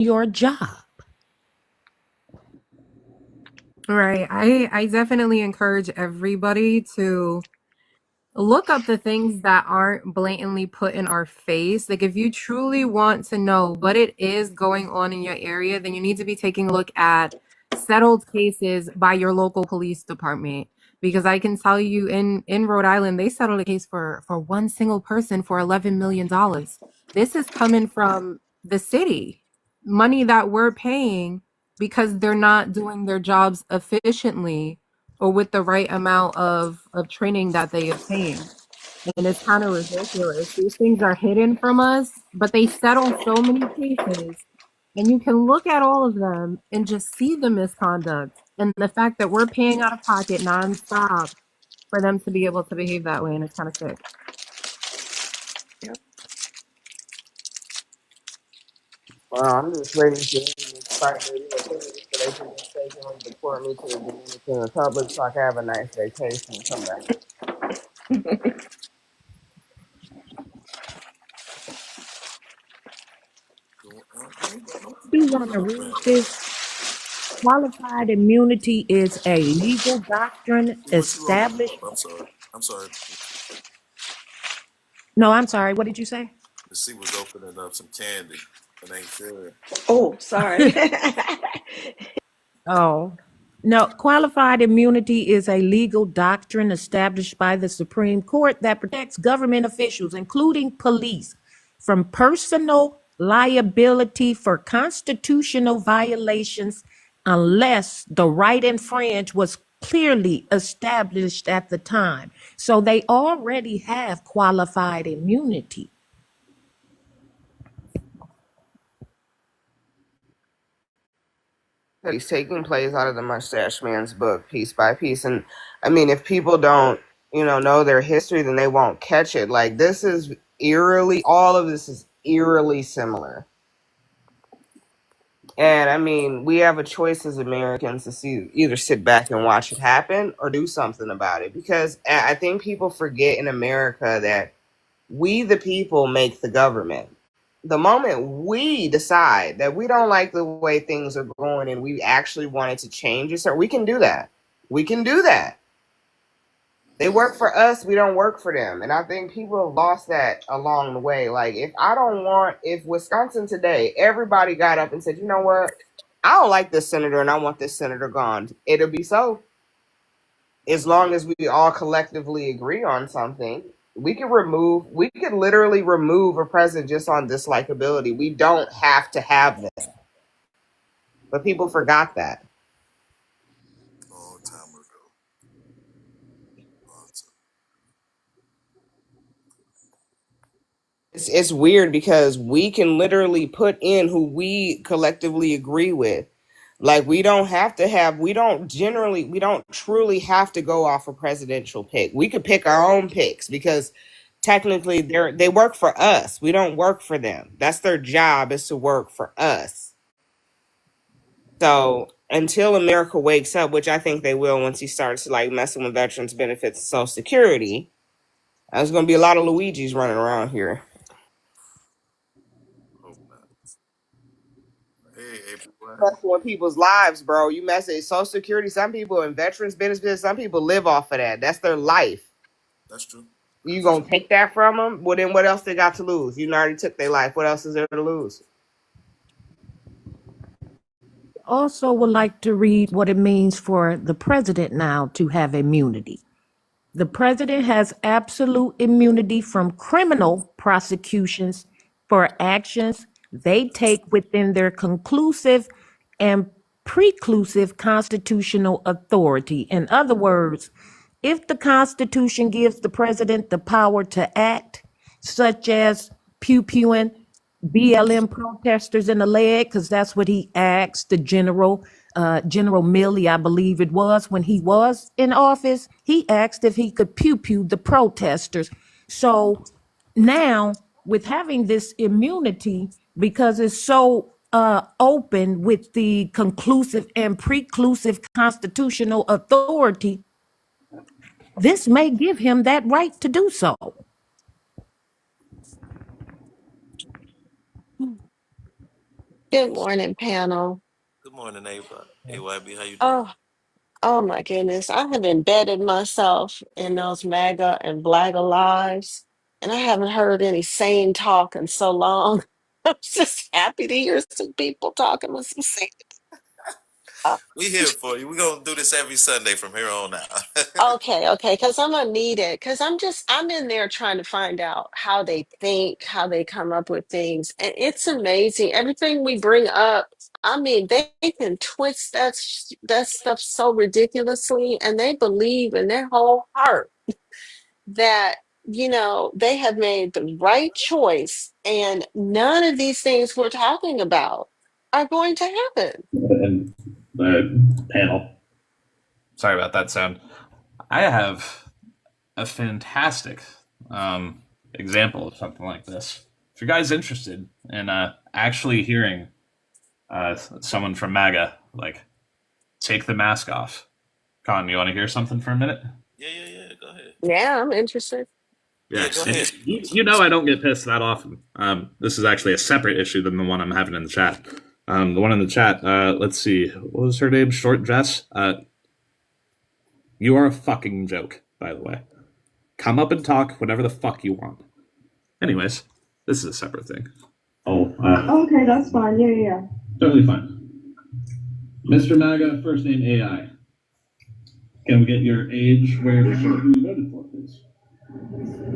your job. Right. I definitely encourage everybody to look up the things that aren't blatantly put in our face. Like, if you truly want to know what it is going on in your area, then you need to be taking a look at settled cases by your local police department. Because I can tell you, in Rhode Island, they settled a case for one single person for $11 million. This is coming from the city, money that we're paying because they're not doing their jobs efficiently or with the right amount of training that they obtain. And it's kind of ridiculous. These things are hidden from us, but they settle so many cases. And you can look at all of them and just see the misconduct and the fact that we're paying out of pocket nonstop for them to be able to behave that way. And it's kind of sick. Well, I'm just waiting for them to start their Europeans so they can just take him and deport me to the Dominican Republic so I can have a nice vacation and come back. You want to read this? Qualified immunity is a legal doctrine See what you open established. up. I'm sorry. I'm sorry. No, I'm sorry. What did you say? The sea was opening up some candy. It ain't fair. Oh, sorry. Oh, no. Qualified immunity is a legal doctrine established by the Supreme Court that protects government officials, including police, from personal liability for constitutional violations unless the right infringed was clearly established at the time. So they already have qualified immunity. He's taking plays out of the Mustache Man's book piece by piece. And I mean, if people don't, know their history, then they won't catch it. Like, this is all of this is eerily similar. And I mean, we have a choice as Americans to either sit back and watch it happen or do something about it. Because I think people forget in America that we, the people, make the government. The moment we decide that we don't like the way things are going and we actually wanted to change it, we can do that. We can do that. They work for us, we don't work for them. And I think people have lost that along the way. Like, if Wisconsin today, everybody got up and said, you know what? I don't like this senator and I want this senator gone. It'll be so. As long as we all collectively agree on something, we could literally remove a president just on dislikability. We don't have to have them. But people forgot that. Long time ago. Long time. It's weird because we can literally put in who we collectively agree with. Like, we don't truly have to go off a presidential pick. We could pick our own picks because technically they work for us. We don't work for them. That's their job, is to work for us. So until America wakes up, which I think they will once he starts like messing with veterans benefits and Social Security, there's gonna be a lot of Luigi's running around here. Hope not. Hey, April. What happened? Messing with people's lives, bro. You mess with Social Security. Some people in veterans benefits. Some people live off of that. That's their life. That's true. You gonna take that from them? Well, then what else they got to lose? You already took their life. What else is there to lose? Also, would like to read what it means for the president now to have immunity. The president has absolute immunity from criminal prosecutions for actions they take within their conclusive and preclusive constitutional authority. In other words, if the Constitution gives the president the power to act, such as pew-pewing BLM protesters in the leg, because that's what he asked the General Milley, I believe it was, when he was in office. He asked if he could pew-pew the protesters. So now, with having this immunity, because it's so open with the conclusive and preclusive constitutional authority, this may give him that right to do so. Good morning, panel. Good morning, Ava. AYB, how you doing? Oh, oh my goodness. I have embedded myself in those MAGA and Blagga lives, and I haven't heard any sane talk in so long. I'm just happy to hear some people talking with some sense. Uh, We here for you. We're gonna do this every Sunday from here on out. okay, because I'm gonna need it. Because I'm in there trying to find out how they think, how they come up with things. And it's amazing. Everything we bring up, I mean, they can twist that stuff so ridiculously, and they believe in their whole heart that, they have made the right choice, and none of these things we're talking about are going to happen. And the panel. Sorry about that sound. I have a fantastic example of something like this. If you guys interested in actually hearing someone from MAGA like take the mask off, Con, you want to hear something for a minute? Yeah. Go ahead. Yeah, I'm interested. Yeah, go ahead. You know I don't get pissed that often. This is actually a separate issue than the one I'm having in the chat. The one in the chat, let's see. What was her name? Short Jess? You are a fucking joke, by the way. Come up and talk whatever the fuck you want. Anyways, this is a separate thing. Okay, that's fine. Yeah. Totally fine. Mr. MAGA, first name AI. Can we get your age, where who you voted for, please?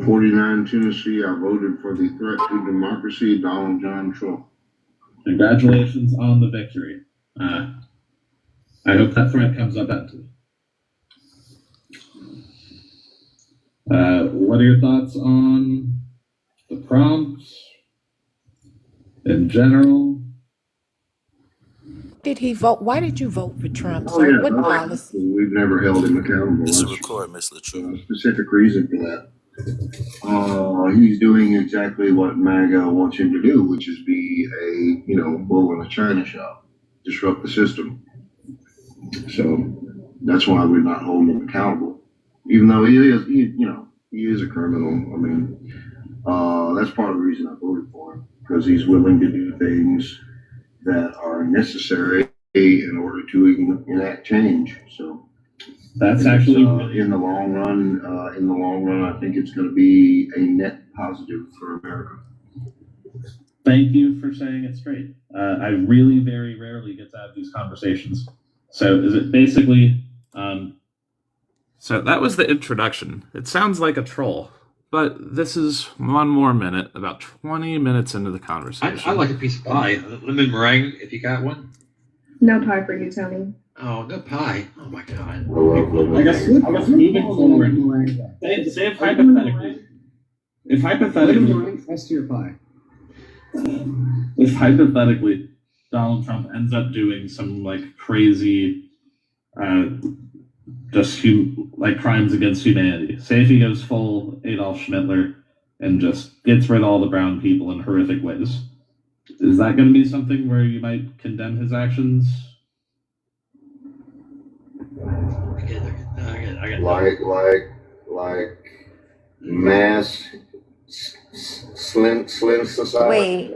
49 Tennessee. I voted for the threat to democracy, Donald John Trump. Congratulations on the victory. I hope that threat comes up empty. What are your thoughts on the prompt in general? Did he vote? Why did you vote for Trump, Oh, sir? yeah. What policy? We've never held him accountable. It's a That's record, Miss LaTrue. a specific reason for that. He's doing exactly what MAGA wants him to do, which is be a, bull in a china shop, disrupt the system. So that's why we're not holding him accountable, even though he is a criminal. I mean, that's part of the reason I voted for him, because he's willing to do things that are necessary in order to enact change. So That's actually in the long run. I think it's going to be a net positive for America. Thank you for saying it straight. I really very rarely get to have these conversations. So is it basically so that was the introduction. It sounds like a troll, but this is one more minute, about 20 minutes into the conversation. I like a piece of pie. Lemon meringue, if you got one. No pie for you, Tony. Oh, no pie. Oh my god. I guess moving forward, say if hypothetically, Rest of your pie. if hypothetically Donald Trump ends up doing some like crazy, like crimes against humanity. Say if he goes full Adolf Schmittler and just gets rid of all the brown people in horrific ways. Is that going to be something where you might condemn his actions? Like mass slim society.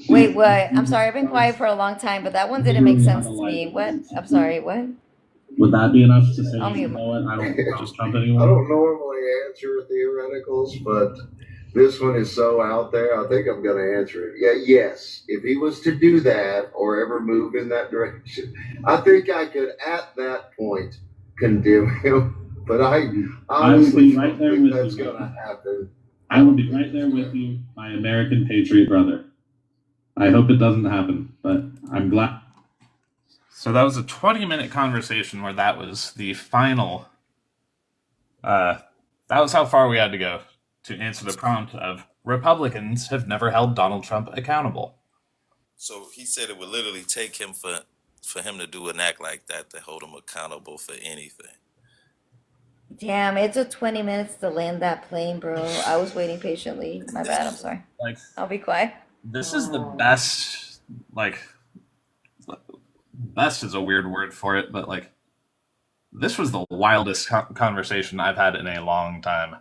Wait, what? I'm sorry, I've been quiet for a long time, but that one didn't make sense to me. What? I'm sorry, what? Would that be enough to say, I'll you mute. know what, I don't trust Trump I anymore? don't normally answer theoreticals, but this one is so out there. I think I'm going to answer it. Yes. If he was to do that or ever move in that direction, I think I could, at that point, condemn him. But I honestly don't think that's going to happen. I will be right there with you, my American patriot brother. I hope it doesn't happen, but I'm glad. So that was a 20-minute conversation where that was the final. That was how far we had to go to answer the prompt of Republicans have never held Donald Trump accountable. So he said it would literally take him for him to do an act like that to hold him accountable for anything. Damn, it took 20 minutes to land that plane, bro. I was waiting patiently. My bad, I'm sorry. Like, I'll be quiet. this is the best, like, best is a weird word for it, but like, this was the wildest conversation I've had in a long time.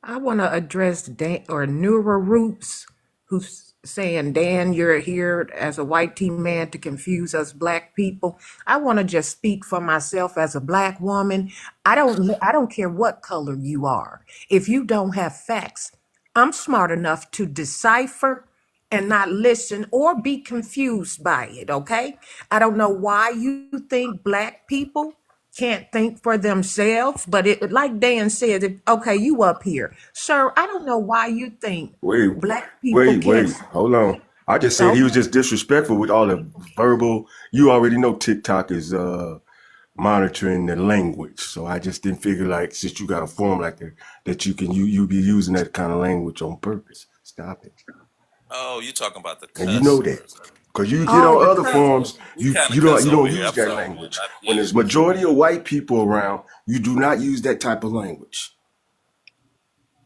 I want to address Neura Roots, who saying, Dan, you're here as a white team man to confuse us black people. I want to just speak for myself as a black woman. I don't care what color you are. If you don't have facts, I'm smart enough to decipher and not listen or be confused by it, okay? I don't know why you think black people can't think for themselves, but it, like Dan said, okay, you up here. Sir, I don't know why you think Wait, black people can't. hold on. I just said he was just disrespectful with all the verbal. You already know TikTok is monitoring the language, so I just didn't figure like since you got a form like that you can you be using that kind of language on purpose. Stop it. Oh, you talking about the And you cuss know that. words? Because you get Oh, on the other cuss. forums, We you kind of you don't cuss you over don't here. use I'm that sorry, man. language. When Yeah. there's majority of white people around, you do not use that type of language.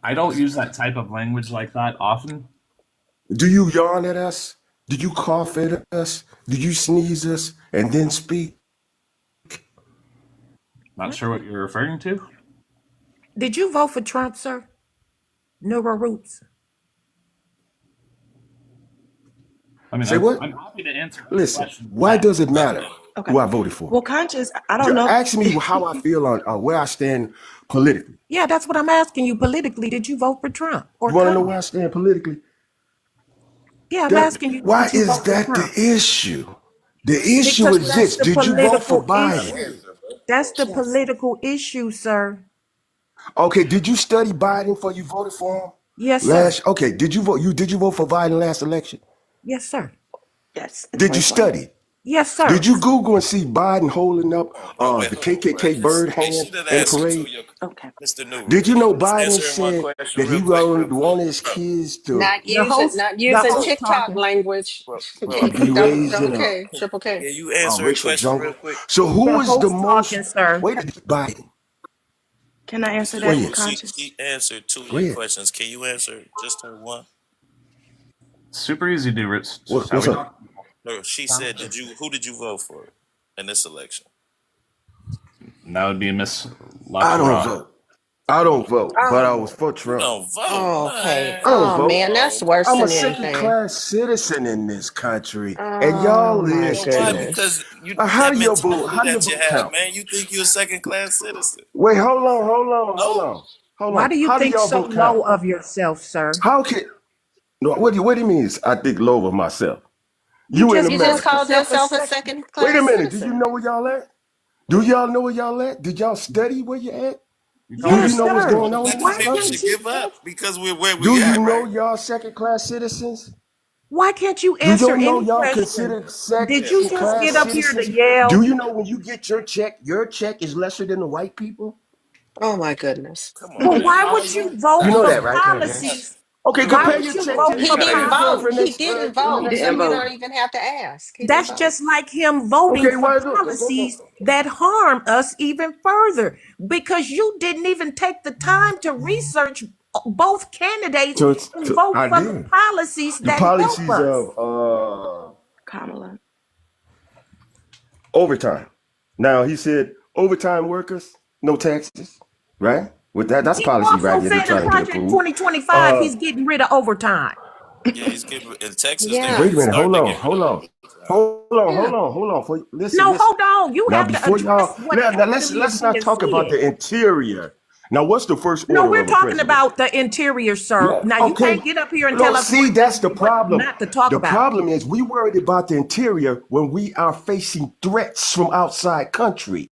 I don't use that type of language like that often. Do you yawn at us? Do you cough at us? Do you sneeze us and then speak? Not sure what you're referring to. Did you vote for Trump, sir? Neuro Roots. I mean, Say what? I'm happy to answer any Listen, questions you why have. does it matter Okay. who I voted for? Well, conscious, I don't know. Ask me how I feel on where I stand politically. Yeah, that's what I'm asking you politically. Did you vote for Trump or You want to know Kamala? where I stand politically? Yeah, I'm asking you, Why did you is vote for that the Trump? issue? The issue Because is that's this. the Did you vote for political Biden? issue. That's the Yes. political issue, sir. Okay, did you study Biden before you voted for him? Yes, sir. Okay, did you vote for Biden last election? Yes, sir. Yes. In Did you 2020. study? Yes, Did sir. you Google and see Biden holding up Bro, wait, the hold on, bro. KKK bird Hey, hand she done in the answered two parade? of your Okay. Mr. Nuru. Did you Can you know just Biden answer in one said question that he real quick, wanted his bro? kids to Not The using host, not the using host TikTok talking. language. Bro, be raised in a Triple K. can you answer a racial question real jungle? quick? So The who is the host most? talking, sir. Wait a minute, Biden. Can I answer Go that, ahead. conscious? She answered two of Go your ahead. questions. Can you answer just her one? Super easy, do Roots. Just how What's we up? talk. No, she said, who did you vote for in this election? And that would be Miss I don't LaCroix. vote. I don't vote, but I was Oh, for You Trump. don't vote, okay. man. I don't Oh vote. man, that's worse I'm a than second anything. class citizen in this country, and Oh y'all my You is know why? too. goodness. Because you How that do your vote? mentality How do your that you vote have, count? man. You think you're a second class citizen. Wait, No. hold Why on. do you How do think y'all so vote count? low of yourself, sir? How can no? What do you mean? I think low of myself. You You in just You just called America? called yourself a yourself a second. second Wait a class minute. Do you citizen. know where y'all at? Do y'all know where y'all at? Did y'all study where you at? You Do call you Yes, know yourself what's a sir. going Well, on that in don't this Why mean we country? should can't you give up because we're where Do we you at, know right? y'all second class citizens? why can't you Do answer you know any y'all question? considered Did Yeah, you second come just on, get class up bro. here to citizens? Do yell? you know when you get your check is lesser than the white people? Oh my goodness. Come on, Well, man. why How would are you you? You vote know for that, right? policies? Okay, Why compare would your you check vote to He for compare didn't your vote. girlfriend He policies? next didn't in the vote. next So Didn't you vote. don't even have to ask. He didn't That's vote. just like him voting Okay, for why policies that harm us even further because you didn't even take the time to research both candidates and vote I for the did. policies The that help policies us. of Kamala. overtime. Now he said overtime workers, no taxes, right? With that's He policy right also there they're said in trying to get Project approved. 2025 he's getting rid of overtime. Yeah, he's getting in Texas. They Yeah. Wait a minute, starting hold to on, get rid hold of on. overtime. Yeah. Hold on. Listen, No, listen. hold on. You Now have to before address y'all what now actually is let's not being talk about said. the interior. Now what's the first No, order we're of a talking president? about the interior, sir. Yeah, Now you okay. can't get up here and tell Look, us see, that's the what problem. not to talk The about. problem is we worried about the interior when we are facing threats from outside countries.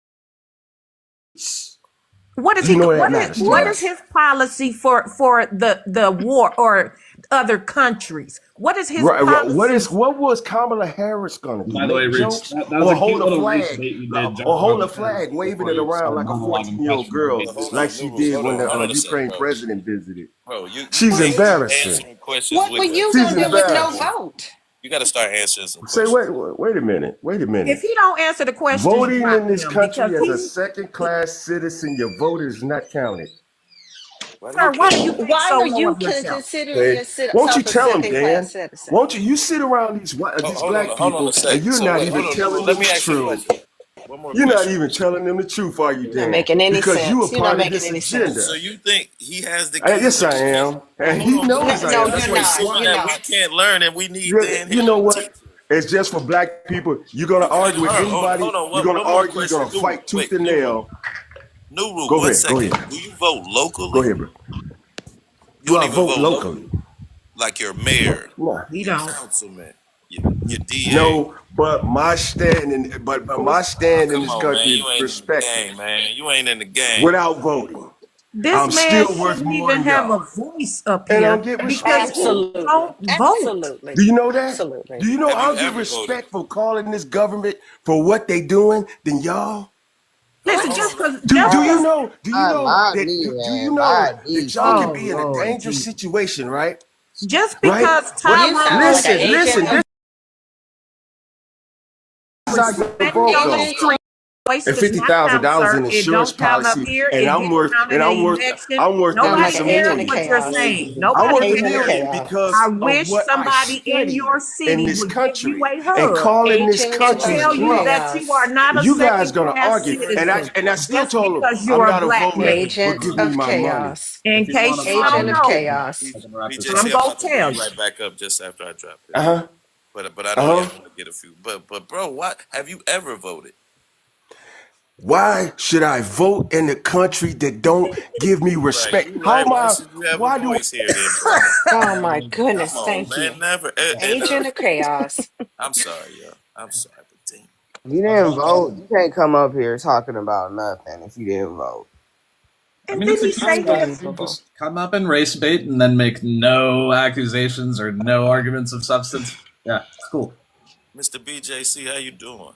What is You he? know that What is matters to what is us. his policy for the war or other countries? What is his Right. policies? What was Kamala Harris gonna do? By the way, Make Roots, jokes that was or a cute hold a little race flag bait you did or jumping on hold the a fence flag, waving before it you around started like a monologuing 14-year-old questions girl, based Hold on like on, she Nuru. did when Hold the on a second, Ukraine bro. president visited. Bro, you She's can't keep embarrassing. answering questions What with were that. you She's gonna You do gotta with start. no embarrassing. vote? You gotta start answering some Say, questions. wait a minute. If he don't answer the questions, Voting drop in this him because country as a he, second-class citizen, your vote is not counted. Why do you sir. Why keep? do you think Why so are low you of yourself? considering Okay, won't you yourself a tell them, second class Dan? citizen? Won't you? You sit around these Hold black on a people sec. and you're So not wait, even hold on, Nuru. telling Let the me ask you a truth. question. one more You're not question. even telling them the truth, are you, You're not Dan? making any Because you sense. are You're not part of making this any So agenda. sense. you think he has the keys Yes, and I we can't? am. Well, And hold he on, hold No, knows on. I no, am. You That's you're why keep he's not. saying smart. You're that we not. can't learn, and we need Dan here You to know what? teach us. It's just for black people. You're going to You can't argue with learn. anybody. Hold on. You're going to One more argue. You're going question. to New fight tooth wait, and nail. New rule. Go 1 ahead. Go second. ahead. Do you vote Go locally? ahead, bro. You Do don't I even vote vote local, locally? like your mayor, No. He your don't. councilman, your DA. No, but my stand Oh, in come this on, man. country You is ain't in the respected game, man. You ain't in the game. without voting. This I'm man still worth shouldn't more even than have a y'all. voice up And here I'll get because respect for he it. Absolutely. don't vote. Absolutely. Do you know that? Absolutely. Do you know Have you I'll get ever voted? respect for calling this government for what they doing than y'all? Hold on, Listen, hold on. My Do you man, know my that D y'all can oh be in a Lord dangerous Jesus. situation, right? Just Right? because What? You sound like an Tyrone agent Listen, of this is how you vote on the though. agent. street voice And does not count, $50,000 sir. in It insurance don't count up policy, here. and It gets counted in election. I'm worth Sound like Nobody an cares agent of $1 million. what you're chaos. saying. I'm Nobody worth a Agent of cares. million chaos. I because of wish what I somebody in studied your in city this would give you country a and hug calling this Agent and country of tell you bluff. that you are chaos. not a You guys second gonna class argue, citizen and I still just told them because I'm you're a not a black voter, man. but Agent give me of my money. chaos. In If you want case to you mod don't Agent him, of know, we chaos. can wrap this up. I'm BJC, I'm gonna about to bring tell you you. right back up just after I drop Uh this. huh. But I know Uh y'all huh. want to get a few. But bro, what have you ever voted? Why should I vote in a country that don't give me Right, respect? you How right. am Why I? should you have a Why do? voice here, then, brother? Oh my Come goodness. on, Thank you. man. Never. Agent of chaos. I'm sorry, yo. I'm sorry, but damn. you didn't vote. You can't come up here talking about nothing if you didn't vote. I And mean, did it's he say acceptable. that? You Unbelievable. just come up and race bait and then make no accusations or no arguments of substance. Yeah, it's cool. Mr. BJC, how you doing?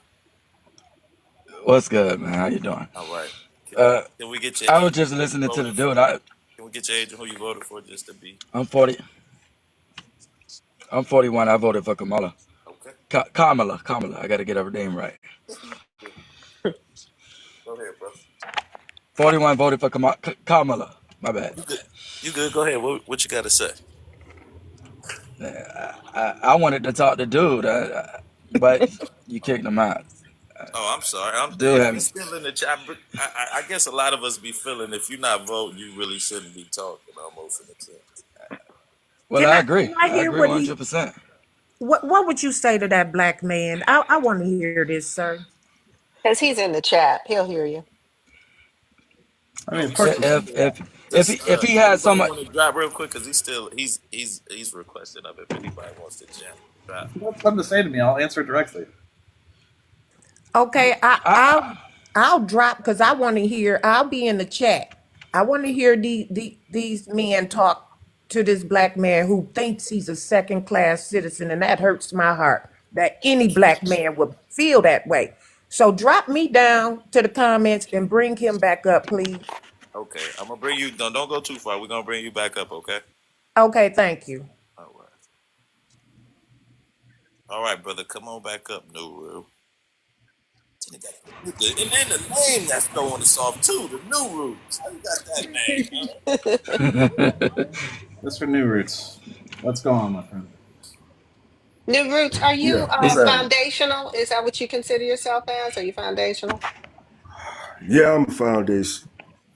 What's good, man? How you doing? All right. Uh, Can we get your I was age just and who you listening to the voted for? dude. Can we get your age and who you voted for just to be? I'm 40. I'm 41. I voted for Kamala. Okay. Kamala. I got to get her name right. Good. Go ahead, bro. 41 voted for Kamala. My bad. You good? You good? Go ahead. What you got to say? I wanted to talk to dude, but you kicked him out. Oh, I'm sorry. Dude, He's still in the chat. I guess a lot of us be feeling if you're not voting, you really shouldn't be talking. Almost in a sense. well, I Can agree. I I hear agree what he 100%. what would you say to that black man? I want to hear this, sir. Because he's in the chat. He'll hear you. I mean, Oh, of he's course. still in If there. if if Does he, if he had so anybody much, want to drop real quick? Because he's requesting of if anybody wants to drop. If you have something to say to me, I'll answer directly. Okay, I, I'll drop because I want to hear. I'll be in the chat. I want to hear these men talk to this black man who thinks he's a second class citizen, and that hurts my heart. That any black man would feel that way. So drop me down to the comments and bring him back up, please. Okay, I'm gonna bring you. Don't go too far. We're gonna bring you back up. Okay. Okay, thank you. All right. All right, brother. Come on back up, Nuru. And then the name that's throwing us off too. The New Roots. How you got that name, man? Mr. New Roots, what's going on, my friend? New Roots, are Yeah. you What's happening? foundational? Is that what you consider yourself as? Are you foundational? Yeah, I'm a foundation.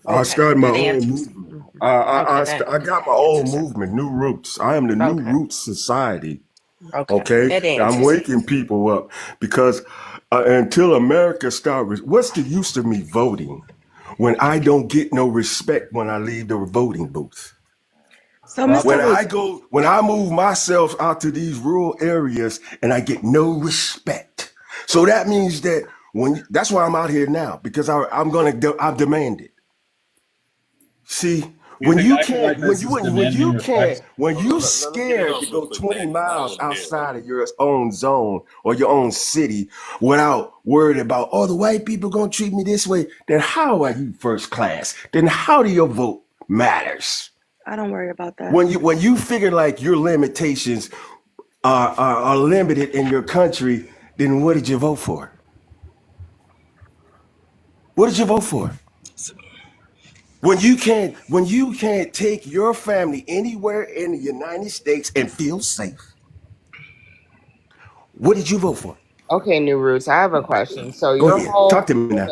I Okay, started my good own answer. movement. Mhm. Okay, I that got my own answers it. movement, New Roots. I am the New Okay, Roots Society. okay, Okay, that I'm answers it. waking people up because until America starts, what's the use of me voting when I don't get no respect when I leave the voting booth? So, Well, Mr. Roots, When I move myself out to these rural areas and I get no respect, so that means that that's why I'm out here now because I demand it. See, you think acting like this is demanding respect? when Hold on. you Let me get it scared to off real go quick, 20 man, because I don't miles want to hear that. outside of your own zone or your own city without worried about, oh, the white people gonna treat me this way, then how are you first class? Then how do your vote matters? I don't worry about that. When you figure like your limitations are limited in your country, then what did you vote for? What did you vote for? When you can't take your family anywhere in the United States and feel safe, what did you vote for? Okay, New Roots, I have a question. So Go ahead. Talk to me now.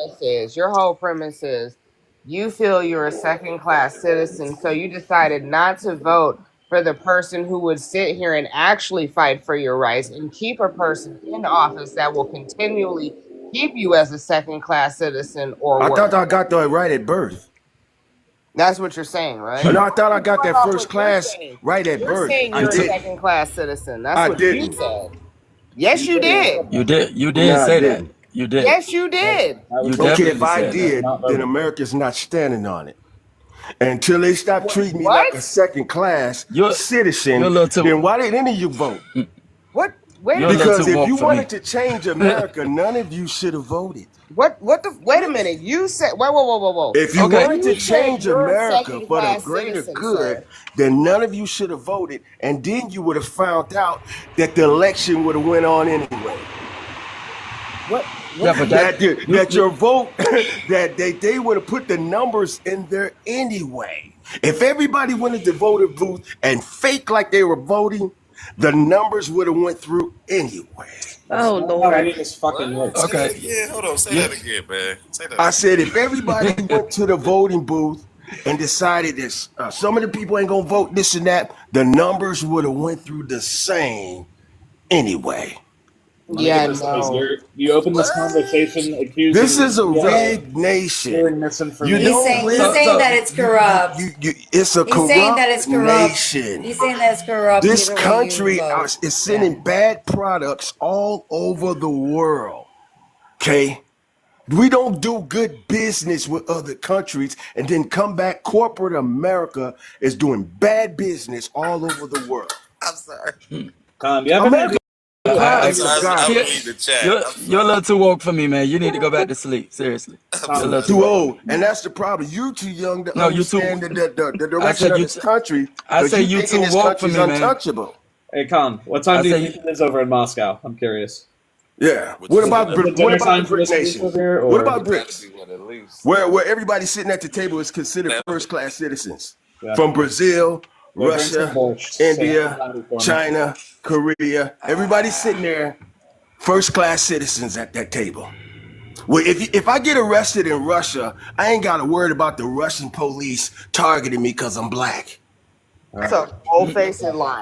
your whole premise is you feel you're a second class citizen, so you decided not to vote for the person who would sit here and actually fight for your rights and keep a person in office that will continually keep you as a second class citizen or I worse. thought I got that right at birth. That's what you're saying, right? No, I thought I got that first What you're class saying. right at You're birth. saying I you're a didn't. second class citizen. That's I what you didn't. said. Yes, you did. You did. You did No, I say that. didn't. You did. Yes, you did. You Okay, definitely if I said did, that. then America's not standing on it. Until they stop treating me What? like a second class You're a citizen, little too. then why didn't any of you vote? What? Wait a You're a minute. little Because too if woke you for wanted me. to change America, none of you should have voted. What the? Wait a minute. You said. Whoa. If you Okay. wanted to You said change you're a America second for the class greater citizen, good, sir. then none of you should have voted, and then you would have found out that the election would have went on anyway. What? Yeah, but that That your vote, that they would have put the numbers in there anyway. If everybody went into the voting booth and fake like they were voting, the numbers would have went through anyway. Oh How Lord. any of this fucking works. Say Okay. that again. Hold on. Say that again, man. Say that. I said if everybody went to the voting booth and decided this, some of the people ain't gonna vote this and that, the numbers would have went through the same anyway. Yeah, This is no. you open this conversation accusing This is a me of rigged nation. sharing You misinformation. He's don't saying live. that it's corrupt. It's a He's saying that corrupt it's corrupt. nation. He's saying that it's corrupt. This either way you country vote. is sending bad products all over the world. Okay? We don't do good business with other countries and then come back. Corporate America is doing bad business all over the world. I'm sorry. Do you have America. I'm See, reading the chat. you're a little too woke for me, man. You need to go back to sleep. Seriously. You're a little Too old, and that's the problem. You too young to No, you too. understand the I direction said of you this t- country. I 'cause say you thinking too this woke for country's me, man. untouchable. Hey, Con, what time I do you say think it is over in Moscow? I'm curious. Yeah. What What you about said, Is it dinner what about time the for BRIC this week nation? over here? What Or about Gotta BRICS? be one at least. Where everybody sitting at the table is considered first class citizens yeah. from Brazil, Go drink some Russia, borscht. Say India, something for me. China, Korea. Everybody's sitting there, first class citizens at that table. Well, if I get arrested in Russia, I ain't got to worry about the Russian police targeting me because I'm black. That's a whole-faced lie.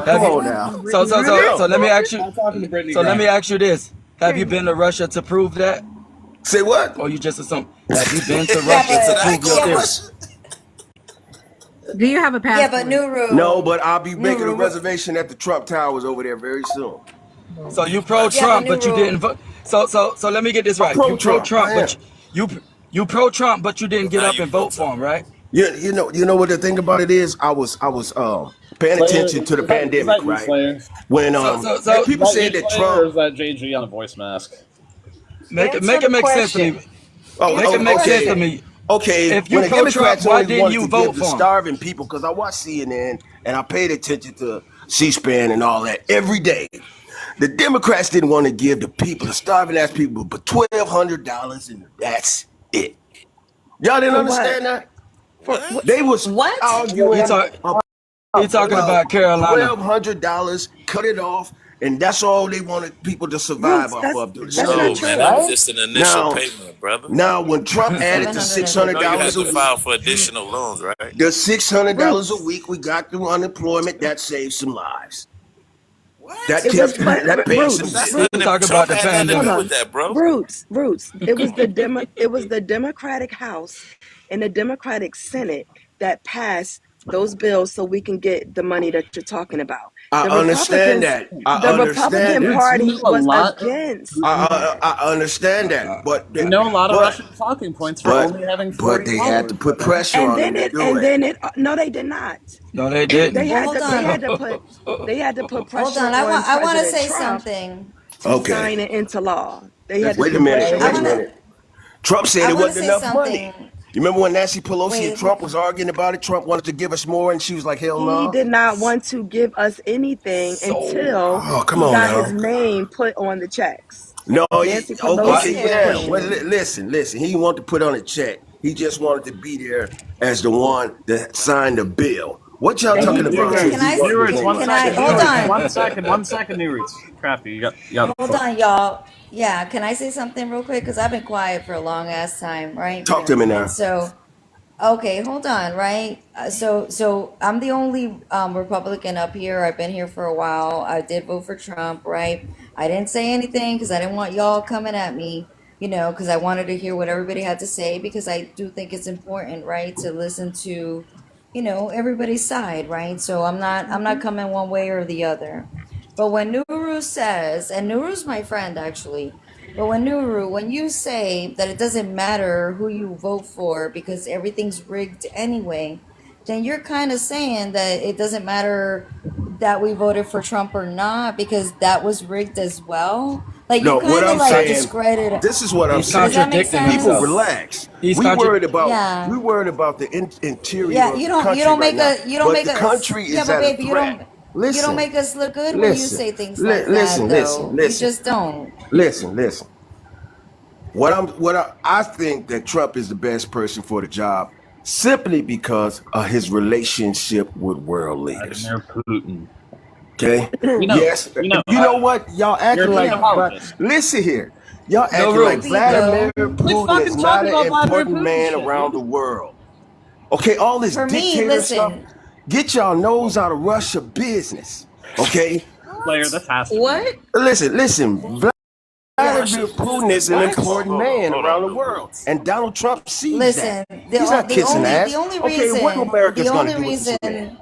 Come on now. So let me ask you. I'm talking to Brittany So let me Griner. ask you this: have you been to Russia to prove that, Say what? or you just assume? Have you been to Yeah, Russia to but prove your theory? Do you have a passport? yeah, but Nuru. No, but I'll be making a Nuru, reservation at the Trump Towers over there very soon. So you pro-Trump, but you Nuru. didn't vote. So let me get this right. You pro-Trump, pro-Trump, I but you pro-Trump, but you didn't get Now up you and vote vote for him, right? Yeah, you know what the thing about it is? I was paying attention to the Is that pandemic, you, right? Slayer? When So- people Is said you, that Slayer, or Trump. is that JG on a voice mask? Make Answer it the make sense to question. me. Make it make sense to me. Okay, If you when the pro-Trump, Democrats why only didn't wanted you to vote give the for 'em? starving people, because I watch CNN and I paid attention to C-SPAN and all that every day. The Democrats didn't want to give the people, the starving ass people, but $1,200 and that's it. Y'all didn't For understand what? that? For what? They was What? arguing He talking about Carolina. $1,200, cut it off, and that's all they wanted people to survive Roots, off of. that's No, not man, true. that was just an initial payment, brother. Now, when Trump added the $750. You know you had $600 a to week, file for additional loans, right? the $600 a Roots. week we got through unemployment, that saved some lives. What? That It was kept but that paid some Roots. That's bills. We nothing. talk Trump about the had nothing to Hold do pandemic. with on. that, bro. Roots. It was the Democratic House and the Democratic Senate that passed those bills so we can get the money that you're talking about. I The understand Republicans, that. I the understand Republican that. Party You know a was lot. against. I understand that. But You know a lot of Russian talking points for only having 40 but they had to put pressure And on them then to do it. no, they did not. No, they didn't. They had Hold to, on. they had to put Hold pressure on. on I want to President say Trump something. to Okay. sign it into law. They had to Wait a put minute. pressure Wait a on him. minute. Trump said I it wanna wasn't say enough something. money. You remember when Nancy Pelosi Wait. and Trump was arguing about it? Trump wanted to give us more, and she was like, "Hell He no." did not want to give us anything until Oh, come he on got now. his name put on the checks. No, Nancy okay, Pelosi was yeah. pushing Well, him. listen. He didn't want to put on a check. He just wanted to be there as the one that signed the bill. What y'all Thank talking you so about? Okay, much. can I? New Roots, one Can I? second. New Hold Roots, on. one second. New Roots. Crafty, you got the Hold floor. on, y'all. Yeah, can I say something real quick? Because I've been quiet for a long ass time, right? Talk to me now. So, okay, hold on, right? So I'm the only Republican up here. I've been here for a while. I did vote for Trump, right? I didn't say anything because I didn't want y'all coming at me, because I wanted to hear what everybody had to say because I do think it's important, right, to listen to, everybody's side, right? So I'm not coming one way or the other. But when Nuru says, and Nuru's my friend actually, but when you say that it doesn't matter who you vote for because everything's rigged anyway, then you're kind of saying that it doesn't matter that we voted for Trump or not because that was rigged as well. Like you No, what kind of I'm like saying, discredit. this is what I'm He's Does saying. that make contradicting sense? People himself. relax. He's We contra- worried about Yeah. the interior Yeah, of you the don't you country don't right make now. a you don't But make the us country yeah, is but at a baby, threat. you don't Listen, make us look good when you listen, say things like listen, that listen, though. You listen, just don't. listen. I think that Trump is the best person for the job simply because of his relationship with world leaders. Vladimir Putin. Okay. We know. Yes. We know. You know what? Y'all You're a acting big like, apologist. listen here. Y'all No acting like Could rules. be Vladimir though. We Putin is fucking talk not an about Vladimir important Putin man shit, around dude. the world. Okay. All this For me, dictator stuff, listen. get y'all nose out of Russia business. Okay. Player, this has to be. What? Listen. Yeah. Vladimir Putin is an What? important man Hold around on, the New world. Roots. And Donald Trump sees that. Listen, He's not kissing the ass. only Okay. What reason America's going to do with this man?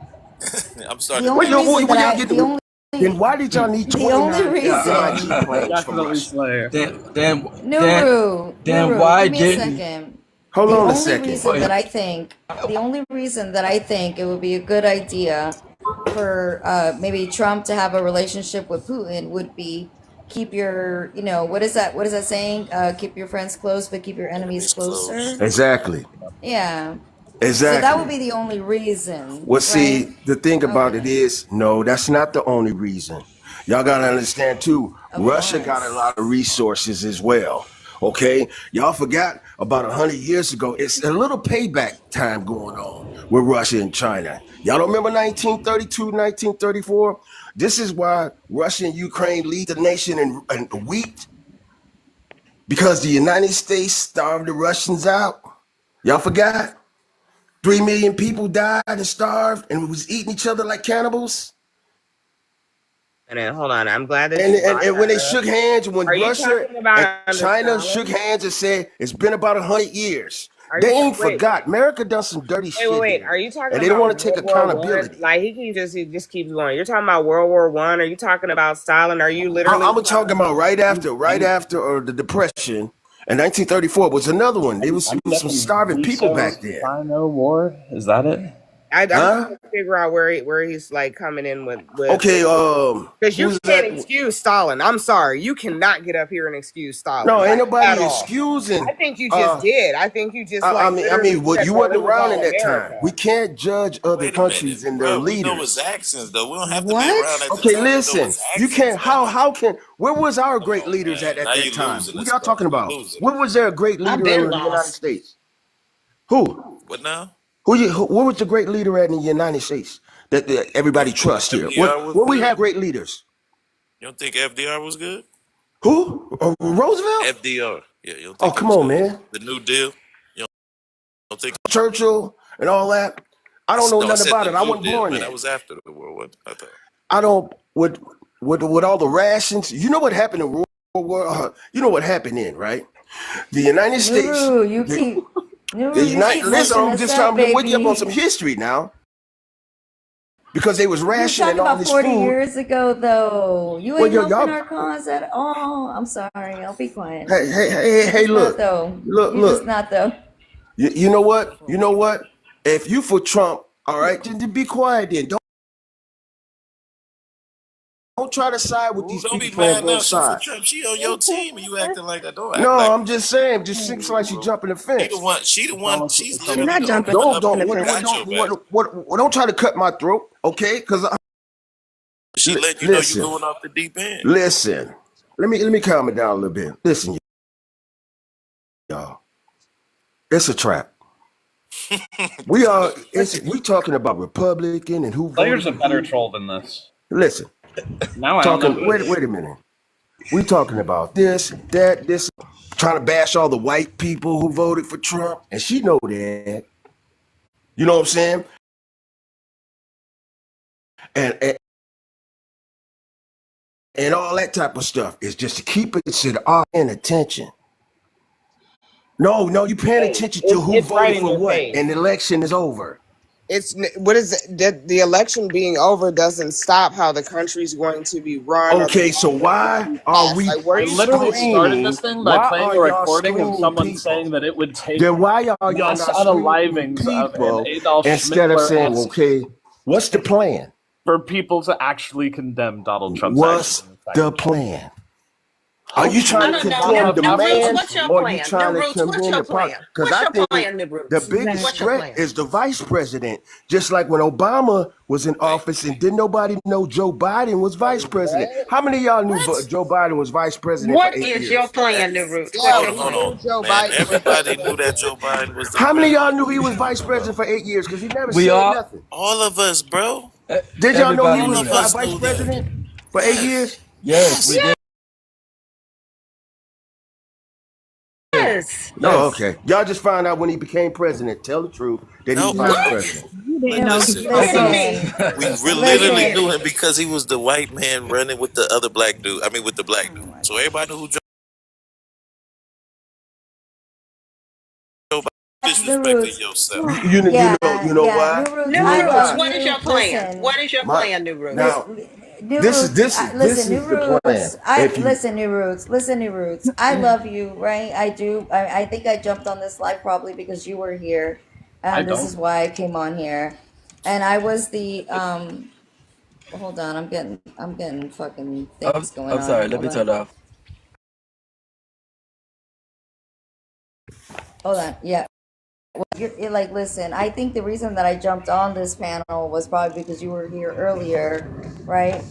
I'm the starting to only think reason that What y'all I get the to? only Then why did y'all need the only 29 reason MiG planes from Definitely Russia? Slayer. Then Nuru, why give me a didn't? second. Hold The on a only second. reason that I think it would be a good idea for maybe Trump to have a relationship with Putin would be keep your, what is that saying? Keep your friends close, but keep your enemies enemies close. closer. Exactly. Yeah. So that would Exactly. be the only reason, Well, right? see, the thing about it Okay. is, no, that's not the only reason. Y'all gotta understand too. Of Russia got a course. lot of resources as well. Okay, y'all forgot about 100 years ago. It's a little payback time going on with Russia and China. Y'all don't remember 1932, 1934? This is why Russia and Ukraine lead the nation in wheat because the United States starved the Russians out. Y'all forgot? 3 million people died and starved and was eating each other like cannibals. And then, hold on, I'm glad that And, you and, brought and when they that up. shook hands, when Are you Russia talking and about under China shook Stalin? hands and said it's been about 100 years, Are they you ain't wait, forgot. America done some dirty shit wait? here, Are you talking and they don't about want to take World War One? accountability. Like he just keeps going. You're talking about World War One. Are you talking about Stalin? Are you literally I'm talking talking? about right after, or the Depression, and 1934 was another one. There was some Guessing starving people back then, Russo-Sino War? Is that it? I'm trying huh? to figure out where he's like coming in with Okay, because you who's can't that? excuse Stalin. I'm sorry, you cannot get up here and excuse Stalin, No, ain't like at nobody all. excusing. I think you just Uh, did. I think you just I like mean, literally what said, you "Bro, wasn't this is around in all that time. We America." can't judge other Wait a minute, countries and their bro. We know his leaders. accents though. We don't have to be around What? at the Okay, time to know listen. his You accents, can't. man. How can? Where was our Come great on, leaders man. at Now that you time? losing What us, y'all bro. talking You about? losing When us. was there a great I've leader been in the United lost. States? Who? What now? What was the great leader at in the United States that You everybody don't think trusts here? FDR was Where we good? have great leaders? You don't think FDR was good? Who? Roosevelt? FDR. Yeah, you don't Oh, think he come was on, good? man. The New Deal. You don't think? Churchill and all that. I don't know No, I nothing said about the it. I New wasn't Deal, born man. That then. was after the World War. I thought. I don't with all the rations. You know what happened in World War? You know what happened then, right? The United States. Nuru, The you United. keep Listen, messing I'm us just up, trying to wake you up on some baby. history now, because they was You rationing talking all about this 40 food. years ago, though. You Well, ain't yo, helping y'all. our cause at all. I'm sorry. I'll be quiet. Hey, You're just not, look, though. look, You're just look. not, though. You know what? You know what? If you for Trump, all right, then be quiet. Then don't try to side with Ooh, these don't people be playing mad now. both She for sides. Trump. She on your team, and you acting like that. Don't act No, like I'm just saying. Just seems like she bro. jumping the She the fence. one. She the one. She's You're literally not the only jumping one Don't up here in don't the who what fence. what got don't your back. don't try to cut my throat, okay? Because She letting you know you listen, going off the deep end. listen. Let me calm it down a little bit. Listen, y'all. It's a trap. We are. We talking about Republican and who voted Player's for a better who. troll than this. Listen, Now I don't know. Wait a minute. We talking about this, that, this, trying to bash all the white people who voted for Trump, and she know that. You know what I'm saying? And all that type of stuff is just to keep it to our attention. No, you paying attention to who It's right voted in for your what, face. and the election is over. It's what is it? The election being over doesn't stop how the country's going to be run. Okay, so why are we Like, what I are you literally started screaming? this thing by Why playing are a y'all recording of screaming someone people? saying that it would take Then why are y'all mass not screaming unalivings of an people Adolf instead of saying, Schmittler-esque okay, what's the plan? for people to actually condemn Donald Trump's What's actions? the plan? Are you I trying to don't know. condemn the New Roots, man, what's your or are you plan? New trying to Roots, what's condemn your the party? plan? Because What's I your think plan, New the Roots? biggest What's your threat plan? is the vice president. Just like when Obama was in office and didn't nobody know Joe Biden was vice president. How many of y'all knew Joe Biden was vice president for What 8 is your years? plan, New Roots? What's Yeah, your we Hold plan? knew on, Joe man. Biden was Everybody knew that president. Joe Biden was the How many of y'all president. knew he What was you vice talking president about? for 8 years? Because he never We said all, nothing. All of us, bro. Did y'all know he everybody All was knew of that. us vice knew that. president for 8 Yes. years? Yes, we Yes. did. Yes. Oh, Yes. okay. Y'all just found out when he became president. Tell the truth that he was No. vice No, president. you didn't know he Listen, was What do you listen. president. mean? Listen, We literally Mean? knew listen. him because he was the white man running with the other black dude. I mean, with the black dude. So everybody knew who Joe Biden. New Disrespecting Roots. yourself. You know New why? Roots. You New know I Roots, love why? what is you. your plan? Listen, What is your My plan, New Roots? now New this is Roots. this is this Listen, New is the plan. Roots. I If you listen, New Roots. Listen, New Roots. I love you, right? I do. I think I jumped on this live probably because you were here, I and this don't. is why I came on here. And I was the Hold on, I'm getting fucking things going I'm on. sorry. Let Hold me turn on. it off. Hold on. Yeah. Well, you're like, listen, I think the reason that I jumped on this panel was probably because you were here earlier, right?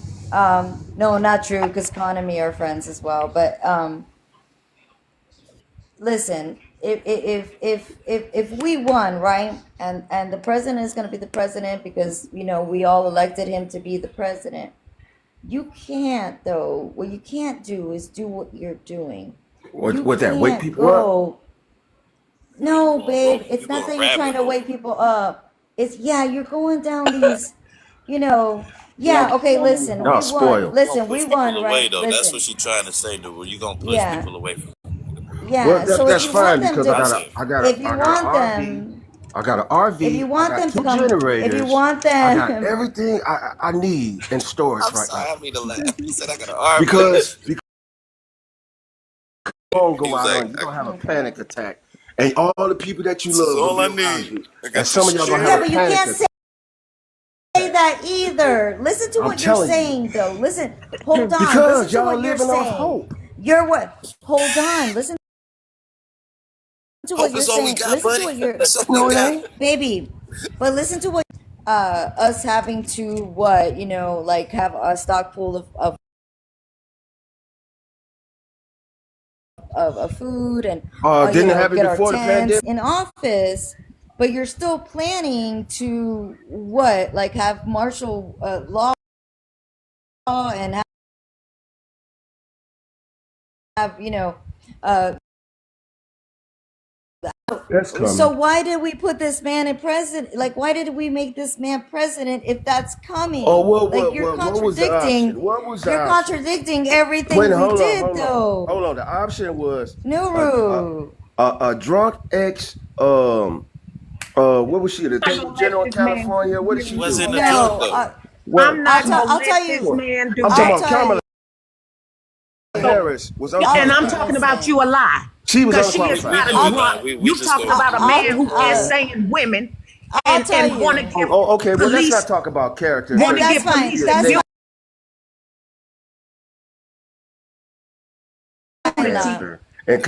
No, not true, because Con and me are friends as well. But listen, if we won, right, and the president is going to be the president because we all elected him to be the president. You can't though. What you can't do is do what you're doing. You what that wake can't people up? go. Oh, you No, going babe, rogue? it's You not going that you're trying rabbit to hole? wake people up. It's yeah, you're going down these, Y'all, yeah, okay, listen, y'all we won. spoiled. You gonna Listen, we push people won, away right? though. That's what Listen. she's trying to say, dude. You gonna push Yeah. people away from Well, Yeah. So if that's you fine want them because what I'm to saying. if you I got want an RV. them I got an if you RV. I want got them to two come if you generators. want I got them everything I need in storage I'm right sorry, now. I mean to laugh. He said I got an RV. Because won't He go was out like, on you, you're gonna have a panic attack. And all the people that you this is love gonna all be I around need. you. I And got the some of y'all gonna have Yeah, a but you shit. panic can't say attack. that either. Listen to I'm what you're telling you. saying though. Listen, hold on. Listen Because to y'all what you're living off saying. hope. You're what? Hold on. Listen to what Hope you're is all we saying. got, Listen to buddy. what you're That's all we No, it got. ain't. baby. But listen to what us having to what, like have a stock pool of food and Didn't it have it get our before the tents pandemic? in office, but you're still planning to what, like have martial law and have uh That's so coming. why did we put this man in president, like why did we make this man president if that's Oh, coming? Like what was the option? What was the you're option? contradicting Wait, everything we hold on, did hold on, hold though. on. The option was Nuru. a drunk ex what was she? The I'm attorney not gonna let general of this man California. What did He she do do? wasn't a that. drunk No, though. What? I'm not gonna I'll let tell this you. man do I'm talking I'll that. about tell you. Kamala So, Harris was I'll and I'm unqualified. talking about listen. you a lie. She was Because she is unqualified. We not a know it I'll drunk. live. We You just talking go. about a man who is Oh, saying women I'll and tell want to you. give okay. Well, let's not police talk about character want And to since that's give fine. police yeah, That's fine. immunity. character and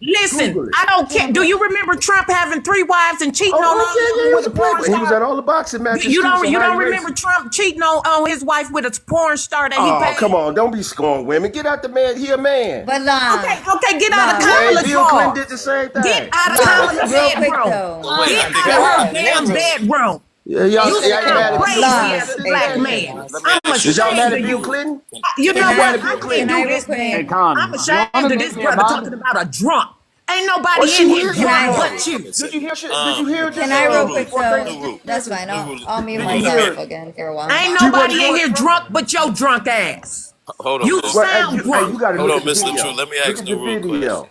Listen, Google it. I don't care. Do you remember Trump having 3 wives and cheating on all of them Yeah, with a porn he was star? at all the boxing matches. You too, so don't how you remember racist? Trump cheating on his wife with a porn star that he Oh, paid? come on. Don't be scorning women. Get out the man. He a man. But Okay, get out of Hey, Kamala Bill Clinton drawers. did the same thing. Get out of Kamala's real quick bedroom. though. Wait, Get I think out of her God, damn never. bedroom. Yeah, y'all, You y'all mad sound at crazy Bill Love, as a Clinton? black Adrian. man. let me I'm ask Is y'all mad ashamed at of Bill you. Clinton? You know You mad what? at Bill I Clinton? can't Can I do real this, man. Hey, quick? Con, I'm you ashamed want of to this make me a brother mod? talking about a drunk. Ain't nobody Well, she in here is Can drunk I? but you. Did you hear shit? Did you hear Can this? I real new quick rules, though? new rule, That's fine. new I'll mute rule. Did you myself hear? again for a while. Ain't She wasn't nobody in going here Trump? drunk but your drunk ass. Hold on, You Miss. Well, sound hey, you drunk. got to Hold look on, at the Mr. True. video. Let me Look ask at the the real question. video.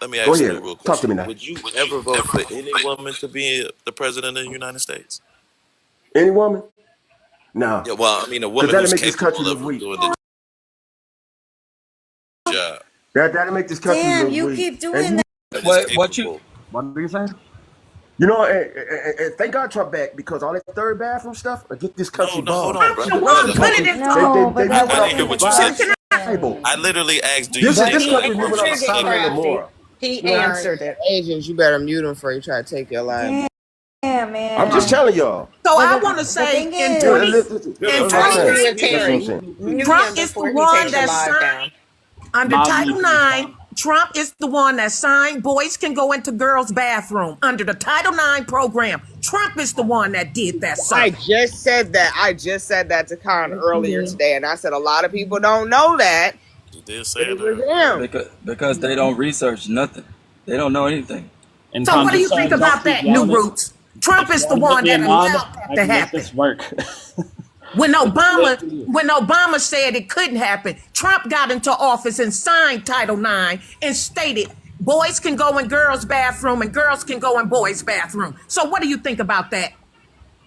Let me Go ask you the ahead. real Talk to question. me now. Would you ever vote for any woman to be the president of the United States? Any woman? No. Yeah, well, I mean, a Because woman that'll who's make this country capable look of weak. doing the job. That'll make this country Damn, look you weak. keep And doing that. That is What you? capable. What do you say? you know, and thank God Trump back because all that third bathroom stuff will get this No, country no, hold bombed. on, I'm See, the brother, the one Western brother. Hold putting on. countries, it. No, but they that move I didn't without hear the wasn't what the you said. Bible. I literally asked, do you This But this ever he country want moving to out be of Trigger Sodom and crafty. Gomorrah. He You know, answered it. Agents, you better mute him before he try to take your line. damn, I'm just man. telling y'all. So But I want to the say thing in Yeah, is, 20 listen, in that's what I'm I saying. agree with 2019, That's what I'm Terry. saying. Mute Trump him is the before he one takes your that live signed down. under Mod me, Title please, IX. Con. Trump is the one that signed boys can go into girls' bathroom under the Title IX program. Trump is the one that did that, sir. I just said that. I just said that to Khan earlier today, and I said a lot of people don't know that. You did But say it it was earlier. him. Because they don't research nothing. They don't know anything. And So Con, what do just you so I think don't about keep that, New yelling it, Roots? Trump if you is the want to make one me a that mod, allowed that I to can make happen. this work. When It's really up Obama to you. when Obama said it couldn't happen, Trump got into office and signed Title IX and stated boys can go in girls' bathroom and girls can go in boys' bathroom. So what do you think about that?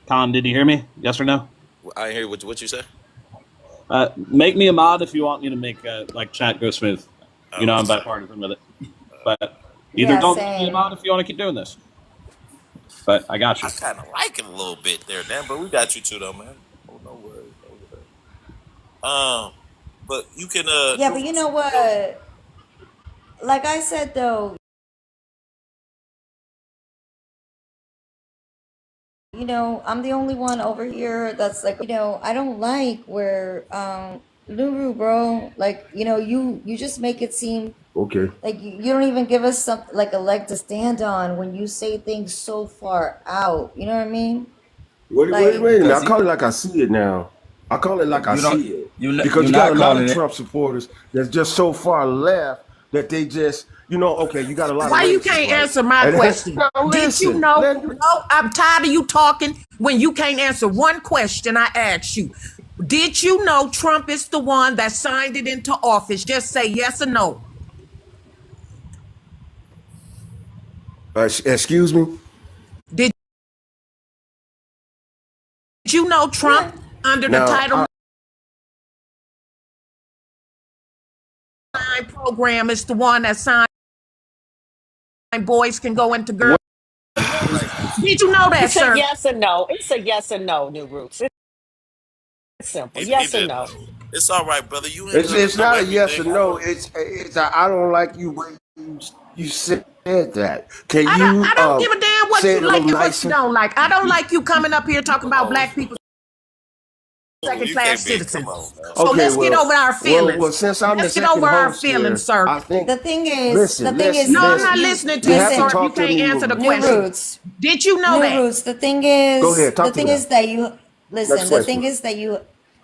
Con, did you hear me? Yes or no? I hear what you say. Make me a mod if you want me to make like chat go smooth. You Oh, know what I'm you say? bipartisan with it. But either yeah, don't make me a same. mod if you want to keep doing this. But I got I you. kind of like it a little bit there, Dan, but we got you too, though, man. Oh, no worries, no worries. But you can Yeah, new but you rules, know you know. what? Like I said though, I'm the only one over here that's like, I don't like where Lulu, bro, like, you just make it seem Okay. like you don't even give us something like a leg to stand on when you say things so far out. You know what I mean? Wait a Like, minute. Because I call it like I see it now. I call it like I you don't. see it. Because You're you got a not lot of calling it. Trump supporters that's just so far left that they just, okay, you got a lot of Why you racists, can't right? answer my And question? now Did you listen, know? No, I'm tired of you talking when you can't answer one question I asked you. Did you know Trump is the one that signed it into office? Just say yes or no. excuse me. Did you know yeah. Trump under the Now, Title IX program is the one that signed boys can go into girls? Did you know that, It's a sir? yes or no. It's a yes or no, New Roots. It's simple. He Yes or did no. know. It's all right, brother. You ain't got to it's know not a yes or everything. no. It's I don't like you when you said that. Can I you don't give a damn what say you it a like little and what you nicer? don't like. I don't like you coming up here talking about Oh, black people second you class can't be. Come citizens. on, man. So Okay, let's get over our well, feelings. since I'm the Let's get second over our host feelings, here, sir. I think The thing is, listen, listen, No, I'm listen. not you listening to You you, have to sir, listen. if you talk to can't me. answer the New question. Roots, Did you know New that? Roots. The thing Go is, ahead, the talk to thing me now. is that you Next listen. question.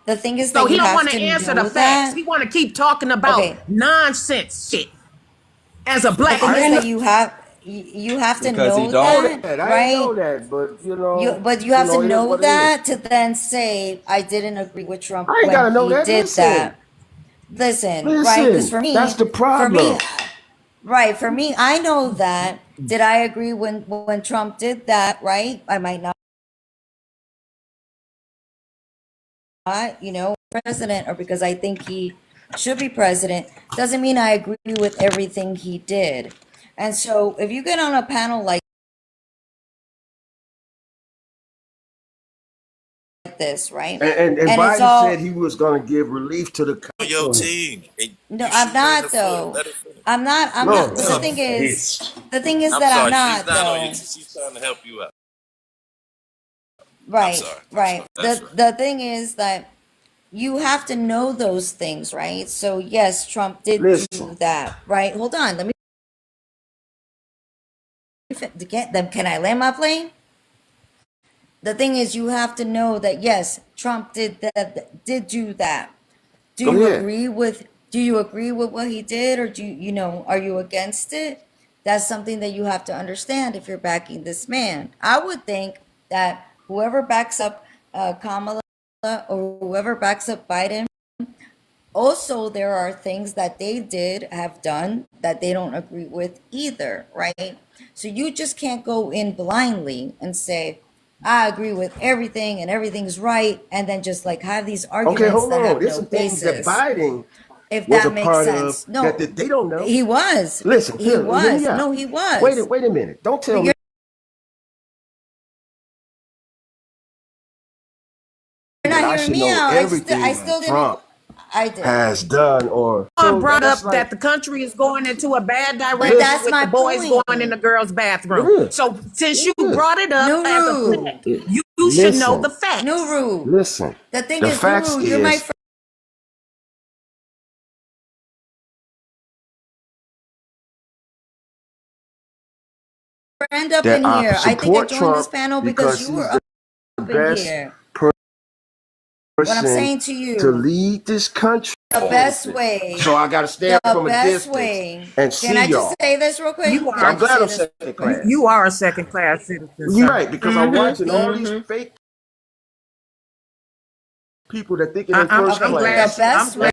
The thing is So that he you don't have want to to answer the know facts. that. He want to keep talking about Okay, nonsense shit as a the black thing I is ain't man. that know you have to Because he know don't. that, that. I ain't know right? that, but But you have to it is know what it is. that to then say I didn't agree with Trump I ain't when gotta know he that. did Listen, that. Listen, right? Because listen. That's the for me, problem. right? For me, I know that. Did I agree when Trump did that? Right? I might not, president, or because I think he should be president, doesn't mean I agree with everything he did. And so, if you get on a panel like this, right? And And it's Biden said all he was gonna give relief to the On your country. team, and no, you I'm shoot her in the not foot. though. Let her finish. I'm not. I'm No, not. But no. the thing is, Beast. that I'm I'm sorry, she's not not on you. though. She's trying to help you out. I'm Right. sorry. I'm sorry. Right. That's right. The thing is that you have to know those things, right? So yes, Trump did do Listen. that, right? Hold on. Let me get them. Can I land my plane? The thing is, you have to know that yes, Trump did that. Did do that. Do Go you ahead. agree with? Do you agree with what he did, or do you know? Are you against it? That's something that you have to understand if you're backing this man. I would think that whoever backs up Kamala or whoever backs up Biden, also there are things that they did have done that they don't agree with either, right? So you just can't go in blindly and say, I agree with everything and everything's right, and then just like have these Okay, arguments hold that on. have There's no some things that basis, Biden if was a that makes part of sense. that, No, they don't know. he was. Listen, He hear me was. out. No, he was. Wait a minute. Don't tell But me you're that not I hearing should me know out. I everything that still didn't. Trump I did. has done or Someone so brought that's up like that the country is going into a bad But direction that's listen. with my the boys going in point. the girls' bathroom. Yeah. So since you Yeah. brought it up as a Nuru. fact, you should know the Listen. facts. Nuru. Listen. The thing The is, facts Nuru, you're my is friend up that in I here. I think I support joined this Trump panel because because you were he's up the in best here. What I'm person saying to to you, lead this country. the best way, So I got to stand the from a best distance way. and Can see I just y'all. say this real quick? You Can I are I'm just glad say I'm this second real quick? class. you are a second class citizen, You're sir. right, because I'm watching all these Mm-hmm. fake people that thinking in I'm, first I'm Okay, glad the class. I'm best glad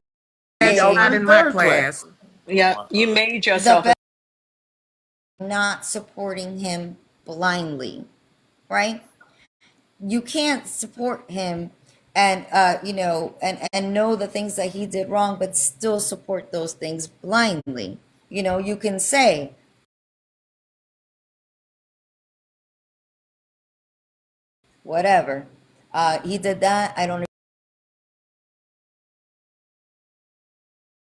And you're y'all way, not in in my third class. class. Yeah, you made the yourself best not supporting him blindly, right? You can't support him and and know the things that he did wrong but still support those things blindly. You can say whatever, he did that, I don't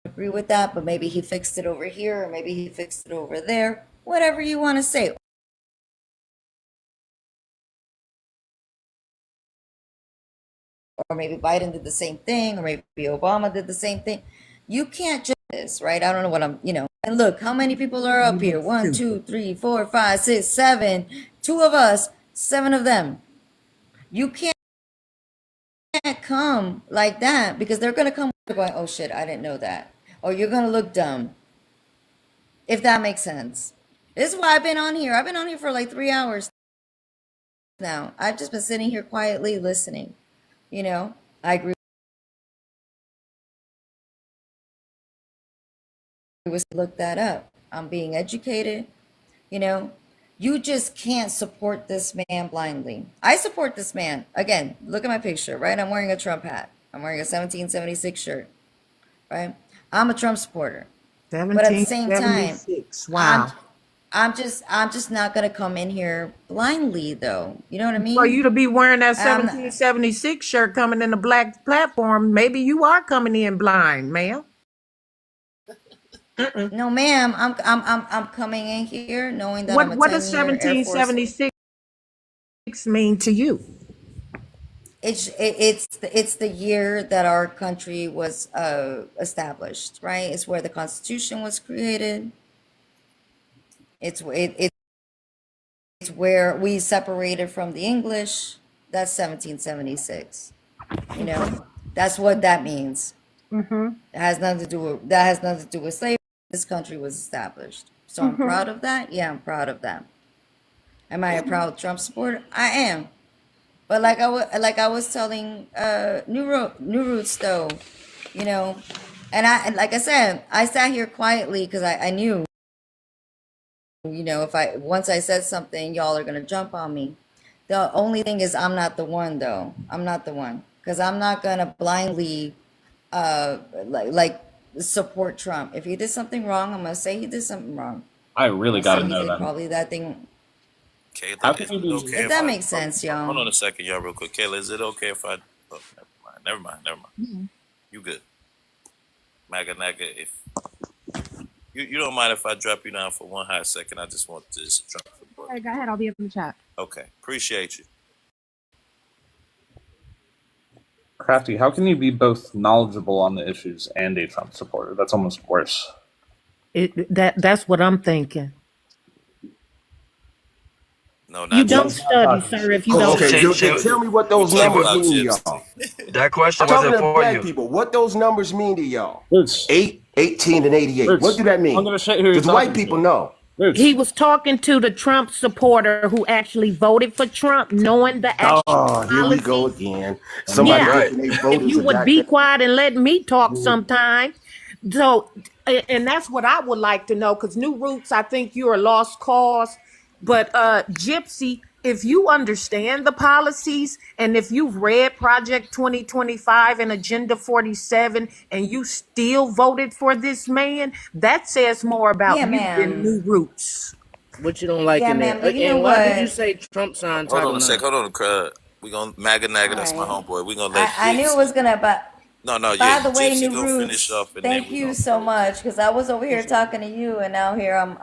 agree with that, but maybe he fixed it over here or maybe he fixed it over there, whatever you want to say. Or maybe Biden did the same thing, or maybe Obama did the same thing. You can't just this, right? I don't know what and look, how many people are up You here? look One, stupid. two, three, four, five, six, seven. Two of us, seven of them. You can't come like that because they're gonna come going, oh shit, I didn't know that. Or you're gonna look dumb. If that makes sense. This is why I've been on here. I've been on here for like 3 hours now. I've just been sitting here quietly listening. I agree with look that up. I'm being educated. You know, you just can't support this man blindly. I support this man. Again, look at my picture, right? I'm wearing a Trump hat. I'm wearing a 1776 shirt, right? I'm a Trump supporter. But at the same time, 1776. I'm Wow. I'm just not gonna come in here blindly though. You know what I For mean? you to be wearing that I'm not, 1776 shirt coming in the black platform, maybe you are coming in blind, ma'am. Mm-mm. no ma'am, I'm coming in here knowing that I'm a What does 10-year Air Force. 1776 mean to you? It's the year that our country was established, right? It's where the Constitution was created. It's where we separated from the English. That's 1776. That's what that means. That has nothing to do with slavery. This country was established. So I'm proud of that. Yeah, I'm proud of that. Am I a proud Trump supporter? I am. But like I was telling New Roots though, you know, and like I said, I sat here quietly because I knew, if I once I said something, y'all are gonna jump on me. The only thing is I'm not the one though. I'm not the one because I'm not gonna blindly like support Trump. If he did something wrong, I'm gonna say he did something wrong. I really I'll got say to he know did that. probably that thing. How Kayla, can is you it be? okay If if that I makes sense, hold y'all. on a second, y'all, real quick? Kayla, is it okay if I? Oh, never mind. You good? Maga Naga, if You don't mind if I drop you down for one hot second? I just want this Trump All support. right, go ahead. I'll be up in the chat. Okay, appreciate you. Crafty, how can you be both knowledgeable on the issues and a Trump supporter? That's almost worse. That's what I'm thinking. No, not You don't Gypsy. study, sir, if you Oh, don't. okay. See, Tell me what We those talking numbers about mean to Gypsy. y'all. that question I'm talking wasn't to for black you. people. What those numbers mean to y'all? Roots. 8, 18, and 88. Roots. What do that mean? I'm going to show you who you're Because talking white people to. know. Roots. He was talking to the Trump supporter who actually voted for Trump, knowing the actual Oh, here we go policies. again. Somebody Yeah, Right. thinking they if voters you are would be goddamn. quiet and let me talk sometime. So, and that's what I would like to know, because New Roots, I think you're a lost cause. But Gypsy, if you understand the policies and if you've read Project 2025 and Agenda 47 and you still voted for this man, that says more about Yeah, you than New ma'am. Roots. What you don't like Yeah, in there? ma'am. But you know And why did you what? say Trump signed Hold Title on a sec. IX? Hold on, we gonna Maga Naga. All That's my right. homeboy. We gonna let I knew it Gypsy. was gonna, but No, yeah, by the way, Gypsy New go finish Roots, off, and then thank we you gonna so go to much, because I was over here talking to you, and now here I'm,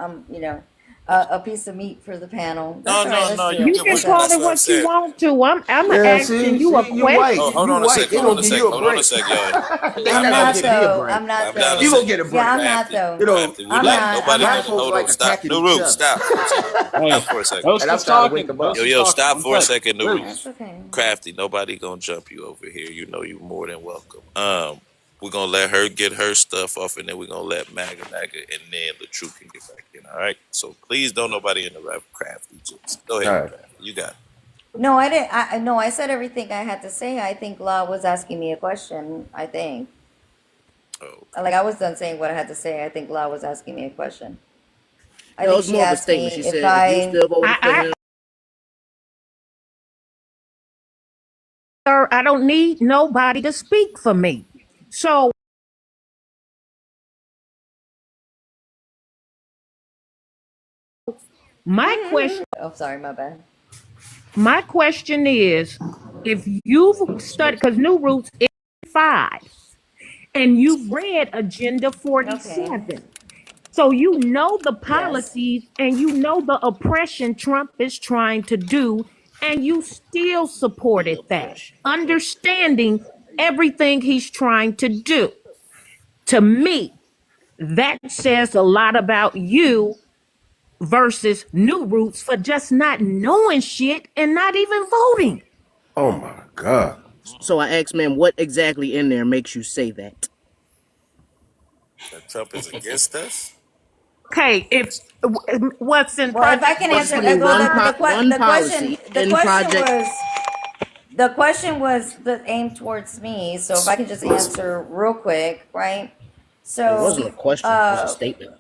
a piece of meat for the panel. That's all right. Let's No. do You it. You get can Let's what? have call it. That's it what I what you said. want to. I'm Yeah, asking you a see, you white. Oh, question. hold You on a white. sec. They Hold on gonna a give sec. you a Hold on a break. sec, y'all. They I'm not Down gonna a not give sec. me a though. break. I'm not Down a You though. gonna sec. get a Yeah, break. I'm not Crafty. though. You know, Crafty. We I'm let not. I'm nobody black not. folks hold on. like Stop. attacking New each Root. other. Stop for a second. Hey, Stop for a second. host And I'm is starting to wake talking. them Host up. is Yo, talking. stop One for a sec. second, New Root. Roots. That's okay. Crafty. Nobody gonna jump you over here. You know you more than welcome. We're gonna let her get her stuff off, and then we're gonna let Maga Naga, and then the truth can get back in. All right. So please don't nobody interrupt Crafty. Gypsy. Go All ahead, right. Crafty. You got it. No, I didn't. No, I said everything I had to say. I think Law was asking me a question. I think. Oh, Like I was done saying what I had to say. I think La was asking me a question. I No, it think was she more of a asked statement. me She if said, if you still voted for him, Sir, I don't need nobody to speak for me. So my question Oh, sorry, my bad. my question is, if you've studied, because New Roots is 5, and you've read Agenda Okay. 47. So you know the Yes. policies and you know the oppression Trump is trying to do, and you still the supported that, oppression. understanding everything he's trying to do. To me, that says a lot about you versus New Roots for just not knowing shit and not even voting. Oh my God. So I asked, man, what exactly in there makes you say that? that Trump is against us. Okay, if what's in Well, if I Project can answer, Give me well, one one the question, policy in Project. the question was aimed towards me. So if I can just answer real quick, right? It wasn't a So, question. It was a statement.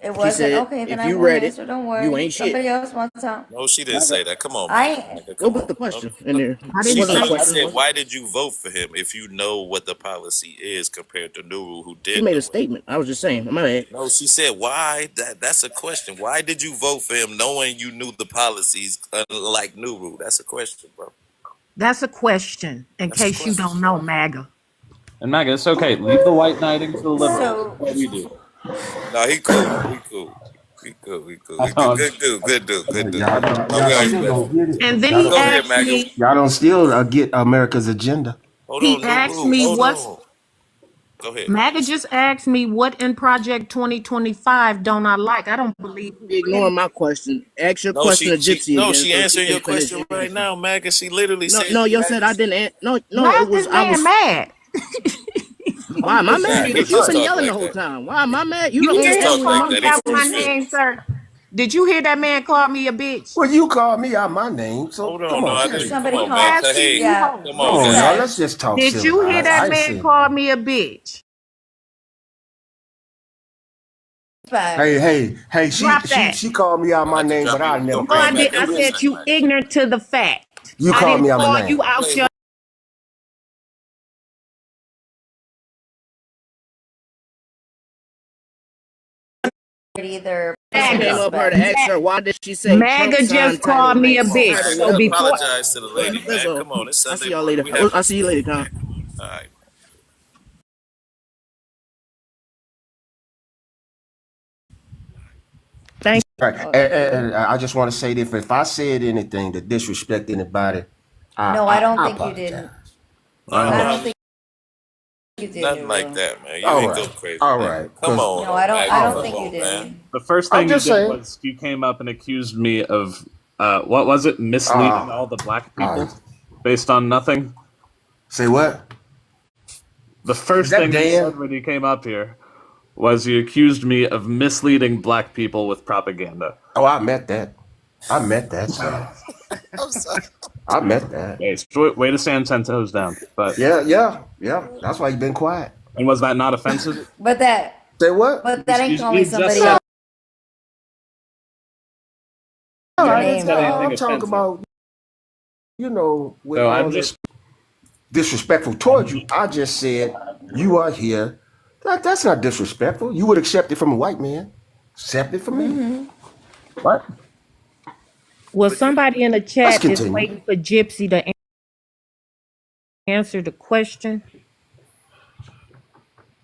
it She wasn't said, okay. Then if I you won't read it, answer. Don't you worry. ain't shit. Somebody else wants to. No, she didn't say that. Come on, Maga. I Maga, Go come put on. the question in there. I It didn't wasn't a say She question, said, was it? why did you vote for him if you know what the policy is compared to Nuru who She didn't made a know it? statement. I was just saying. My bad. No, she said why. That's a question. Why did you vote for him knowing you knew the policies unlike Nuru? That's a question, bro. That's a question in That's a case you question. don't know, MAGA. And Maga, it's okay. Leave the white knighting to the liberals. so That's what we do. No, he cool. He cool. He cool. He cool. He good. Good dude. Good dude. Good dude. No, we Y'all already still met. don't get it. And then Y'all he don't, Go ahead, asked Maga. me, y'all don't still get America's agenda. Hold he on, asked Nuru. me Hold what's on. Go ahead. MAGA just asked me what in Project 2025 don't I like. I don't believe he You read ignoring it. my question. Ask your No, question to Gypsy no, again she so she answering can your finish question right answering. now, Maga. She literally No, said no, you you said I asked. didn't. No, Why it is was. this I man was. mad? Why am I Nah, mad? he Because you've just been talk yelling the like whole that. time. Why am I mad? You You the He only hear just one him talk who in like call my me that. He out full my of conversation. shit. name, sir? Did you hear that man call me a bitch? Well, you called me out my name, so Hold come on, no, on, I so didn't. man. Come somebody on, I'm man. called. asking Hey, you, Yeah. come Come on, on now, guys. Respect. let's just talk did you hear civilized. that I ain't man saying call nothing. me a bitch? Respect. Hey, Drop that. she called me out I my like to name, drop but you I in your never No, I called green her a did. back I in one bitch. said second, you man. ignorant to the fact. You I called me didn't out my call you name. out Wait, your Either. She came MAGA. up here to Respect. ask her why did she say Trump MAGA just signed Title called me a IX? come on, bitch. man. Title So Let whatever. before apologize to the lady, That's man. all. Come on, it's I'll see Sunday y'all morning. later. We having I'll a see you good later, time, Con. man. All right. Thank Right. Okay. And I just want to say that if I said anything to disrespect anybody, No, I don't I think you apologize. didn't. I No, don't think you did, nothing like Nuvo. that, man. You All ain't go right. crazy All like right. that. Come Because, on, No, though, I all Magda. don't Come right. think you on, man. did. The first I'm thing you just did saying. was you came up and accused me of what was it, misleading Uh, all the black uh, people based on nothing. say what? The Is first that thing you Dan? said when you came up here was you accused me of misleading black people with propaganda. Oh, I met that. I met that, sir. I'm sorry. I met that. Okay, way to stand 10 toes down. But Yeah. That's why you've been quiet. and was that not offensive? But that, Say what? but that ain't calling You just somebody said out No, your I name didn't. though. I'm talking about, with So all I'm the just disrespectful towards you. I just said you are here. That's not disrespectful. You would accept it from a white man. Accept it from me. Mm-hmm. what? Well, somebody in the Let's chat is continue. waiting for Gypsy to answer the question.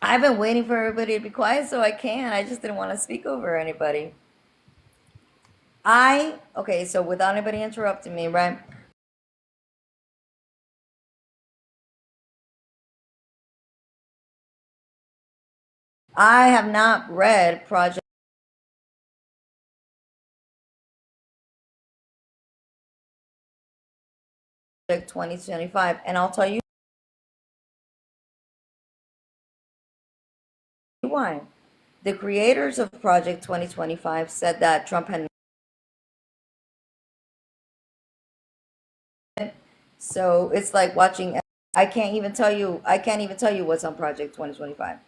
I've been waiting for everybody to be quiet so I can. I just didn't want to speak over anybody. Okay, so without anybody interrupting me, right? I have not read Project 2025, and I'll tell you why. The creators of Project 2025 said that Trump had. So it's like watching. I can't even tell you. I can't even tell you what's on Project 2025.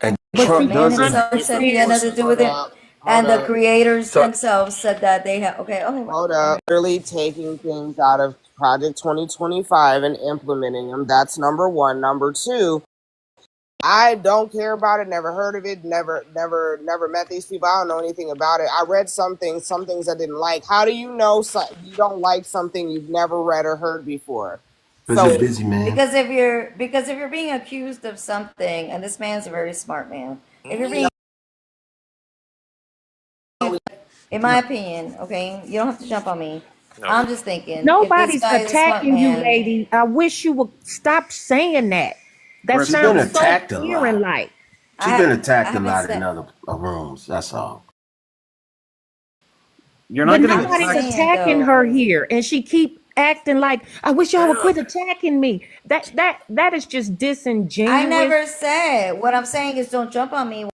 And But The see, Trump man doesn't. himself said he had nothing to do with Hold it, up. and Hold the up. creators So themselves said that they have. Okay. Okay. Hold up. Really taking things out of Project 2025 and implementing them. That's number one. Number two, I don't care about it. Never heard of it. Never met these people. I don't know anything about it. I read some things I didn't like. How do you know you don't like something you've never read or heard before? because So you're busy, man. Because if you're being accused of something, and this man's a very smart man. If you're being, in my opinion, okay, you don't have to jump on me. No, I'm just thinking, if this Nobody's guy is a smart attacking you, man, lady. I wish you would stop saying that. That We're She's been sounds so attacked a fearing lot. like. She's been I attacked a haven't lot in said. other rooms. That's all. You're But not I'm getting just nobody's attacked. saying attacking her though. here, and she keep acting like, I wish y'all would yeah. quit attacking me. That is just I disingenuous. never said. What I'm saying is, don't jump on me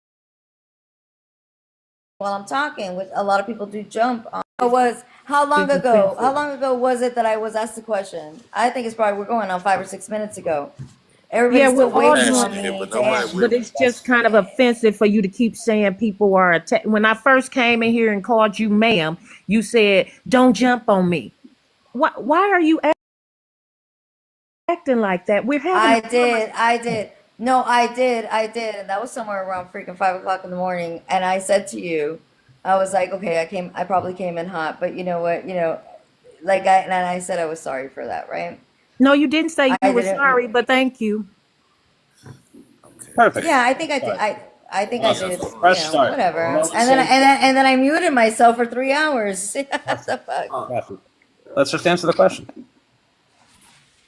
while I'm talking, which a lot of people do jump on. Was how long It's ago? How offensive. long ago was it that I was asked the question? I think it's probably we're going on 5 or 6 minutes ago. Yeah, Everybody's we're still all waiting doing on Asking here, me but to nobody. answer. but it's just kind of offensive for you to keep saying people are attacking. When I first came in here and called you ma'am, you said, don't jump on me. Why are you acting like that? We're having a I did. No, I did, and that was somewhere around freaking 5 o'clock in the morning. And I said to you, I was like, okay, I probably came in hot, but you know what, and I said I was sorry for that, right? No, you didn't say I you were didn't. sorry, but thank you. Okay. Perfect. Yeah, I think I did. Start. I think I Awesome. did. Fresh start. Whatever. And And then I muted myself for 3 hours. What the fuck? let's just answer the question,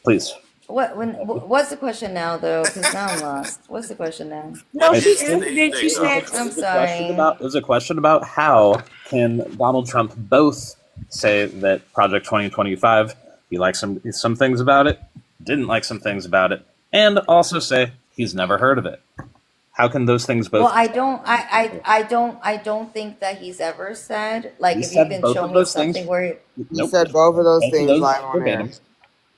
please. What's the question now, though? Because now I'm lost. What's the question now? No, she It's, answered it. She it was said, I'm it sorry. was a question about how can Donald Trump both say that Project 2025 he liked some things about it, didn't like some things about it, and also say he's never heard of it. How can those things both? Well, I don't think that he's ever said, like, He if you said can both show of me those things. something where. you Nope. said both of those Both of things those live on verbatim. there.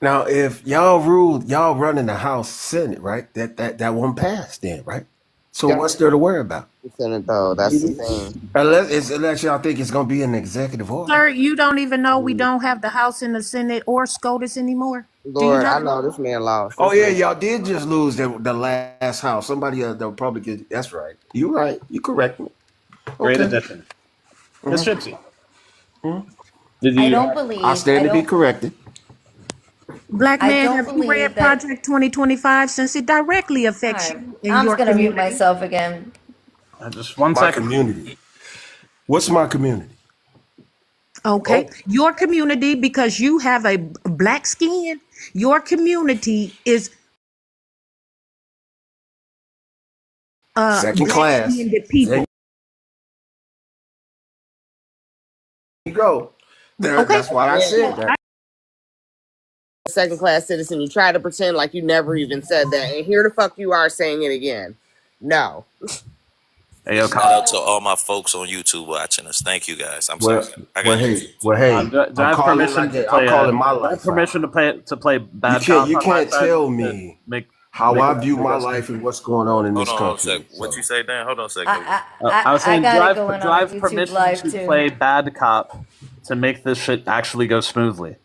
Now, if y'all running the House Senate, right? That won't pass then, right? So Yeah. what's there to worry about? Senate though, that's the thing. Unless y'all think it's gonna be an executive order. sir, you don't even know we don't have the House and the Senate or SCOTUS anymore? Do you Lord, I know? know this man lost. Oh This yeah, man- y'all did just lose the last House. Somebody the Republican. That's right. You right. You correct me. Great Okay. addition. Miss Gypsy. Mhm. Did I you? don't I believe. stand to be corrected. Black I man, don't have you believe read that. Project 2025 since it directly affects Alright, you in I'm your just gonna mute community? myself again. Just 1 My second. community. What's my community? Okay. Oh. Your community, because you have a black skin, your community is Second black class. skinned There people. you go. Okay. That's what I said. So Second class citizen, you try to pretend like you never even said that, and here the fuck you are saying it again. No. Hey, yo, Shout out to all my folks on YouTube watching us. Thank you guys. I'm sorry. I got YouTube. Do I have permission to play? I'm calling my Do I have life permission to play You bad cop you on my can't side tell to me make how I view my adjustment? life and what's going on in Hold this on a sec. country. What you say, Dan? Hold on a second. I was saying, got it going do on I have YouTube permission Live to too. play bad cop to make this shit actually go smoothly?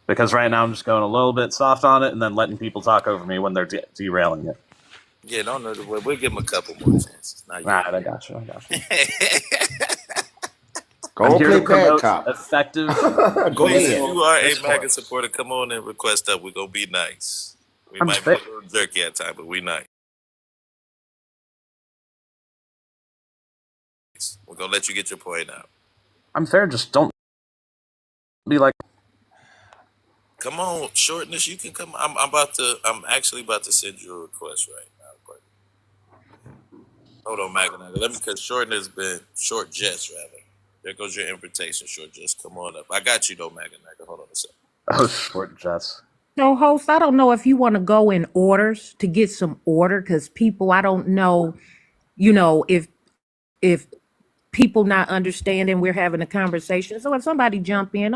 Because right now I'm just going a little bit soft on it and then letting people talk over me when they're derailing it. Yeah, don't know. We'll give them a couple more chances. Not yet. Alright, I got you. Go I'm on, here play to promote bad cop. effective. Go Please, ahead. if you are a Discourse. MAGA supporter, come on and request up. We're gonna be nice. We I'm might be a little jerky at times, but we nice. We're gonna let you get your point out. I'm fair, just don't be like. Come on, shortness. You can come. I'm actually about to send you a request right now. But hold on, Maganaga. Let me, because shortness been short Jess rather. There goes your invitation, short Jess. Come on up. I got you though, Maganaga. Hold on a second. Oh, short Jess. no, host, I don't know if you want to go in orders to get some order, because people, I don't know, if people not understanding we're having a conversation. So if somebody jump in,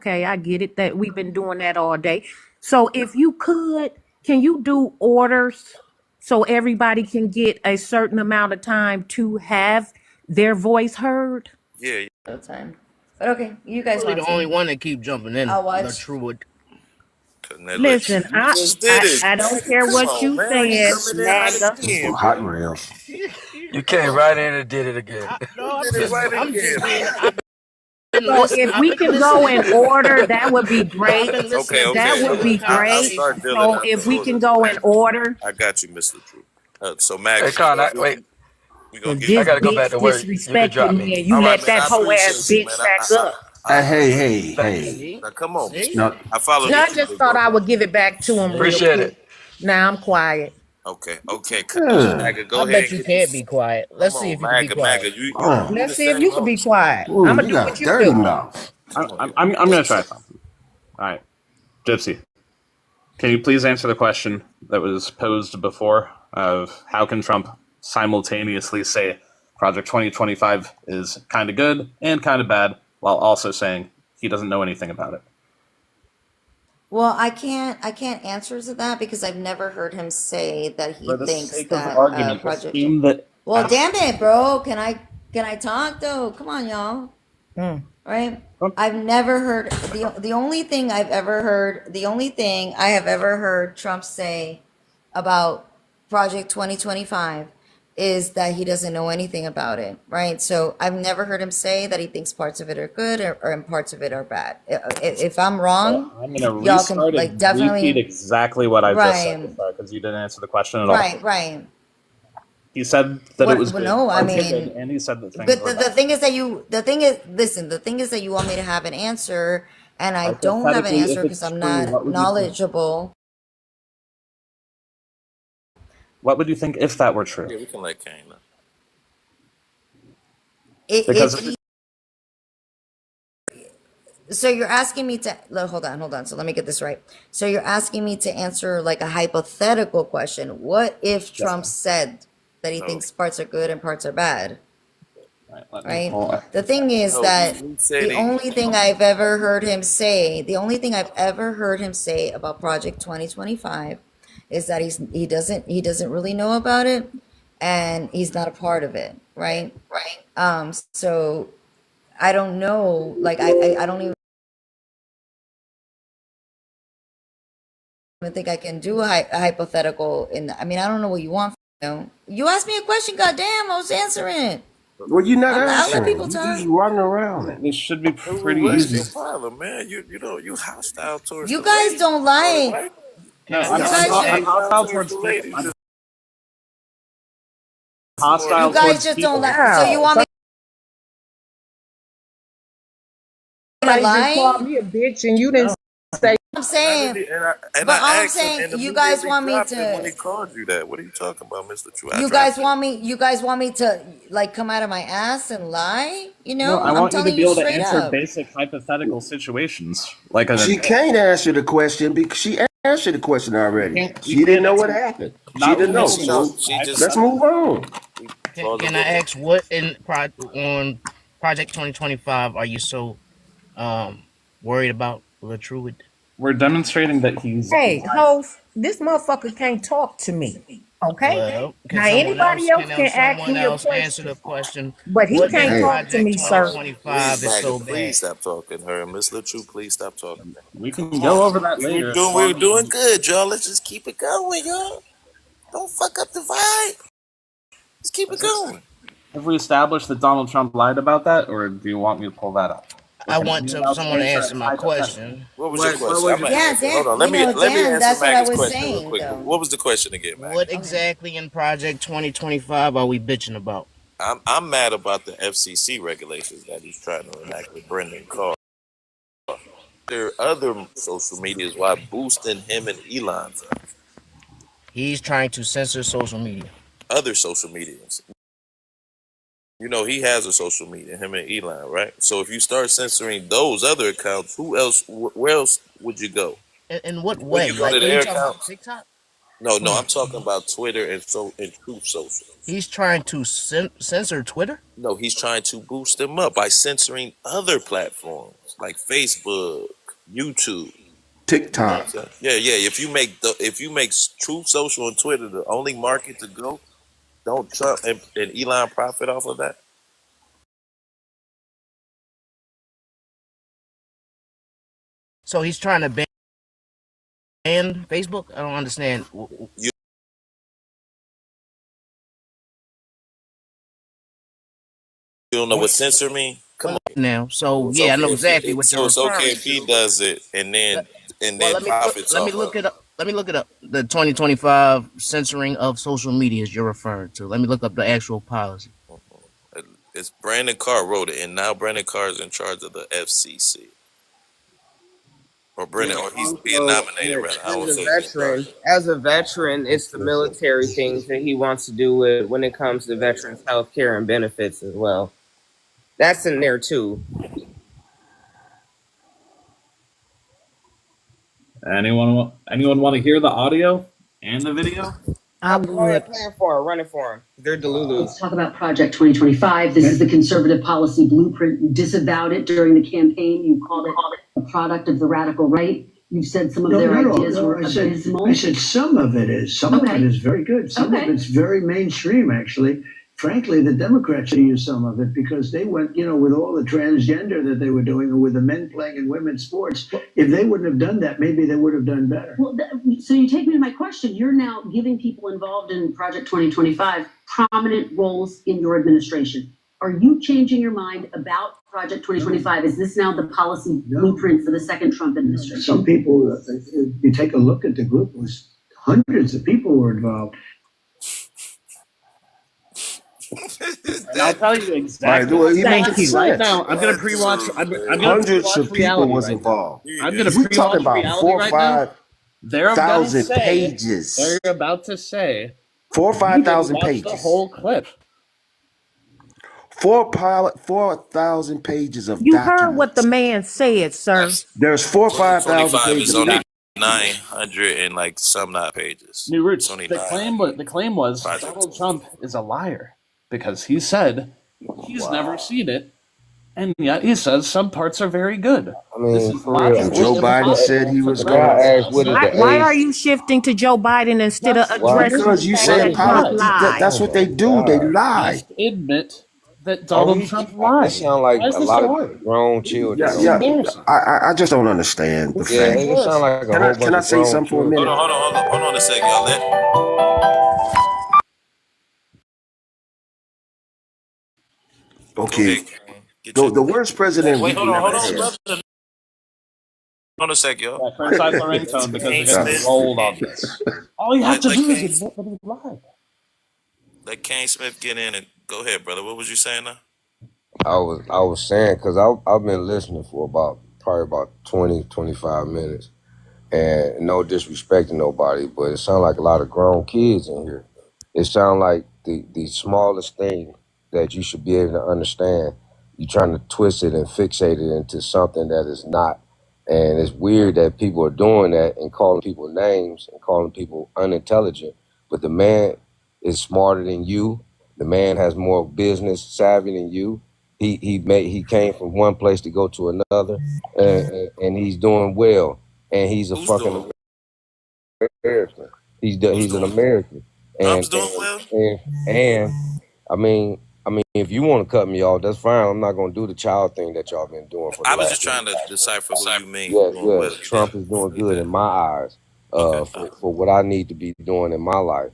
okay, I get it that we've been doing that all day. So if you could, can you do orders so everybody can get a certain amount of time to have their voice heard? Yeah. No time. But okay, you guys Really want the only one that keep jumping in. I'll watch. Latruwood. Listen, You just did it. I don't care Come what on, you man. You saying, coming in hot MAGA. again, Hot bro. rails. You came right in and did it again. No, You did it right I'm again. just being. I've been So listening. if we can go in order, that would be I've great. been listening Okay. to That this would whole be I'll great. start dealing So out if the we can orders. go in order, I got you, Mr. True. So, Mag, Hey, Con, wait. we gonna get I this you. gotta go back bitch to work. You can drop disrespecting me. me, and you All right, let man. that I hoe ass appreciate you, man. bitch back up. Hey. See? Now, come on, Mr. See? No, I followed No, you, I just big thought bro. I would give it back to him real Appreciate quick. it. Now I'm quiet. Okay. yeah. Maga, go I ahead bet and you get can't this. be quiet. Come Let's see on, if you can be Maga. quiet. You the Let's see if same you can be host. quiet. Ooh, I'm gonna you do got what a you dirty do. mouth. Come on. I'm gonna try something. All right, Gypsy. Can you please answer the question that was posed before of how can Trump simultaneously say Project 2025 is kind of good and kind of bad while also saying he doesn't know anything about it? Well, I can't answer to that because I've never heard him say that he For the thinks sake of that argument, the project. scheme that Well, damn it, bro. Can I talk though? Come on, y'all. Right? I've never heard the only thing I have ever heard Trump say about Project 2025 is that he doesn't know anything about it, right? So I've never heard him say that he thinks parts of it are good or parts of it are bad. If I'm wrong, I'm gonna y'all can restart like and definitely repeat exactly what I just said right, before because you didn't answer the question at all. right. He said that it was Well, good, no, I parts were good, mean, and he said that things but were the bad. thing is that listen, the thing is that you want me to have an answer, and I don't have an Hypothetically, answer if because it's I'm true, not knowledgeable. What would you think if that were true? Yeah, we can let Kane know. So you're asking me to hold on. So let me get this right. So you're asking me to answer like a hypothetical question. What if Trump said that he thinks parts are good and parts are bad? Right? The thing is that the only thing I've ever heard him say about Project 2025 is that he doesn't really know about it and he's not a part of it, right? So I don't know, like I don't even think I can do a hypothetical I mean, I don't know what you want. You asked me a question, goddamn, I was answering. Well, you're not I'll let answering. people You talk. just running around it. This should be pretty What's easy. your problem, man? You hostile towards You the guys ladies. don't like. No, You guys I'm hostile towards the people. ladies. I'm You hostile guys towards just people. don't like. So you want me gonna somebody just called lie? me a bitch and you didn't say I'm saying, And but all I I'm asked him, saying, and you guys immediately want me dropped him when to, he called you that. What are you talking about, Mr. True? I you dropped guys him. want me, to like come out of my ass and lie? You No, know, I I'm want you to telling be you able to straight answer up. basic hypothetical situations, like an She adult. can't answer the question because she answered the question already. You She didn't can't know what answer happened. She not didn't know. limited So She just let's hypothetical. move on. Can I ask what on Project 2025 are you so worried about LaTrue? We're demonstrating that he's Hey, lying. host, this motherfucker can't talk to me. Okay? Well, Now anybody else can ask someone me a else answer question, the question? but he What in can't Hey, talk to Project me, sir. 2025 Please, is Maggot, so please bad? stop talking to her. Miss LaTrue, please stop talking to her. We can Come go on. over that later if you We're want me doing to. good, y'all. Let's just keep it going, y'all. Don't fuck up the vibe. Let's keep it going. Have we established that Donald Trump lied about that, or do you want me to pull that up? Or I can want anyone else someone to answer a answer my hypothetical? question. What was your what question? was I'm your gonna Yeah, answer. Dan, Hold on. you know, Let me Dan, answer that's what I Maggie's was question real saying, quick. though. What was the question again, Maggie? What exactly in Project 2025 are we bitching about? I'm mad about the FCC regulations that he's trying to enact with Brendan Carr. There are other social medias why boosting him and Elon's up. He's trying to censor social media. Other social medias. You know, he has a social media, him and Elon, right? So if you start censoring those other accounts, who else? Where else would you go? In what Would you way? go Like, to are you their talking about accounts? TikTok? No, no, I'm talking about Twitter and Truth Social. He's trying to censor Twitter? No, he's trying to boost them up by censoring other platforms like Facebook, YouTube. You know what I'm TikTok. saying? Yeah, yeah. If you make Truth Social and Twitter the only market to go, don't Trump and Elon profit off of that? So he's trying to ban Facebook? I don't understand. You don't know what censor mean? Come on. Now, so It's yeah, I okay know if he, exactly what so you're it's okay referring if he to. does it and Let- then let me profits off look of it up. Let me look it up. The 2025 censoring of social medias you're referring to. Let me look up the actual policy. it. It's Brandon Carr wrote it, and now Brandon Carr is in charge of the FCC. Or Brennan, or he's being also nominated rather. I as won't a say he's in charge. veteran, it's the military things that he wants to do with when it comes to veterans' health care and benefits as well. That's in there too. Anyone want to hear the audio and the video? I Go ahead, would. play it for her, run it for him. They're Delulus. Let's talk about Project 2025. This is the conservative policy blueprint. You disavowed it during the campaign. You called it a product of the radical right. You've said some of their ideas were abysmal. I said some of it is. Some of it is very good. Some of it's very mainstream, actually. Frankly, the Democrats should use some of it because they went, with all the transgender that they were doing and with the men playing in women's sports. If they wouldn't have done that, maybe they would have done better. Well, so you take me to my question. You're now giving people involved in Project 2025 prominent roles in your administration. Are you changing your mind about Project 2025? Is this now the policy blueprint for the second Trump administration? Some people, if you take a look at the group, it was hundreds of people were involved. And I'll tell you exactly. Well, he Thank making you. Right sense. now, I'm gonna pre-watch. I'm gonna Hundreds pre-watch of people reality was right now. involved. I'm gonna We talking pre-watch about reality right now. They're about to 4,000 say. pages. They're about to say. 4,000 or You didn't 5,000 watch pages. the whole clip. 4,000 pages of You heard what the documents. man said, sir. There's 4,000 or 5,000 2025 pages is of only documents. 900 and like some odd pages. New It's Roots. only The 900. claim was Project. Donald Trump is a liar because he said he's never seen it, and yet he says some parts are very good. I mean, This is for real. And Joe Biden said he was The guy going asked, what is Why, the why age? are you shifting to Joe Biden instead of Why? addressing because the you fact said that he lied? that's what they do. They lie. Just admit that Donald Trump lied. It sound like Why is a this lot so of hard? grown children. Yeah, This is yeah. embarrassing. I just don't understand the Yeah, fact. it just sound like a whole bunch Can I of say grown something for a children. minute? Hold on a second, y'all. Okay. Get your, The worst president wait, we've hold never on, had. brother. Hold on a second, y'all. Yeah, criticize the ringtone because they're getting rolled on this. All you have to do is admit that he lied. Let Kane Smith get in and go ahead, brother. What was you saying now? I was saying because I've been listening for probably about 20-25 minutes, and no disrespect to nobody, but it sounds like a lot of grown kids in here. It sounds like the smallest thing that you should be able to understand, you're trying to twist it and fixate it into something that is not. And it's weird that people are doing that and calling people names and calling people unintelligent. But the man is smarter than you. The man has more business savvy than you. He came from one place to go to another, and he's doing well. And he's a Who's fucking doing? American. Who's He's an doing? American. Trump's And doing well. and I mean, if you want to cut me off, that's fine. I'm not gonna do the child thing that y'all been doing for the I was just last. trying to decipher who you mean Yes, doing well. yes. You did. Trump is doing You good did. in my eyes, Okay. for what I need to be doing in my life.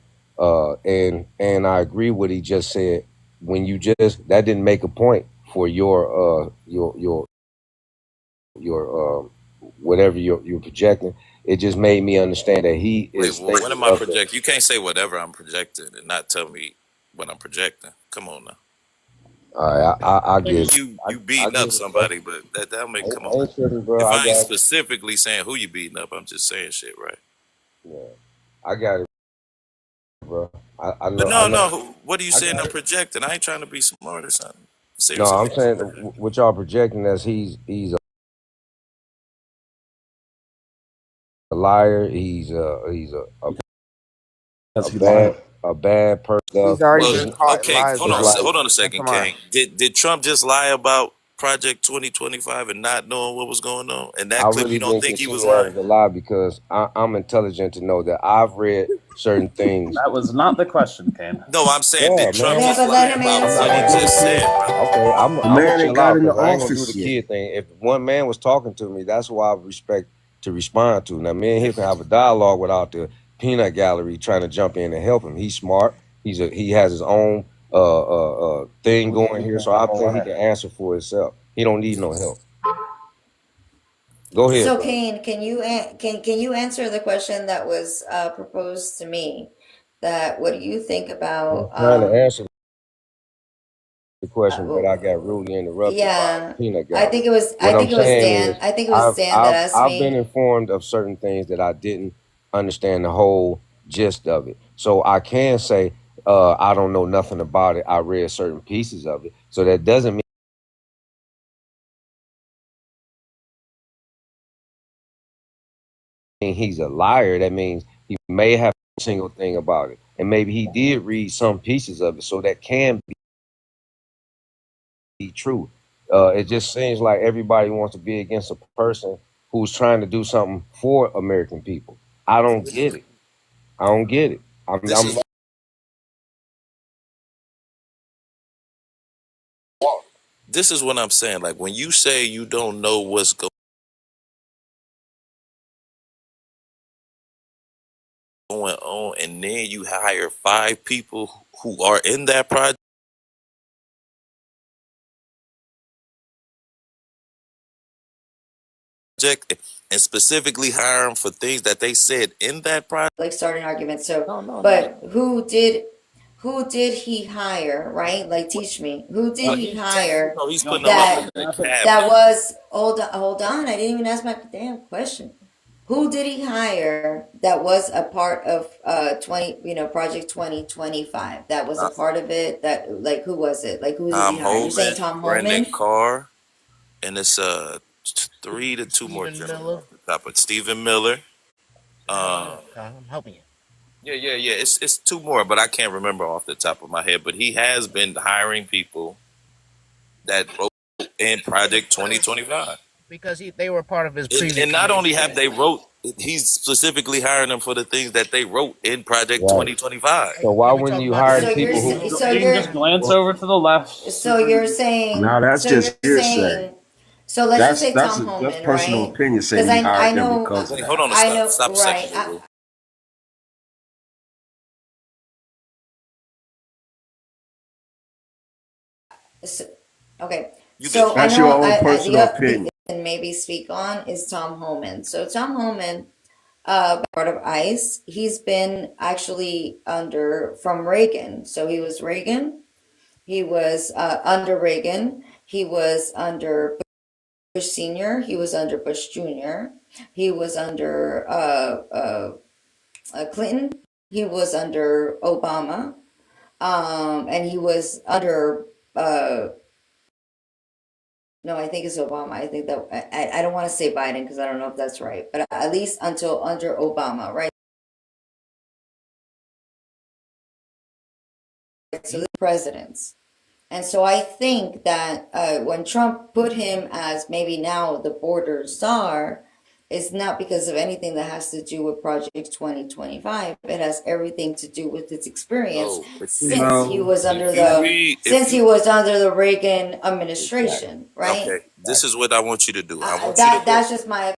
And I agree with what he just said. When you just that didn't make a point for your whatever you're projecting. It just made me understand that he Wait, is what thinking am I of the. projecting? You can't say whatever I'm projecting and not tell me what I'm projecting. Come on now. All right, I get it. You I beating get up it, bro. somebody, but that'll make come I on. ain't tripping, bro. If I I ain't got specifically saying who you beating up, I'm just saying shit, right? yeah. I got it, bro. I But know. I no, know. what are you I saying got I'm it. projecting? I ain't trying to be smart or something. No, Seriously. I'm saying what y'all projecting as a liar. Does he lie? A bad person. He's already Well, been caught in okay, lies hold on, though. hold on a Now, second, come on. King. Did Trump just lie about Project 2025 and not knowing what was going on? And that I clip, you really don't didn't think he was consider that lying? as a lie because I'm intelligent to know that I've read certain things. That was not the question, Kane. No, I'm saying, Yeah, did man. Trump Yeah, just but lie let him about I'm not what he gonna do answer. the just kid. said, brother? Okay, I'm The gonna man ain't chill got out in the because I ain't gonna do the office yet. kid thing. If one man was talking to me, that's who I respect to respond to. Now, me and him can have a dialogue without the peanut gallery trying to jump in and help him. He's smart. He has his own thing going here, so I think he can answer for himself. He don't need no help. Go ahead, So brother. Kane, can you answer the question that was proposed to me? That what do you think I'm about trying to answer the question, but I got uh, rudely interrupted by yeah, peanut I think gallery. it was What I'm saying Dan. is, I think it was Dan that asked I've been me. informed of certain things that I didn't understand the whole gist of it. So I can say I don't know nothing about it. I read certain pieces of it. So that doesn't mean he's a liar. That means he may have a single thing about it, and maybe he did read some pieces of it. So that can be true. It just seems like everybody wants to be against a person who's trying to do something for American people. I don't get it. I don't get it. This is this is what I'm saying. Like when you say you don't know what's going on, and then you hire 5 people who are in that project and specifically hire them for things that they said in that project. Like start an argument. No, no, no. But who did he hire, right? Like teach me. Who did he hire He's putting them up that in the cabinet. that was hold on, I didn't even ask my damn question. Who did he hire that was a part of 20, Project 2025? That was a Uh, part of it. That like who was it? Like who did he Tom hire? You're saying Homan, Tom Brendan Homan? Carr, and it's 3 to 2 more Stephen gentlemen Miller. off the top. But Stephen Miller. Stephen Um, Miller. Okay, I'm helping you. yeah. It's 2 more, but I can't remember off the top of my head. But he has been hiring people that wrote in Project 2025. Because they were part of his previous And not only have administration. they wrote, he's specifically hiring them for the things that they wrote in Project right. 2025. So why Can we wouldn't talk you about the hire So you're people information who? though? so You can just you're glance over to the left. so you're saying Now that's so you're just hearsay. saying so let's just say Tom That's Homan, personal right? opinion Because saying he I hired them know because of Wait, hold on, that. I stop, know stop a second, right. Lulu. So, okay, You good? so I That's know your own the personal opinion. can maybe speak on is Tom Homan. So Tom Homan, part of ICE, he's been actually under from Reagan. So he was Reagan. He was under Reagan. He was under Bush Senior. He was under Bush Junior. He was under Clinton. He was under Obama. And he was under no, I think it's Obama. I think that I don't want to say Biden because I don't know if that's right, but at least until under Obama, right? So the presidents. And so I think that when Trump put him as maybe now the border czar, it's not because of anything that has to do with Project 2025. It has everything to do with his experience since he was under he was under the Reagan administration, right? Okay, this is what I want you to do. I want That's just my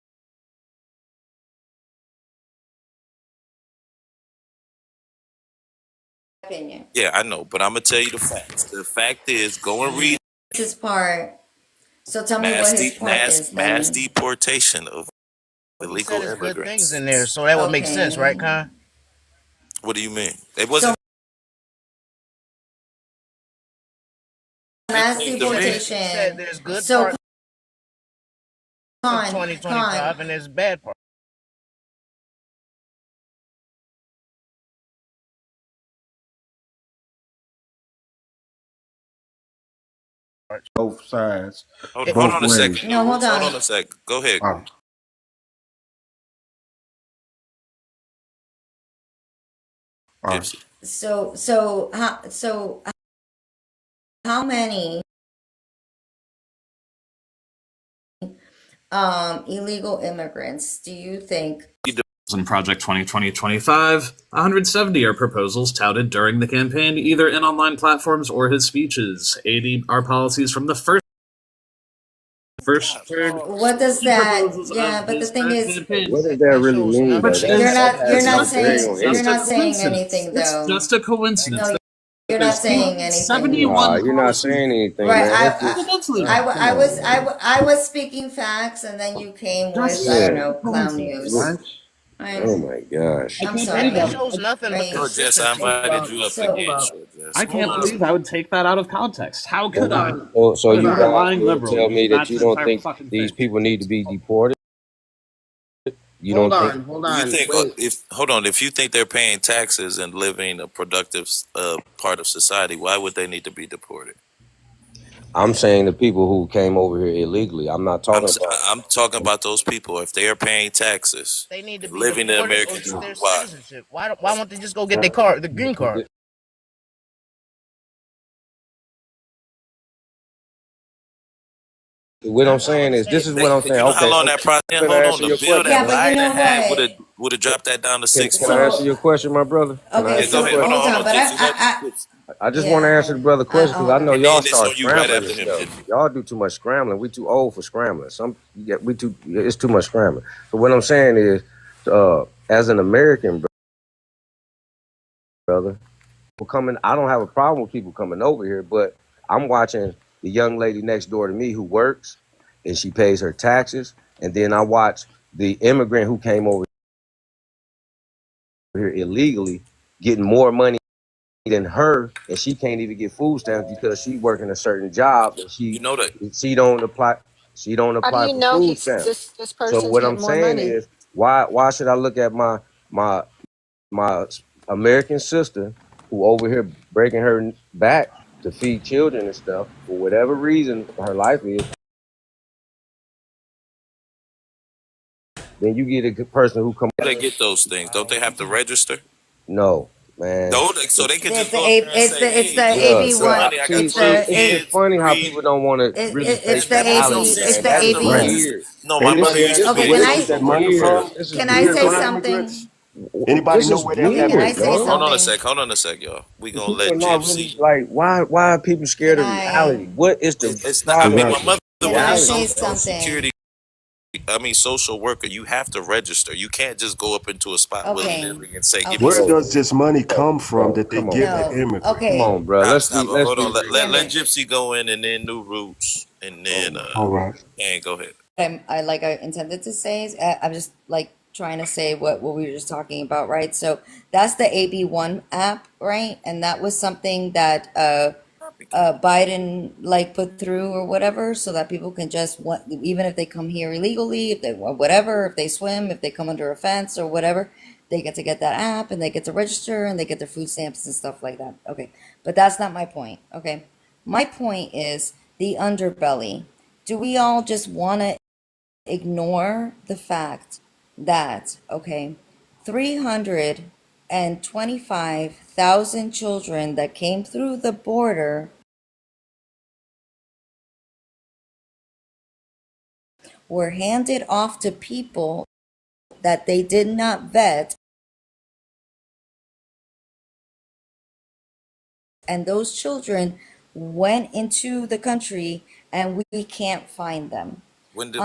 opinion. Yeah, I know, but I'm gonna tell you the facts. The fact is, go and read His part. So tell me what his part is. mass deportation of illegal There's good immigrants. things in there, so that would make sense, right, Con? What do you mean? It wasn't mass deportation. Said there's good So part of 2025 and there's bad part. Both sides. Hold on a second. No, hold on. Hold on a sec. Go ahead. So how many illegal immigrants do you think? In Project 2020-25, 170 are proposals touted during the campaign, either in online platforms or his speeches. 80 are policies from the first third. What does that? Yeah, but the thing is, what does that really mean? You're not saying anything though. It's just a coincidence. No, you're not saying anything. 71. You're not saying anything, right? man. I was speaking facts, and then you came with I don't know clown news. Oh my gosh! I'm sorry. It shows nothing but Jess, I invited you up again. I can't believe I would take that out of context. How could I? So you You're a lying guys liberal. tell me that That's you the don't entire think fucking these thing. people need to be deported? You Hold don't on, think? hold on. You think Wait. if you think they're paying taxes and living a productive part of society, why would they need to be deported? I'm saying the people who came over here illegally. I'm not talking about. I'm talking about those people. If they are paying taxes, they need to be living in deported American or get their why? citizenship. Why won't they just go get the green card? What I'm saying is, this is what I'm saying. You know how Okay, long that process? can I Hold on, answer the your bill question? that but you know Biden had what? would have dropped that down to 6 Can I answer your question, my brother? Okay, Yeah, go ahead. Hold on. but I just want to answer the brother question because I know And y'all then it's start on you right scrambling after and him. stuff. Y'all do too much scrambling. We too old for scrambling. It's too much scrambling. So what I'm saying is, as an American brother, I don't have a problem with people coming over here, but I'm watching the young lady next door to me who works and she pays her taxes, and then I watch the immigrant who came over here illegally getting more money than her, and she can't even get food stamps because she working a certain job and she don't apply How do you for know food stamps. this So person's what I'm getting more saying money? is, why should I look at my American sister who over here breaking her back to feed children and stuff for whatever reason her life is? Then you get a person who come. How do they get those things? Don't they have to register? No, man. No, so they can just go it's the AB1. It's funny how people don't want to really It's face the reality, AB. man. It's the That's AB. weird. No, my mother used to Okay, be can I say something? Anybody This know is where that weird, Can I say man. Hold on a something? sec, y'all. We gonna People let are not Gypsy. really like, why are people scared of reality? What is the It's not. I mean, my mother Can was I a say social something? security. Social worker. You have to register. You can't just go up into a spot willy-nilly and say, "Give me Where some." does this money come from that they give the immigrants? Okay. Come on, bro. Let's Stop. be Hold on. Let realistic. Gypsy go in, and then New Roots, and then All right. go ahead. I intended to say is, I'm just like trying to say what we were just talking about, right? So that's the AB1 app, right? And that was something that Biden like put through or whatever, so that people can just even if they come here illegally, if they whatever, if they swim, if they come under a fence or whatever, they get to get that app and they get to register and they get their food stamps and stuff like that. Okay, but that's not my point. Okay, my point is the underbelly. Do we all just want to ignore the fact that 325,000 children that came through the border were handed off to people that they did not vet, and those children went into the country and we can't find them. When did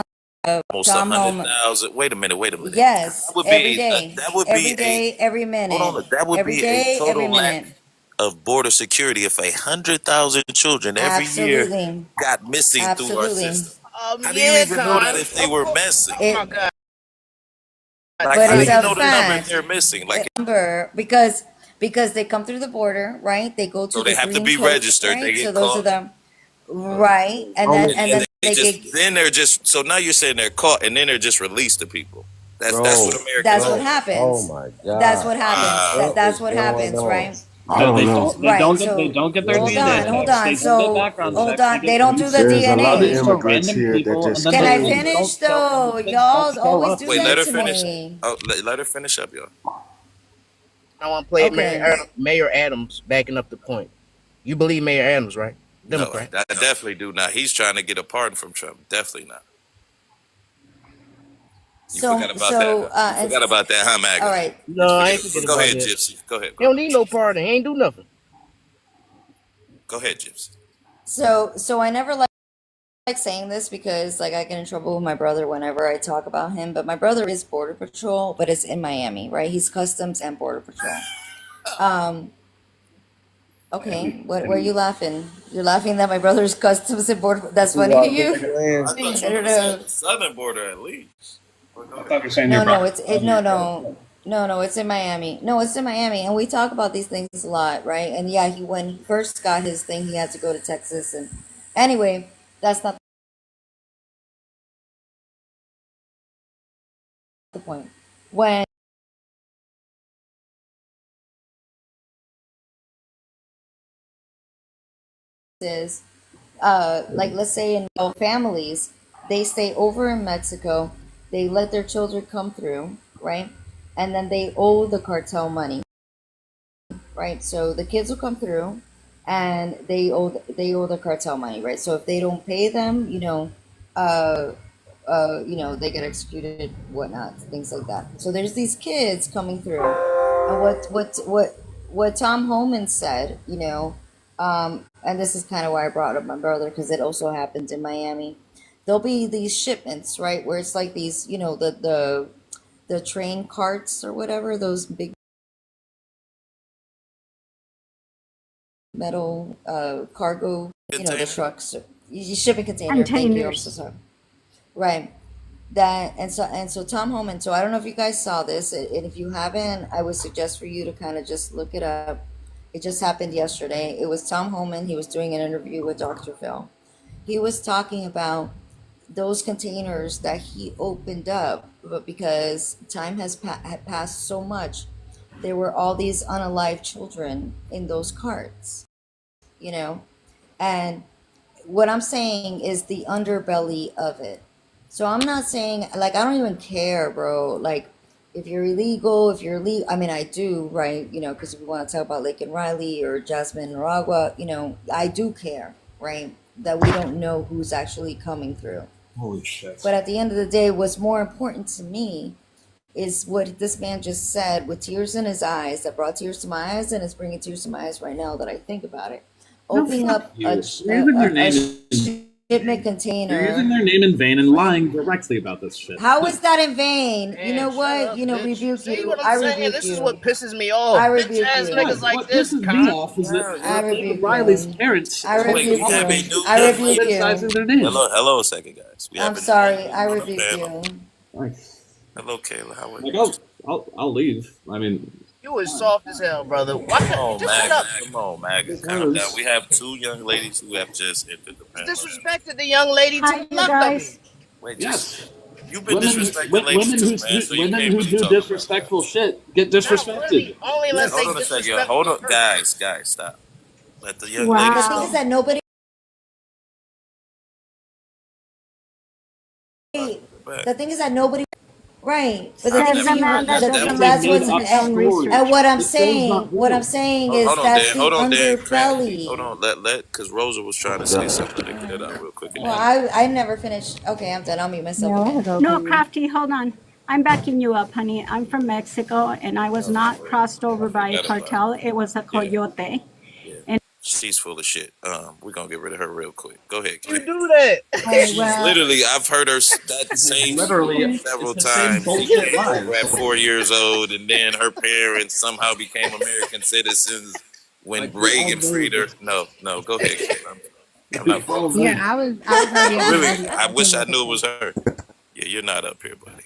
almost Tom Home, 100,000? Wait a minute. yes, That would every be day, that would every be day, every minute, hold on. That would every be a day, every total lack minute. of border security if 100,000 children every year Absolutely, got missing through our absolutely. system. How do you Yeah, even know that Con. if they were missing? Oh my God. Like, But how do it's you a know the number if fact. they're missing? Like, Number because they come through the border, right? They go so to they the have to green be coast, registered. They right? So get those are caught. the right, and Bro, then And they they just get. then they're just so now you're saying they're caught and then they're just released to people. That's what bro, Americans That's what do. oh happens. my That's God. what happens. Wow. What That's is what going happens, on? right? I don't know. Right. They So don't get their What is DNA going hold checks. on? on. They don't get So background hold checks. They on. They get don't do the There's a lot of released DNA. to immigrants random here that people, and just then Can the I came. kids finish don't show. And the though? kids don't Y'all show always up. do Wait, that let her to finish. me. Oh, let her finish up, y'all. I want to play Okay. Mayor Adams backing up the point. You believe Mayor Adams, right? No, Democrat. I definitely do not. He's trying to get a pardon from Trump. Definitely not. You forgot about that, huh? You And forgot about that, huh, all MAGA? right. You No, I forget ain't about. forget Go about ahead, that. Gypsy. Go ahead. He don't need no pardon. He ain't do nothing. Go ahead, Gypsy. So I never like saying this because like I get in trouble with my brother whenever I talk about him, but my brother is Border Patrol, but it's in Miami, right? He's Customs and Border Patrol. Um, okay, what were you laughing? You're laughing that my brother's Customs and Border. That's Who funny to out there you? playing? I thought I you were don't gonna say know. the southern border at least. But go I ahead. thought you were saying your No, no, brother. no, it's in Miami. No, it's in Miami, and we talk about these things a lot, right? And yeah, he when he first got his thing, he had to go to Texas, and anyway, that's not the point. When is like let's say in families, they stay over in Mexico, they let their children come through, right? And then they owe the cartel money, right? So the kids will come through, and they owe the cartel money, right? So if they don't pay them, uh, they get executed, whatnot, things like that. So there's these kids coming through, and what Tom Homan said, and this is kind of why I brought up my brother because it also happens in Miami. There'll be these shipments, right, where it's like these, the train carts or whatever, those big metal cargo, the trucks, shipping container. Thank you. I'm so sorry. Right. That and so Tom Homan. So I don't know if you guys saw this, and if you haven't, I would suggest for you to kind of just look it up. It just happened yesterday. It was Tom Homan. He was doing an interview with Dr. Phil. He was talking about those containers that he opened up, but because time had passed so much, there were all these unalive children in those carts, you know, and what I'm saying is the underbelly of it. So I'm not saying like I don't even care, bro. Like if you're illegal, if you're legal, I mean I do, right? Because if we want to talk about Lake and Riley or Jasmine Naragua, I do care, right? That we don't know who's actually coming through. Holy shit. But at the end of the day, what's more important to me is what this man just said with tears in his eyes that brought tears to my eyes and is bringing tears to my eyes right now that I think about it. No, Opening fuck up you. a You're using their name shipment You're using container. their name in vain and lying directly about this shit. How is that in vain? You know Man, shut what? up, bitch. Rebuke See you. what I'm I saying? rebuke This is you. what pisses me off. I Bitch rebuke ass you. niggas like What this, pisses me Con. off is that I David rebuke Riley's you. parents I are rebuke Wait, we have a you. new I young rebuke lady. criticizing you. their name. Hello a second, guys. We have I'm a new young sorry. lady I on the rebuke panel. you. Like, Hello, Kayla. How are like you? I'll leave. I mean, You was soft as hell, brother. Why Come can't on, just shut Maga. up? Come on, Maga. Calm down. Because We have two young ladies who have just entered the You panel. disrespected the young lady to Hi, the you left of me. guys. Wait, just yes, you've been disrespecting ladies women too, man. So you women can't who really do talk about disrespectful guys. shit get Not disrespected. really, only unless Hold they Yes. on a second, y'all. disrespect Hold me on, first. guys, stop. Let the young The ladies thing talk. is Wow. that nobody. I'll give it back. The thing is that nobody. Right, but the I've thing Says is the that never you. man heard that that. doesn't Definitely That's made what's. listen to up his own story. And research. what I'm The show's saying. not What I'm real. saying Hold is on, that's Dan. the Hold on, Dan. Crafty. Hold underbelly. on. Let, because Rosa was trying to say something. Let her get it out real quick, and Well, then I never finished. Okay, I'm done. I'll mute myself Yeah, let her again. go, No, Katie. Crafty, hold on. I'm backing you up, honey. I'm from Mexico, and I was not crossed I over by a forgot about it. cartel. It was a Yeah, coyote. yeah. And She's full of shit. We're gonna get rid of her real quick. Go ahead, You Katie. do that. All right, She's well, literally. I've heard her that same Literally, story it's several the same times. She bullshit came over at lies. 4 years old, and then her parents somehow became American citizens when Like we all Reagan know freed her. this. No. Go ahead, Kayla. I'm We not all fucking with yeah, know you. this. I was already No, up here really. earlier. I I wish came I back knew it again. was her. Yeah, you're not up here, buddy.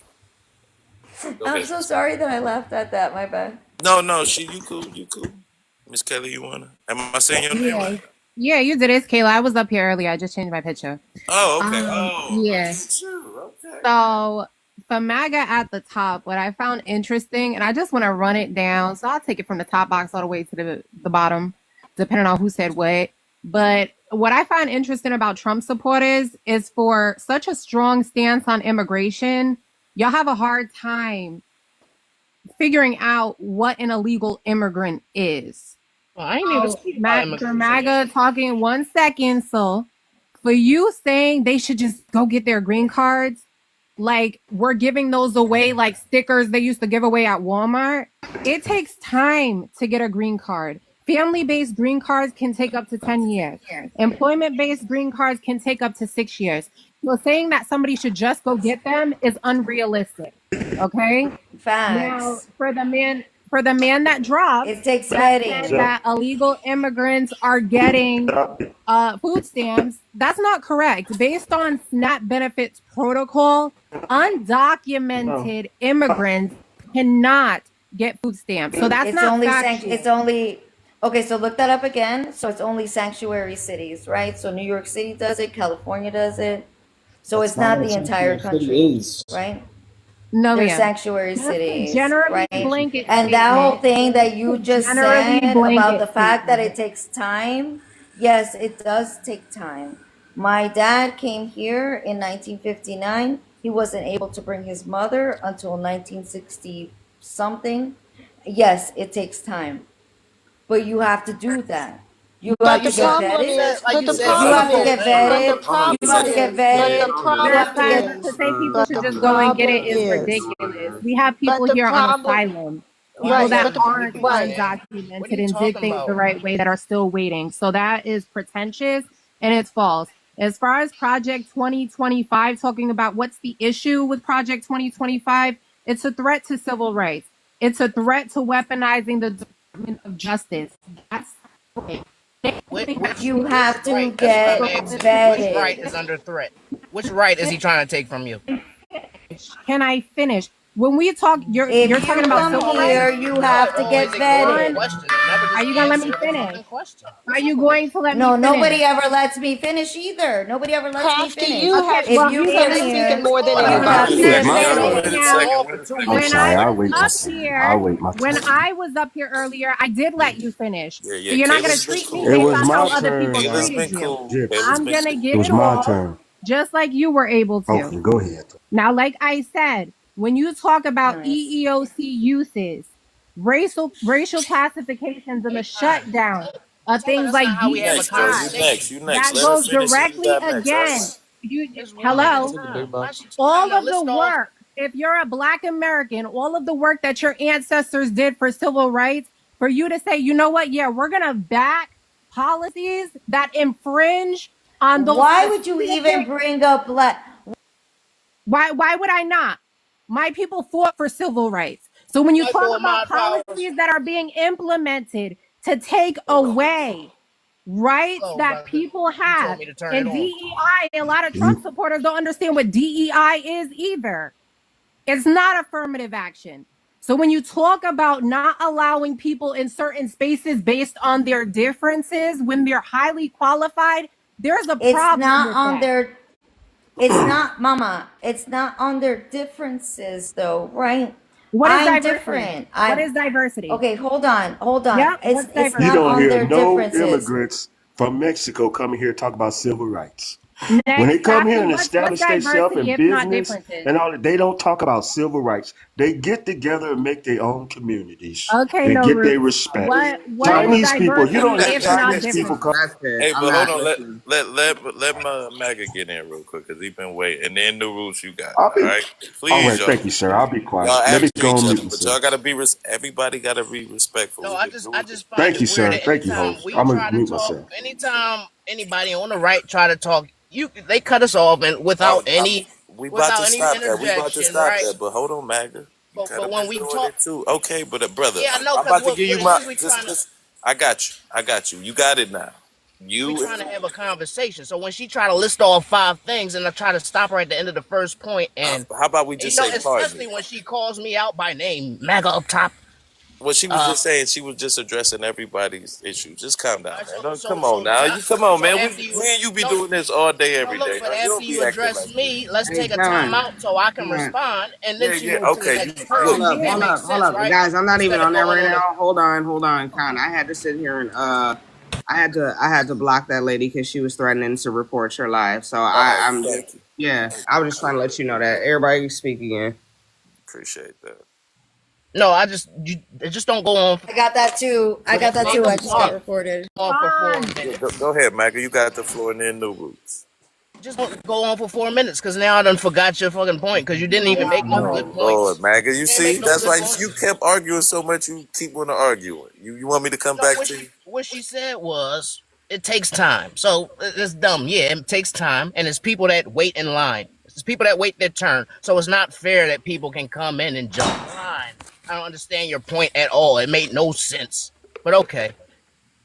Go I'm ahead. so sorry that I laughed at that. My bad. No. You cool. You cool. Miss Kelly, you wanna? Am I saying your name Yeah, right? yeah, you did it, Kayla. I was up here earlier. I just changed my picture. Oh, okay. Oh, look Yeah. at you. Okay. So for MAGA at the top, what I found interesting, and I just want to run it down. So I'll take it from the top box all the way to the bottom, depending on who said what. But what I find interesting about Trump supporters is for such a strong stance on immigration, y'all have a hard time figuring out what an illegal immigrant is. Well, I ain't even speak about For immigration yet. MAGA talking 1 second, so for you saying they should just go get their green cards, like we're giving those away like stickers they used to give away at Walmart. It takes time to get a green card. Family-based green cards can take up to 10 years. Employment-based green cards can take up to 6 years. So saying that somebody should just go get them is unrealistic. Okay? Now, Facts. for the man that dropped It takes that said vetting. that illegal immigrants are getting food stamps, that's not correct. Based on SNAP benefits protocol, undocumented immigrants cannot get food stamps. So that's It's not only it's factual. only okay, so look that up again. So it's only sanctuary cities, right? So New York City does it, California does it. So That's it's not not what the entire sanctuary city country, is. right? No, They're ma'am. sanctuary That's a cities, generally right? blanket And that whole statement. thing that It's you a just generally said about the blanket fact that it statement. takes time, yes, it does take time. My dad came here in 1959. He wasn't able to bring his mother until 1960 something. Yes, it takes time, but you have to do that. You Like have But you to the said, get problem vetted. like but you the said, You have problem to people. get is, but the vetted. You problem have to get is, but the vetted. You The problem have to fact get to is, say people but should the just go and get problem it is is, ridiculous. We have but people the here on problem, asylum, Why people right? that But gotta the be aren't people, right. man? What are undocumented you and did talking things the about? right way that are still waiting. So that is pretentious and it's false. As far as Project 2025, talking about what's the issue with Project 2025, it's a threat to civil rights. It's a threat to weaponizing the Department of Justice. That's the way. You Which have to right? That's what I'm get asking. Which right vetted. is under threat? Which right is he trying to take from you? Can I finish? When we talk, If you're talking you about come civil here, rights. you Y'all have to get always ignore the vetted. One, question and never are just you gonna let me answer the finish? fucking question. Are What's you wrong with going you? to let me No, finish? nobody ever lets me finish either. Nobody ever lets me Crafty, finish. you Okay, have If well, you he's you come have gonna speaking here, more than Lord, you I'm have anybody to asking. Is it get my else. turn? vetted. Wait a now. Go on second. for Wait a 2 I'm When minutes. second. sorry. I Go was I'll ahead. wait. up here, I'll wait my when turn. I was up here earlier, I did let you finish. So Yeah. you're not gonna Kayla's been treat me It cool. based was on how my other people turn. Kayla's been treated you. cool. Jips. Kayla's I'm been gonna cool. It get was it my off turn. just like you were able to. Okay, go ahead. Now, like I said, when you talk about Nice. EEOC uses, racial classifications and the Hey, Con. shutdown of Tell her things that's like not how we You have a next, bro. You DEI, conversation. next. You next. that Let her goes finish, and you directly got next. All right. against you. It's one at a Hello, time. Why is she trying all to of the list off? work. If you're a Black American, all of the work that your ancestors did for civil rights, for you to say, you know what? Yeah, we're gonna back policies that infringe on those Why would you even specific. bring up black? Why would I not? My people fought for civil rights. So when you Fight talk for about my powers. policies that are being implemented to take away rights Go, that brother. people You told have me to turn it and on. DEI, a lot of Trump You supporters don't understand what DEI is either. It's not affirmative action. So when you talk about not allowing people in certain spaces based on their differences when they're highly qualified, there's a It's problem not with on that. their, it's not, mama, it's not on their differences though, right? What is I'm diversity? different. What is diversity? Okay, hold on. Yeah, what's It's You not diversity? don't on hear their no differences. immigrants from Mexico coming here talk about civil rights. When they come here Exactly. and What's establish themselves diversity in if not business differences? and all that, they don't talk about civil rights. They get together and make their own communities Okay, and no get their roots. respect. What is Chinese people, you don't diversity hear if not Chinese people differences? come. That's it. Hey, I'm but hold not on. listening. Let my MAGA get in real quick because he been waiting. And then the rules you got. I'll All be, right, all please, right, y'all. thank you, sir. I'll be quiet. Y'all Let me after go each on other, mute but y'all myself. gotta be. Everybody gotta be respectful. No, We've been I doing this. just find Thank you, it weird sir. that Thank you, anytime host. we I'm going try to to mute talk, myself. anytime anybody on the right try to talk, they cut us off and We about without to any stop that. We about to interjection, stop right? that. But hold on, MAGA. You gotta But be when we doing talk, it too. Okay, but brother, yeah, I know, I'm because about to give you as my. soon as we trying to Just. I got you. I got you. You got it now. we You. trying to have a conversation. So when she try to list off 5 things and I try to stop her at the end of the first point, and How about we just say pardon me? especially when she calls me out by name, MAGA up top. Well, she was just saying she was just addressing everybody's issue. Just calm down, man. So Don't, so come on so now. You come on, so man. after you Me and you be no doing this all day, no every look, day. but You after don't be you acting address like this. me, let's Hey, take a time Con. out so I can Con. respond, and then Yeah, she yeah. moved to the Okay. next Hold person. up, That hold makes up, hold sense, up, right? guys. I'm not even Instead of on that going right on now. a Hold on, Con. I had to sit here and I had to block that lady because she was threatening to report your live. So Oh, I'm just, thank you. yeah. I was just trying to let you know that everybody speak again. Appreciate that. no, just don't go on. I got that too. I got that Let too. I them just got talk reported. on for four Yeah, minutes. go ahead, Michael. You got the floor and then the roots. Just don't go on for 4 minutes because now I done forgot your fucking point because you didn't even make no good Oh Lord, points. Magga, you You didn't make see? no That's good why points. you kept arguing so much. You keep want to argue. You want me to come No, back to you? what she said was it takes time. So it's dumb. Yeah, it takes time, and it's people that wait in line. It's people that wait their turn. So it's not fair that people can come in and jump the line. I don't understand your point at all. It made no sense. But okay.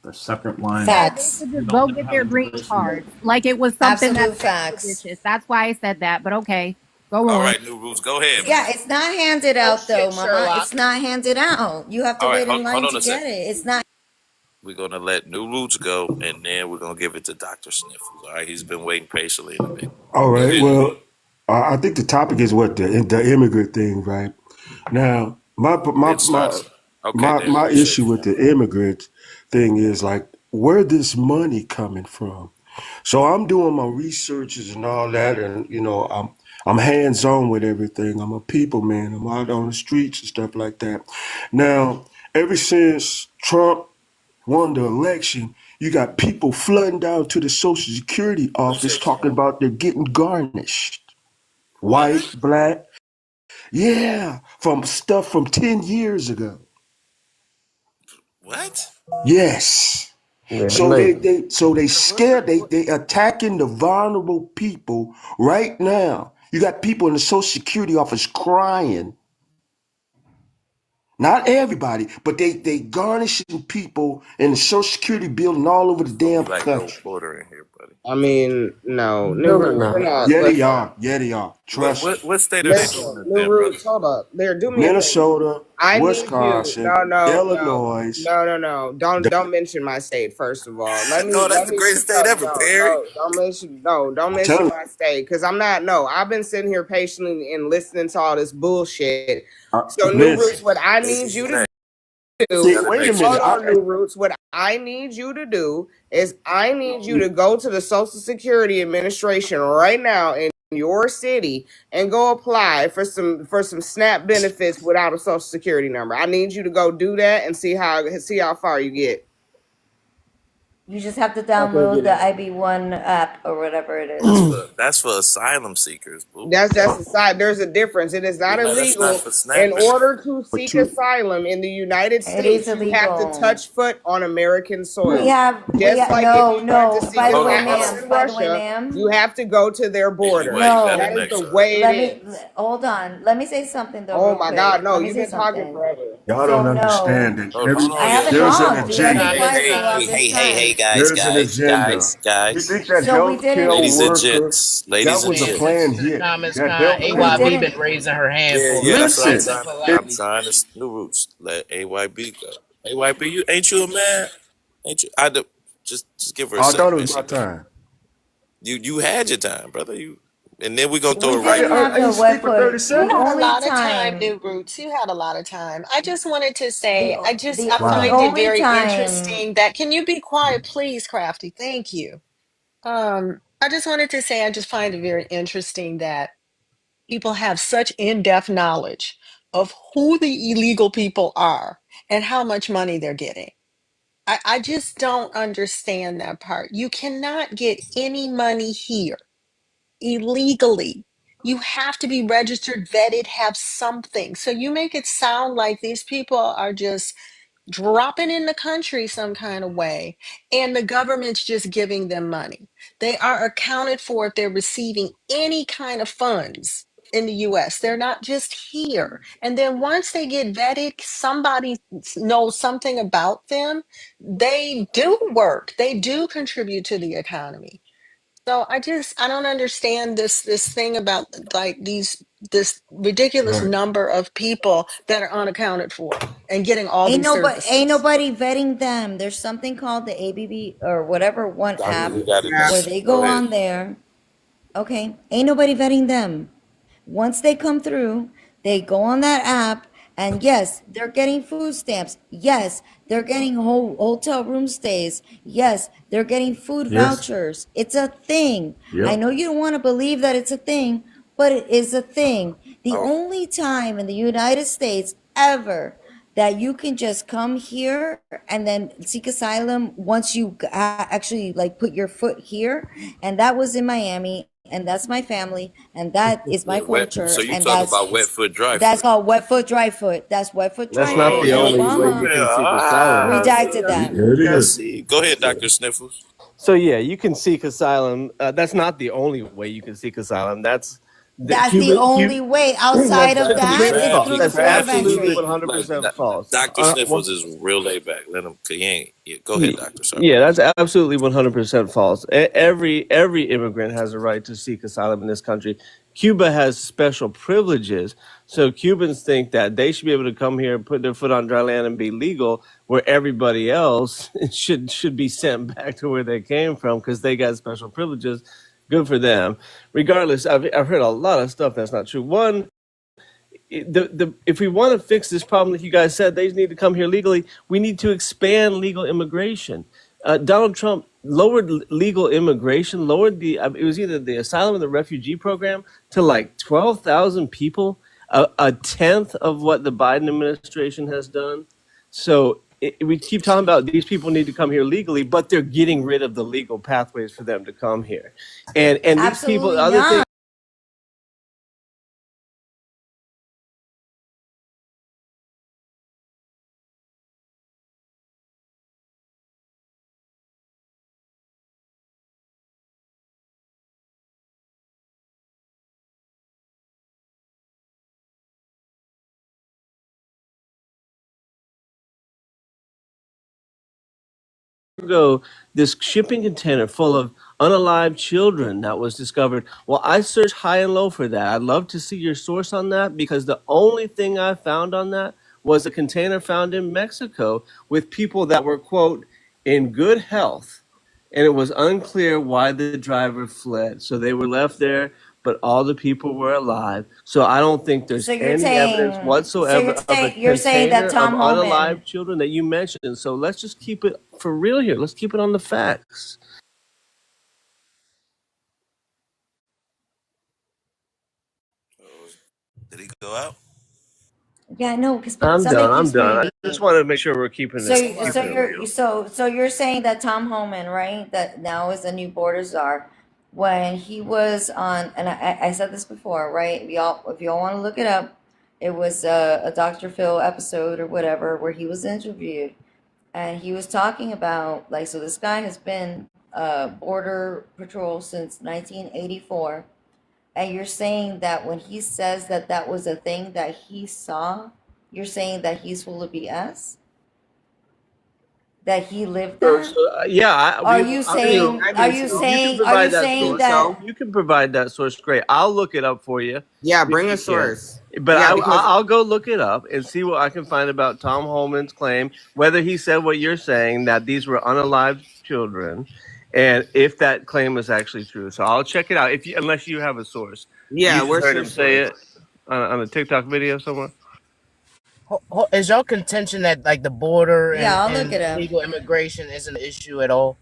They're separate lines. Said they Facts. should We just don't go then get have their a green diversity. cards. Like it was something Absolute that's facts. expeditious. That's why I said that. But okay, go All on. right, new rules. Go ahead, Yeah, man. it's not handed Oh out though, shit, mama. Sherlock. It's not handed out. You have to All right, wait in hold line on to a get second. it. It's not. We're gonna let new roots go, and then we're gonna give it to Doctor Sniffles. All right, he's been waiting patiently in the back. All Go right. ahead, new Well, roots. I think the topic is what the immigrant thing, right? Now, Been started. Okay, then my appreciate issue you. with the immigrant thing is like where this money coming from. So I'm doing my researches and all that, and I'm hands on with everything. I'm a people man. I'm out on the streets and stuff like that. Now, ever since Trump won the election, you got people flooding down to the Social Security office Appreciate you, talking man. about they're getting garnished. What? White, black, yeah, from stuff from 10 years ago. What? Yeah, Yes. So mate. they What's scared, they attacking the vulnerable people right now. You got people in the Social Security office crying. Not everybody, but they garnishing people in the Social Security building all over the It's gonna be damn like no country. order in here, buddy. I mean, no, New No, they're Roots, we're not. not. Yeah, they Listen, are. Yeah, they are. What Trust me. what what state are they doing listen, this New in, brother? Roots, hold up. There, do me a favor. Minnesota, I need you. Wisconsin, Illinois. No. Don't mention my state first of all. No, that's Let the me greatest state ever, Perry. don't I'm mention telling my state because I'm not. No, I've been sitting here patiently and listening to all this bullshit. you, So New listen. Roots, what I Make need it you to snap. do, See, Gotta wait a make sure. minute. hold on, New Roots. What I need you to do is I need you to go to the Social Security Administration right now in your city and go apply for some SNAP benefits without a Social Security number. I need you to go do that and see how far you get. You just have to Okay, download get the it. IB1 app or whatever it is. That's for asylum seekers, boo. That's a side. There's a difference. It is not No, that's not illegal. for In snapping. order to For seek two, asylum in the United It is States, you have to illegal. touch foot on American We soil. have, Just like if no, you wanted to no. seek By the Hold way, on, hold asylum on. ma'am. in By the way, Russia, ma'am. you have to go to their border. Anyway, you got it That No. is next, the sir. way it Let me, is. hold on. Let me say something though, Oh real my God, quick. no! Let me You've say been talking something. forever. y'all don't So no, understand that Hold on, I yeah, haven't there's hold an on. talked. You've been agenda. Time is quiet for time. all this time. There's an agenda. You think that So we didn't. healthcare ladies and worker, gents, that ladies and was a Yeah, gents. planned Sister hit? Thomas That Khan, We healthcare. AYB didn't. been raising her hand Yeah, for yeah, that's what I'm Listen, Sister trying. it, I'm Politely. trying to new roots. Let AYB go. AYB, you ain't you a man? Ain't you? Just give her a I thought it second. was She my go. time. You had your time, brother. And then we gonna We throw it right didn't back. have I no ain't speak wet for 30 foot. You The had seconds. a only lot of time, time, New Roots. You had a lot of time. I just wanted to the say, the I the Wow. find it only very time. interesting that, can you be quiet, please, Crafty? Thank you. I just wanted to say, I just find it very interesting that people have such in-depth knowledge of who the illegal people are and how much money they're getting. I just don't understand that part. You cannot get any money here illegally. You have to be registered, vetted, have something. So you make it sound like these people are just dropping in the country some kind of way, and the government's just giving them money. They are accounted for if they're receiving any kind of funds in the US. They're not just here. And then once they get vetted, somebody knows something about them, they do work, they do contribute to the economy. So I don't understand this thing about like this ridiculous Right. number of people that are unaccounted for and getting all these Ain't services. nobody vetting them. There's something called the ABB or whatever one Doctor, app we got it. Yeah. where they Go go ahead. on there. Okay, ain't nobody vetting them. Once they come through, they go on that app, and yes, they're getting food stamps. Yes, they're getting hotel room stays. Yes, they're getting food Yes. vouchers. It's a thing. I Yep. know you don't want to believe that it's a thing, but it is a thing. The Oh, only time in the United States ever that you can just come here and then seek asylum once you actually like put your foot here, and that was in Miami, and that's my family, and that is my yeah, wet. So culture, you and talking about wet foot, dry that's foot? called wet foot, dry foot. That's wet foot, That's dry not Oh, foot. the And only way you Obama can seek asylum. redacted see, that. There it I is. see. Go ahead, Doctor Sniffles. So yeah, you can seek asylum. That's not the only way you can seek asylum. That's the That's the Cuba. only way. Outside That's of that, completely it's false. through the That's port of absolutely entry. 100% false. Doctor Sniffles is real laid back. Let him. He ain't. Yeah, go ahead, Doctor. Sorry. Yeah, that's absolutely 100% false. Every immigrant has a right to seek asylum in this country. Cuba has special privileges, so Cubans think that they should be able to come here, put their foot on dry land, and be legal, where everybody else should be sent back to where they came from because they got special privileges. Good for them. Regardless, I've heard a lot of stuff that's not true. One, if we want to fix this problem, like you guys said, they need to come here legally. We need to expand legal immigration. Donald Trump lowered legal immigration, lowered it was either the asylum or the refugee program to like 12,000 people, a tenth of what the Biden administration has done. So we keep talking about these people need to come here legally, but they're getting rid of the legal pathways for them to come here. And these people, Absolutely other things. not. Ago, this shipping container full of unalived children that was discovered. Well, I searched high and low for that. I'd love to see your source on that because the only thing I found on that was a container found in Mexico with people that were, quote, in good health. And it was unclear why the driver fled. So they were left there, but all the people were alive. So I don't think there's So you're any evidence saying, whatsoever of a you're saying that container of Tom Homan. unalived children that you mentioned. So let's just keep it for real here. Let's keep it on the facts. Did he go out? Yeah, no, because I'm somebody done. I'm keeps done. I muting just me. wanted to make sure we're keeping So, it so keeping it you're real. so you're saying that Tom Homan, right? That now is the new border czar. When he was on, and I said this before, right? If y'all want to look it up, it was a Dr. Phil episode or whatever where he was interviewed, and he was talking about like, so this guy has been border patrol since 1984, and you're saying that when he says that that was a thing that he saw, you're saying that he's full of BS. that he lived So, there? so yeah, Are you I mean, saying, I are do you too. if you can saying, are you provide that saying source, that? So if you can provide that source, great. I'll look it up for you yeah, if bring a you can. source. But Yeah, because I'll go look it up and see what I can find about Tom Holman's claim, whether he said what you're saying, that these were unalived children, and if that claim is actually true. So I'll check it out. If you, unless you have a source, yeah, you just what's heard your him say source? it on a TikTok video somewhere. Is y'all contention that like the border Yeah, I'll look and it up. illegal immigration isn't an issue at all?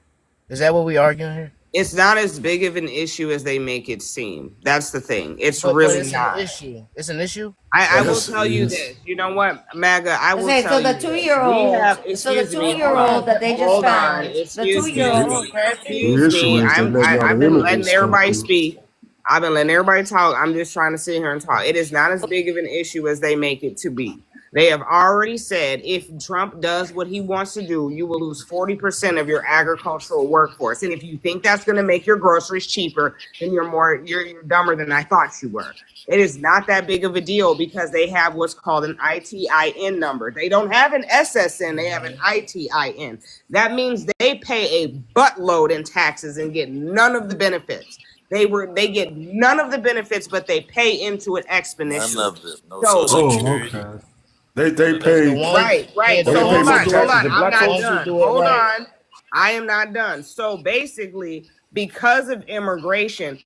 Is that what we arguing here? It's not as big of an issue as they make it seem. That's the thing. It's But really it's an not. issue. It's an issue. I will Yes, it tell you is. this. You know what, MAGA? I will Okay, tell so the you this. We have, excuse me, hold on. 2-year-old that they just Hold on. found, the Excuse The, me. 2-year-old, the Excuse issue me. is they letting all I've the been letting immigrants come everybody through. speak. I've been letting everybody talk. I'm just trying to sit here and talk. It is not as big of an issue as they make it to be. They have already said if Trump does what he wants to do, you will lose 40% of your agricultural workforce. And if you think that's going to make your groceries cheaper, then you're dumber than I thought you were. It is not that big of a deal because they have what's called an ITIN number. They don't have an SSN, they have an ITIN. That means they pay a buttload in taxes and get none of the benefits. They get none of the benefits, but they pay into it None exponentially. of it. No So social Oh, security. okay. They The pay ones, yeah, right. the they So pay ones hold who more on, do hold it, taxes on. than I'm black the not ones folks. who done. do it Hold right. on. I am not done. So basically, because of immigration,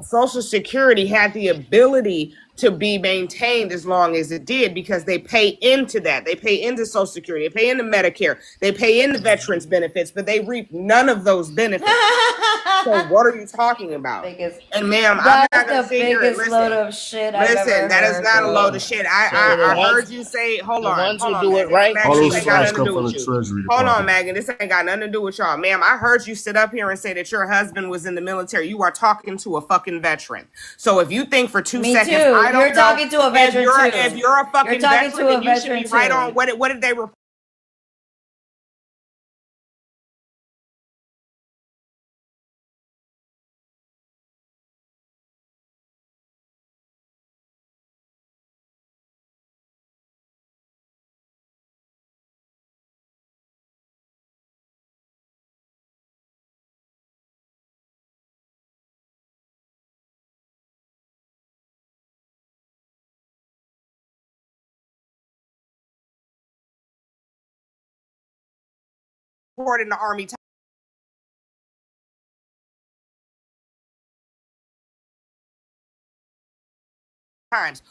Social Security had the ability to be maintained as long as it did because they pay into that. They pay into Social Security, they pay into Medicare, they pay into veterans benefits, but they reap none of those benefits. So what are you talking about? biggest, And ma'am, I'm that's not gonna the sit here and biggest load listen. of shit I've Listen, ever that is heard, not a load bro. of shit. So I heard you say, the ones hold who on, do it Megan. right All Megan, this those ain't got funds nothing to come do from with the you. Treasury Hold on, Department. Megan. This ain't got nothing to do with y'all. Ma'am, I heard you sit up here and say that your husband was in the military. You are talking to a fucking veteran. So if you think for 2 Me seconds, too. I You're don't know, talking to a if veteran if too. you're a You're fucking talking veteran, to a then you should veteran be right on too. what did they report in the Army times?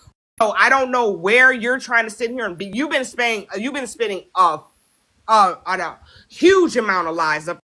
So I don't know where you're trying to sit here and be. You've been spending a huge amount of lies up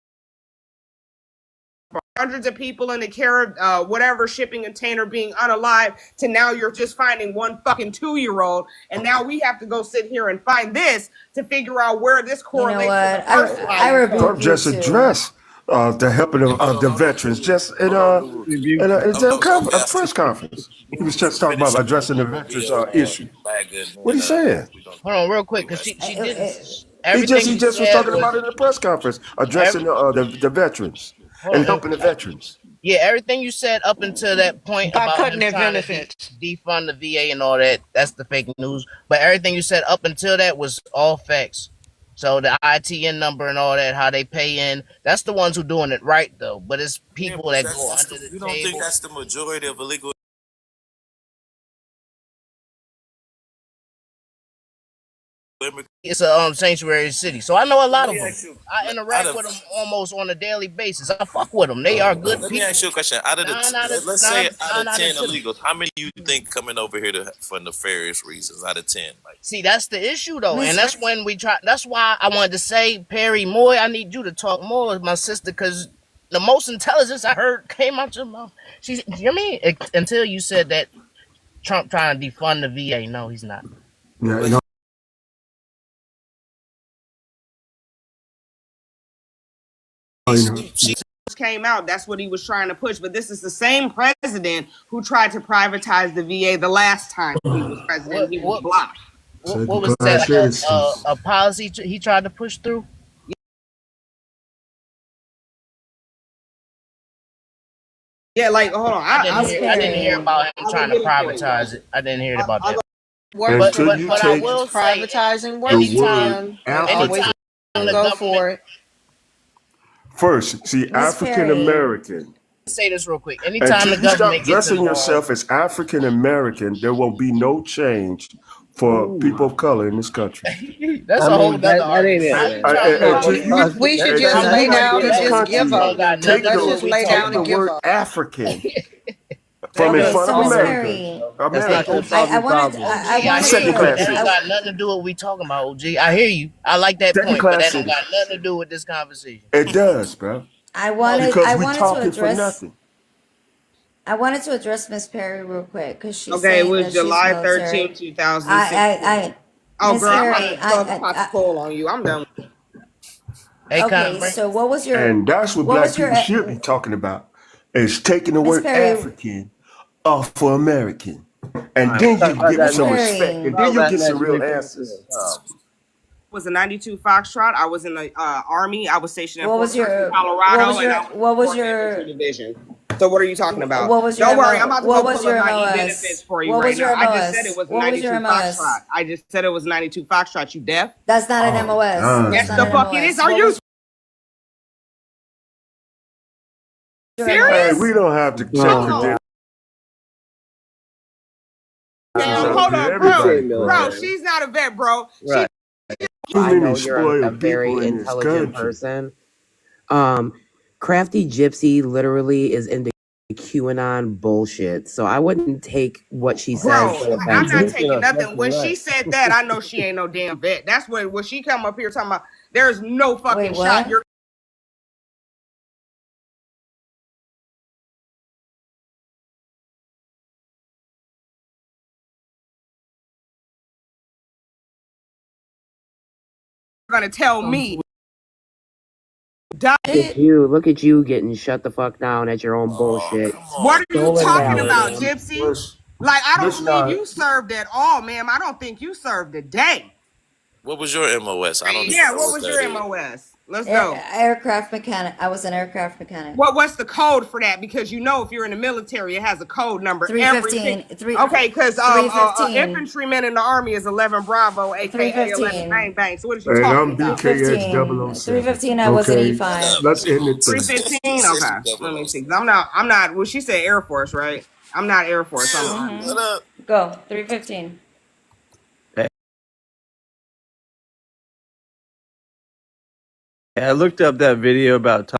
hundreds of people in the care of whatever shipping container being unalive to now you're just finding one fucking 2-year-old and now we have to go sit here and find this to figure out where this You know correlates to the what? first lie I you told. rebuke Trump you just too. addressed the helping Hey, of the veterans just Rebuke. in hold on, so a Pastor, press conference. He was just talking finish about your addressing the veterans spiel on issue. MAGA, What and he saying? we gonna Hold on, real quick, do because that. she didn't. He Everything you just was said talking was about it in the press conference, addressing every. the veterans Hold and on. helping the veterans. Yeah, everything you said up until that point By about cutting him their trying to benefits. defund the VA and all that—that's the fake news. But everything you said up until that was all facts. So the ITN number and all that, how they pay in—that's the ones who doing it right though. But it's Yeah, people but that go that's under the you don't think table. that's the majority of illegal immigrants? It's a sanctuary city, so I know a lot Let of me them. ask you, I out interact of with them almost on a daily basis. I fuck with them. They are good let me ask people. you a question. Out of Nine out of let's say nine, out nine of out of 10 ten. illegals, how many do you think coming over here for nefarious reasons? Out of 10, like See, that's the issue though, and Listen, that's when we try. That's why I wanted to say, Perry Moy, I need you to talk more with my sister, because the most intelligence I heard came out your mouth. She's, you know what I mean? Until you said that Trump trying to defund the VA. No, he's not. Yeah, but she Came out, that's what he was trying to push. But this is the same president who tried to privatize the VA the last time he was president. What He was what blocked. what was that? Like a policy he tried to push through? Yeah, like hold on. I didn't hear Perry. about him I will trying to get into it. privatize it. I didn't hear about that. Work until you But I take will say, Privatizing work the anytime word time. They always Africa anytime the Go government, for it. First, see, Miss African Perry. American. say this real quick. Anytime Until the you stop government gets dressing involved, yourself as African American, there will be no change for people of color in this country. that's I a whole mean, nother that ain't argument. it, How I, you man. I, trying to I- go until with you, that? We should until just How you lay much look at down and this just different? give country, Don't up. got nothing take to Let's do the with just what we lay take down talking the and about. give word up. African from in Okay, front so of Miss America. Perry, That's not America. gonna I, solve I your wanted problem. OG, I I hear wanted Second you, but class that don't to citizen. got nothing to do with what we talking about, OG. I hear you. I like that Second point, but class that don't got citizen. nothing to do with this conversation. It does, bro. Because I we wanted to talking for address nothing. Miss Perry real quick because she's Okay, it saying was that she's July 13th, military. 2016. Oh, Miss girl, I'm about Perry, to throw the pot to coal on you. I'm done. Hey, okay, Con, so And that's what black people should be talking about, is taking the Miss word Perry, African off for American. All And right, then we'll you talk about get that Miss some next. respect. Perry, And Talk then you about that get some next real week. answers. Was a 92 Foxtrot. I was in the Army. I was stationed at what Fort was Carson, your Colorado, and I was in the 4th Infantry Division. So what are you talking about? Don't worry, I'm about to what go was pull up your my MOS? e-benefits for you What right was now. your I just said it MOS? was What was 92 your Foxtrot. MOS? I just said it was 92 Foxtrot. You deaf? That's not an MOS. God, That's Yes, not the an man. fuck it is. MOS. Are What you was your Hey, serious? we MOS? don't have to jump Hold to on. this. Damn, Up hold here, on, You bro. everybody, say Bro, bro. military, she's not a vet, bro. She right? Too I many know you're a spoiled people very in this intelligent country. person. Um, Crafty Gypsy literally is into QAnon bullshit. So I wouldn't take what she says Bro, Well, offensive. I'm she's not teaching taking us nothing. left When and she right. said that, I know she ain't no damn vet. That's when she come up here talking about there's no Wait, fucking shot what? you're gonna tell me. Look at you getting shut the fuck down at your own Oh, bullshit. come What on, are you Stolen talking Gypsy. about, validation. Gypsy? Like, I don't Let's believe not. you served at all, ma'am. I don't think you served a day. What was your MOS? I don't even Yeah, know what what was that your is. MOS? Let's go. Aircraft mechanic. I was an aircraft mechanic. What's the code for that? Because you know, if you're in the military, it has a code number. Everything. 315. Okay, because 315. infantryman in the army is 11 Bravo, aka 11 Bang 315. Bang. So what is you And talking I'm about? BKS 315. 007. 315. I was an Okay, Shut E5. up. let's end it there. 315. Okay, let me see. 'Cause I'm not. Well, she said Air Force, right? I'm not Air Force. I'm Army. Shut up. Go. 315. I looked up that video about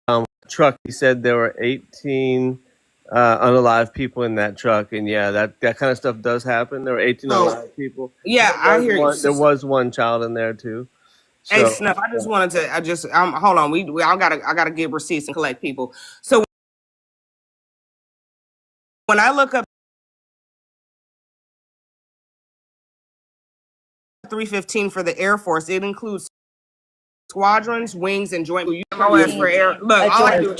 Tom truck. He said there were 18 unalive people in that truck, and yeah, that kind of stuff does happen. There were 18 So unalive people. yeah, I hear you. There was one child in there too. Hey So Snuff, I just wanted to. Hold on. We I gotta get receipts and collect people. So when I look up 315 for the Air Force, it includes squadrons, wings, and joint. You know as for 15. air. Look, all I do is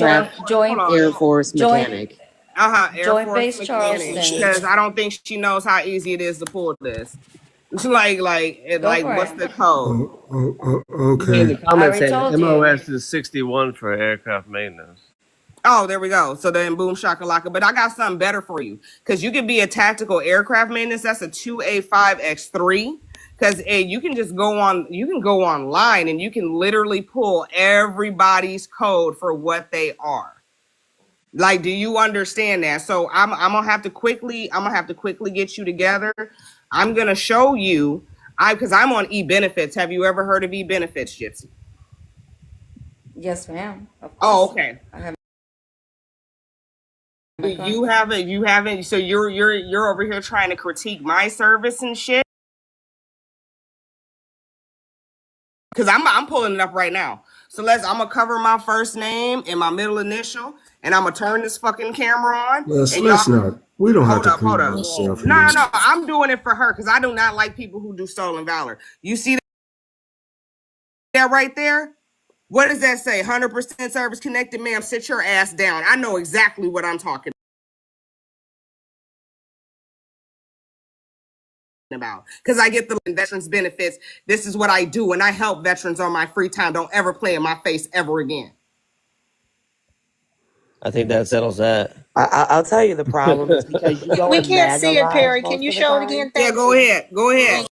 hold on. Air Force mechanic. Air Joint Force Base mechanic. Charleston. Because I don't think she knows how easy it is to pull this. It's like Go for what's it. the code? in the Okay. comments already saying told you. MOS is 61 for aircraft maintenance. Oh, there we go. So then boom shakalaka. But I got something better for you. Because you can be a tactical aircraft maintenance. That's a 2A5X3. Because you can just go online and you can literally pull everybody's code for what they are. Like, do you understand that? So I'm gonna have to quickly get you together. I'm gonna show you because I'm on e-benefits. Have you ever heard of e-benefits, Gypsy? Yes, ma'am. Of course. Oh, okay. I have You haven't. So you're over here trying to critique my service and shit. Because I'm pulling it up right now. So I'm gonna cover my first name and my middle initial, and I'm gonna turn this fucking camera on. And Let's not. We don't have to hold prove up. ourselves No, here. I'm doing it for her because I do not like people who do stolen valor. You see that right there? What does that say? 100% service connected, ma'am. Sit your ass down. I know exactly what I'm talking about because I get the veterans benefits. This is what I do, and I help veterans on my free time. Don't ever play in my face ever again. I think that settles that. I'll tell you the problem is because you go We in can't MAGA see it, lives Perry. Can most you of the show it time. again? Yeah, Thank go you. ahead. Go ahead.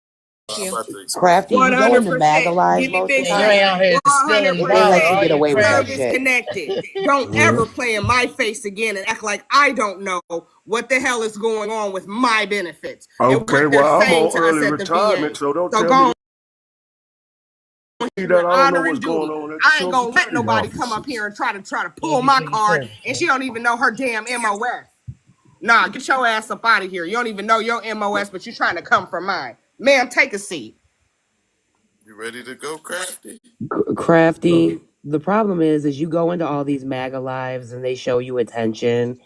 I'm about to explain. Crafty, you go into MAGA 100%. lives Give me most of big the And you time. ain't facts. out here stealing And they blood, let you are 100%. get you, away with that Service Crafty? shit. connected. Don't Yeah. ever play in my face again and act like I don't know what the hell is going on with my benefits and Okay, what they're well, I'm saying on to us early at the VA. returement, so don't So tell me go that here I and don't know honor what's and going duty. on at the I ain't Social gonna let Security nobody come up offices. here and try to Yeah, pull get my to your card service, and man. she don't even know her damn MOS. Nah, get your ass up out of here. You don't even know your MOS, but you're trying to come for mine. Ma'am, take a seat. You ready to go, Crafty? Crafty, the problem is you go into all these MAGA lives and they show you attention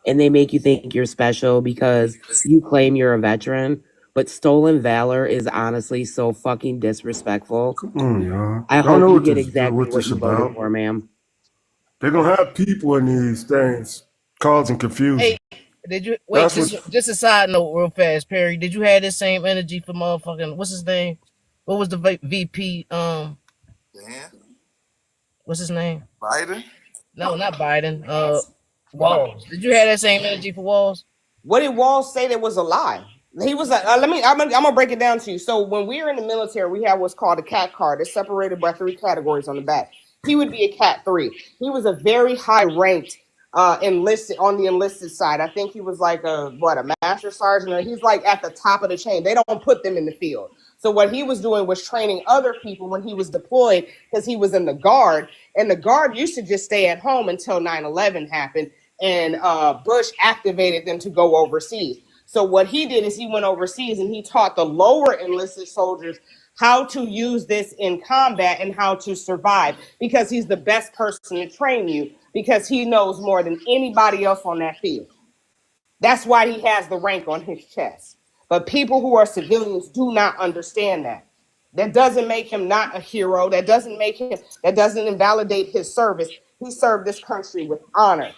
and they make you think you're special because you claim you're a veteran. But stolen valor is honestly so fucking disrespectful. Come on, y'all. I Y'all hope know you what get this exactly what you voted about. for, ma'am. They're gonna have people in these things causing Hey, confusion. did you wait? That's Just what. just a side note, real fast, Perry. Did you have this same energy for motherfucking what's his name? What was the VP? Dan? What's his name? Biden? No, not Biden. Walls. Did you have that same energy for Walls? What did Walls say that was a lie? He was I'm gonna break it down to you. So when we were in the military, we have what's called a cat card. It's separated by 3 categories on the back. He would be a cat 3. He was a very high ranked enlisted on the enlisted side. I think he was like a master sergeant, or he's like at the top of the chain. They don't put them in the field. So what he was doing was training other people when he was deployed, because he was in the guard, and the guard used to just stay at home until 9/11 happened, and Bush activated them to go overseas. So what he did is he went overseas and he taught the lower enlisted soldiers how to use this in combat and how to survive, because he's the best person to train you, because he knows more than anybody else on that field. That's why he has the rank on his chest. But people who are civilians do not understand that. That doesn't make him not a hero. That doesn't invalidate his service. He served this country with honor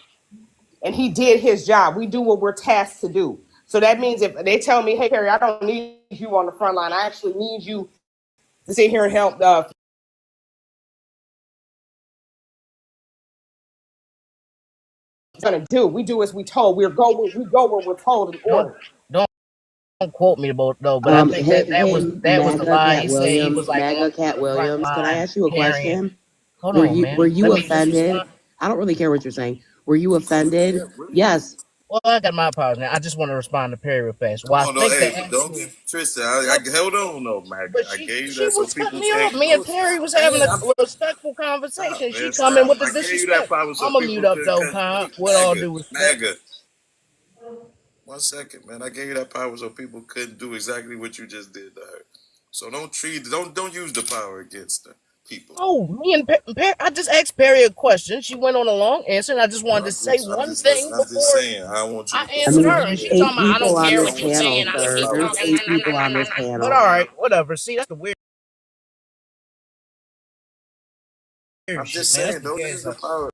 and he did his job. We do what we're tasked to do. So that means if they tell me, hey, Perry, I don't need you on the front line, I actually need you to sit here and help gonna do. We do as we told. We go where we're told and Don't ordered. don't quote me about though, but I think Hey, that was the MAGA lie. Cat He said he was Williams, like MAGA on Cat the front Williams. Can I line ask you a carrying. question? Hold on, Were man. you Let me just offended? respond. I don't really care what you're saying. Were you offended? Yes. Well, I got my pause now. I just want to respond to Perry real fast. Come Well, I on, no, think hey, the but don't actual get twisted. I hold on, no, Mac. but I gave you she that so was cutting people me can't off. Me and go. Perry was having Man, a respectful stop, conversation. She man, come in stop. with the I gave you that disrespect. power so I'm gonna people mute up couldn't though, cut. Con. Look, With all due respect. MAGA. 1 second, man. I gave you that power so people couldn't do exactly what you just did to her. So don't use the power against the people. Oh, me and Perry, I just asked Perry a question. She went on a long answer, and I just wanted to say I'm one just thing listening. I'm just before saying. I don't want you I to put I answered words mean, her. in And there's she your head. 8 talking about, I people don't on care this what I you're want you panel, saying. to I use don't the sir. keep power. There's talking. 8 people on this But panel. all right, whatever. See, that's the weird I'm shit, just man. That's saying. the Don't gas. use the power,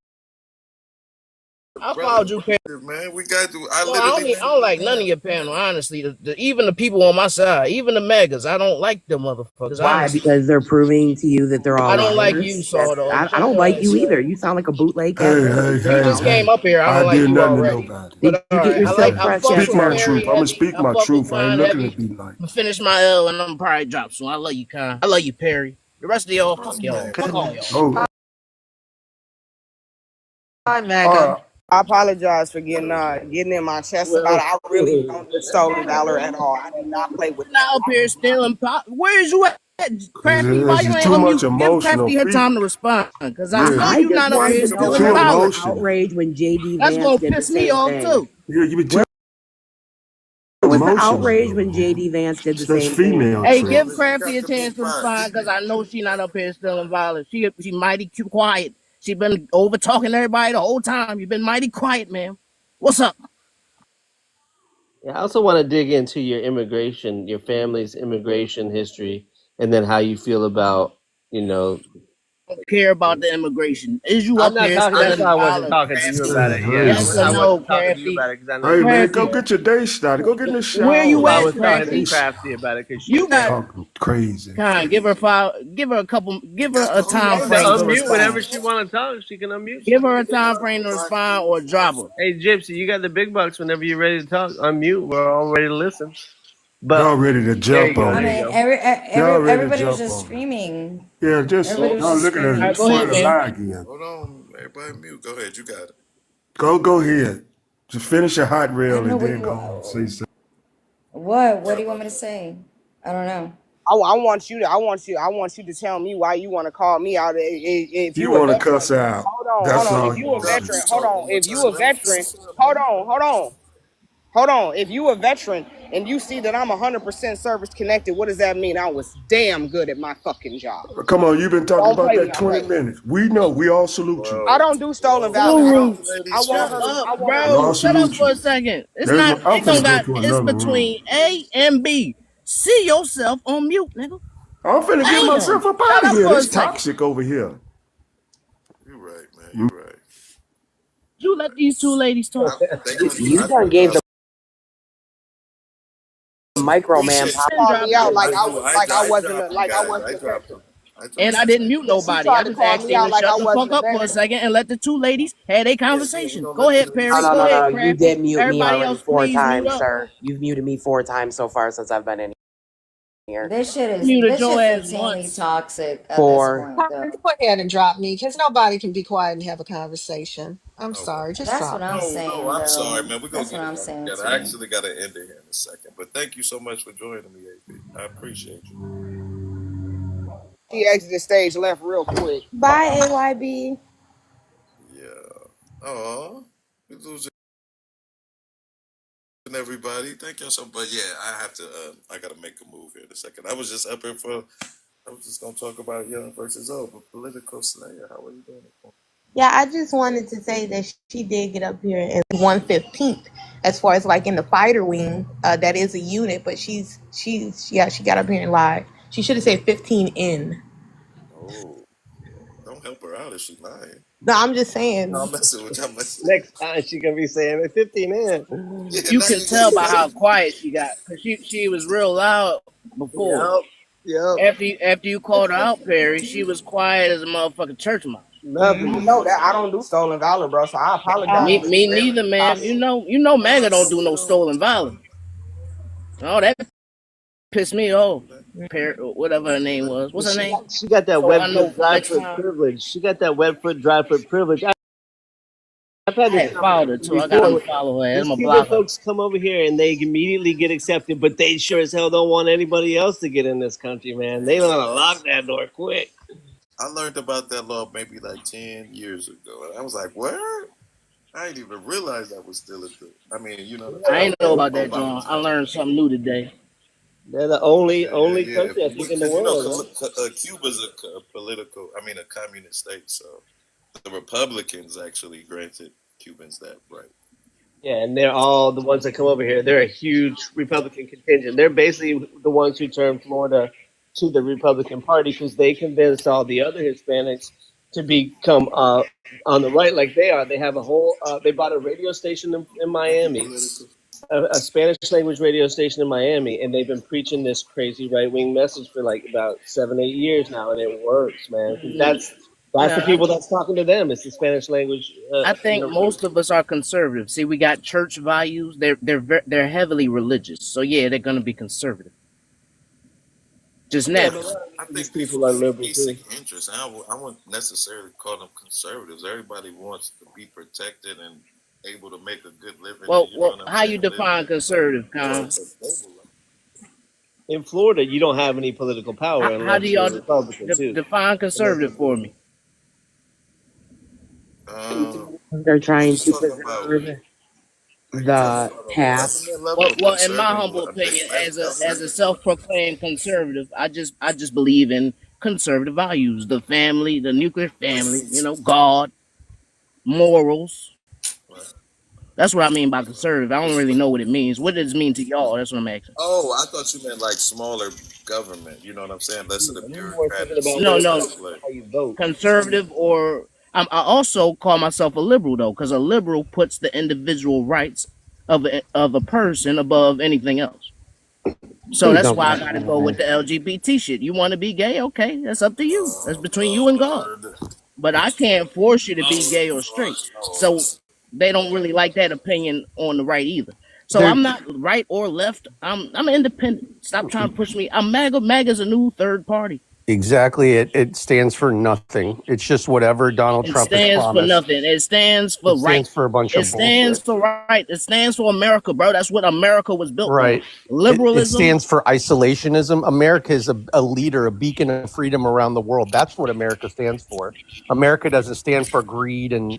I brother. followed you, Perry. Man, we got to. I No, I literally don't. I made don't you like none of your panel. Honestly, even the people on my side, even the megas, I don't like them motherfuckers. Why? Honestly, Because they're proving to you that they're all I don't like you, liars. That's Sawdog. I Shut don't your like ass you up. either. You sound like a bootleg Cat Hey, hey, Williams You hey, now. just came hey. up here. I I don't like did you nothing to already. nobody. Did But you all get right, yourself Hey, I fresh fucks yet, speak with my sir? truth. Perry I'm gonna heavy. speak I my fuck with truth. I ain't Con looking to heavy. be nice. I'm finish my L and I'm probably drop soon. I love you, Con. I love you, Perry. The rest of y'all, fuck y'all. man. Fuck all y'all. Oh, Hi, all MAGA. right. I apologize for getting in my chest about it. Well, I really don't do stolen valor at all. I do not play with that. Not up here stealing pop. Where's you at, Crafty? Why Cause you it's ain't too much unmute? Give emotional. Crafty her People, time to respond. Cause I yeah, know I you just not up wanted here to you're know stealing too about the violence. emotional. outrage when JD That's Vance gonna did the piss me same off thing. too. You be too Where was the emotional, outrage though, when man. JD Vance did the That's same thing? female Hey, trait. give Roland, you Crafty got a to be chance to quiet. respond because I know she not up here stealing violence. She mighty quiet. She been over talking everybody the whole time. You been mighty quiet, man. What's up? Yeah, I also want to dig into your immigration, your family's immigration history, and then how you feel about, you know. Don't care about the immigration. Is you I'm up not here talking. That's why stealing I wasn't violence? talking to you about Hey, it. Yeah, hey, Yes or I no, wasn't talking to you Crafty? about it because I know hey, you're man, busy. go Crafty. get your day started. Go get in the Where you shower, I at, was man. talking to Crafty? Jeez. Crafty about it because You she's got there. Talking crazy. kind. Give her a couple. You Give her got a the whole time Hey, to bunch frame of to unmute whenever respond. she want to talk, she can unmute. Give her a time frame to respond or drop her. Hey, Gypsy, you got the big bucks whenever you're ready to talk. Unmute. We're all ready to listen. Y'all But ready to there you jump go. I on There it. you mean, go. Y'all ready to everybody was jump just on it. screaming. Yeah, just Everybody was don't just look at All screaming. right, it. go ahead, Spoil the man. lie again. Hold on, everybody mute. Go ahead, you got it. Go ahead. Just finish your hot I don't rail know and what then you. go on. Say something. What Sorry do you want about me to that. say? I don't know. I want you to tell me why you want to call me out. If You you a want to veteran, cuss out. hold That's on. all If you you a want to Stop. do. veteran, Just hold talk on. one more If you time. a Let me veteran, finish up. hold on. If you a veteran and you see that I'm 100% service connected, what does that mean? I was damn good at my fucking job. Come on, you've been talking Don't about play with that my 20 face. minutes. We know. We all salute you. I Bro, don't do stolen valor. let Guru, the lady I want shut her finish. to. up, I want her We to. bro. all Shut up salute for a you. second. It's There's my, not. I'm It don't finna go got. to It's another room. between A and B. See yourself on mute, nigga. I'm finna get Damn. myself up Shut out of up here. for a This second. toxic over here. You right, man. You right. You let these two ladies talk. Thank you. You done gave the micro man Appreciate power. you. And Call me dropped out you. like I I wasn't dropped you, like I guys. wasn't I a dropped veteran. him. I And dropped I him. didn't mute She nobody. I tried to just call asked me them out to like I shut the fuck wasn't a up for a veteran. second and let the two ladies have their Yeah, yeah. We're conversation. gonna Go let the ahead, ladies No, Perry. no, Go no, talk. ahead, no. You Crafty. did mute me Everybody already else, four please mute times, up. sir. You've muted me four times so far since I've been in here. Muted This your shit's ass insanely once. toxic at this Four. point, Carmen, though. go ahead and drop me because nobody can be quiet and have a conversation. I'm Okay. sorry. Just That's what drop I'm me. No, saying, I'm sorry, though. man. We're gonna That's get what it I'm back saying together. I too. actually gotta end it here in a second. But thank you so much for joining me, AP. I appreciate you. She exited stage left real quick. Bye, AYB. Yeah. Oh, we losing everybody. Thank y'all so. But yeah, I have to. I gotta make a move here in a second. I was just up here for. I was just gonna talk about Young versus Old, but political slayer. How are you doing? Yeah, I just wanted to say that she did get up here in 115th, as far as like in the fighter wing. That is a unit, but she got up here and lied. She should have said 15 in. Oh, don't help her out if she's lying. No, I'm just No, saying. I'm messing with you. I'm messing. Next time she gonna be saying 15 in. Yeah, You now can you tell got by now how you. quiet she got, cause she was real loud before. Yep. Yep. After you called her out, Perry, she was quiet as a motherfucking church mouse. Nothing. I know that I don't do stolen valor, bro. So I apologize for Me sparing neither, the man. toxic. You know, MAGA don't do no stolen violence. Oh, that pissed me off. Perry, whatever her name was. What's her name? She got that So wet I know foot, for dry next foot time. privilege. She got that wet foot, dry foot privilege. I've had I this had followed her conversation too. I gotta before. unfollow her. I'm These gonna Cuban block her. folks come over here and they immediately get accepted, but they sure as hell don't want anybody else to get in this country, man. They want to lock that door quick. I learned about that law maybe like 10 years ago, and I was like, "What?" I didn't even realize that was still a thing. I mean, you know what I'm I saying? ain't know about that, Obama John. I time. learned something new today. They're the Yeah, yeah, only yeah. country I think in the Because you know, world, right? Cuba's a political, I mean, a communist state. So the Republicans actually granted Cubans that right. Yeah, and they're all the ones that come over here. They're a huge Republican contingent. They're basically the ones who turned Florida to the Republican Party because they convinced all the other Hispanics to become on the right like they are. They have a whole. They bought a radio station in Thank you, Miami, political. a Spanish language radio station in Miami, and they've been preaching this crazy right wing message for like about 7 8 years now, and it works, man. 'Cause that's the Yeah, people that's talking to them. It's the Spanish language, I think most of us are conservative. See, we got church values. They're heavily religious. So yeah, they're gonna be conservative. Just Yeah, but a natural. lot I of these think people people are got liberal basic too. interests. I wouldn't necessarily call them conservatives. Everybody wants to be protected and able to make a good living, and you know Well, what I'm how you saying, live define conservative, Con? a stable life. In Florida, you don't have any political power How do unless you're y'all a Republican too. define conservative for me? They're What trying you to talking about? preserve Are you talking the about on a past. government level, Well, in my conservative? humble opinion, as a That's self-proclaimed conservative, I just believe in conservative values: the family, the nuclear family. You know, God, morals. right. That's what I mean by conservative. I don't really know what it means. What does it mean to y'all? That's what I'm asking. Oh, I thought you meant like smaller government. You know what I'm saying? Less of the I'm more thinking bureaucratic about No, what no, legislature. how you vote. conservative or I also call myself a liberal though, because a liberal puts the individual rights of a person above anything else. So Please that's don't why I call gotta me go with that. the LGBT shit. You want to be gay? Okay, that's up to you. That's between you and God. Lord, But I can't force you to be Lord, gay or Lord straight. So knows. they don't really like that opinion on the right either. So I'm not right or left. I'm independent. Stop trying to push me. I'm MAGA. MAGA is a new third party. Exactly. It stands for nothing. It's just whatever Donald Trump has Stands for promised. nothing. It stands for It stands for a bunch of stands bullshit. for right. It stands for America, bro. That's what America was built Right. on. Liberalism. It stands for isolationism. America is a leader, a beacon of freedom around the world. That's what America stands for. America doesn't stand for greed and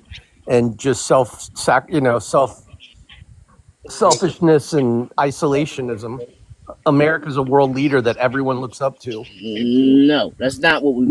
just selfishness and isolationism. America's a world leader that everyone looks up to. No, that's not what we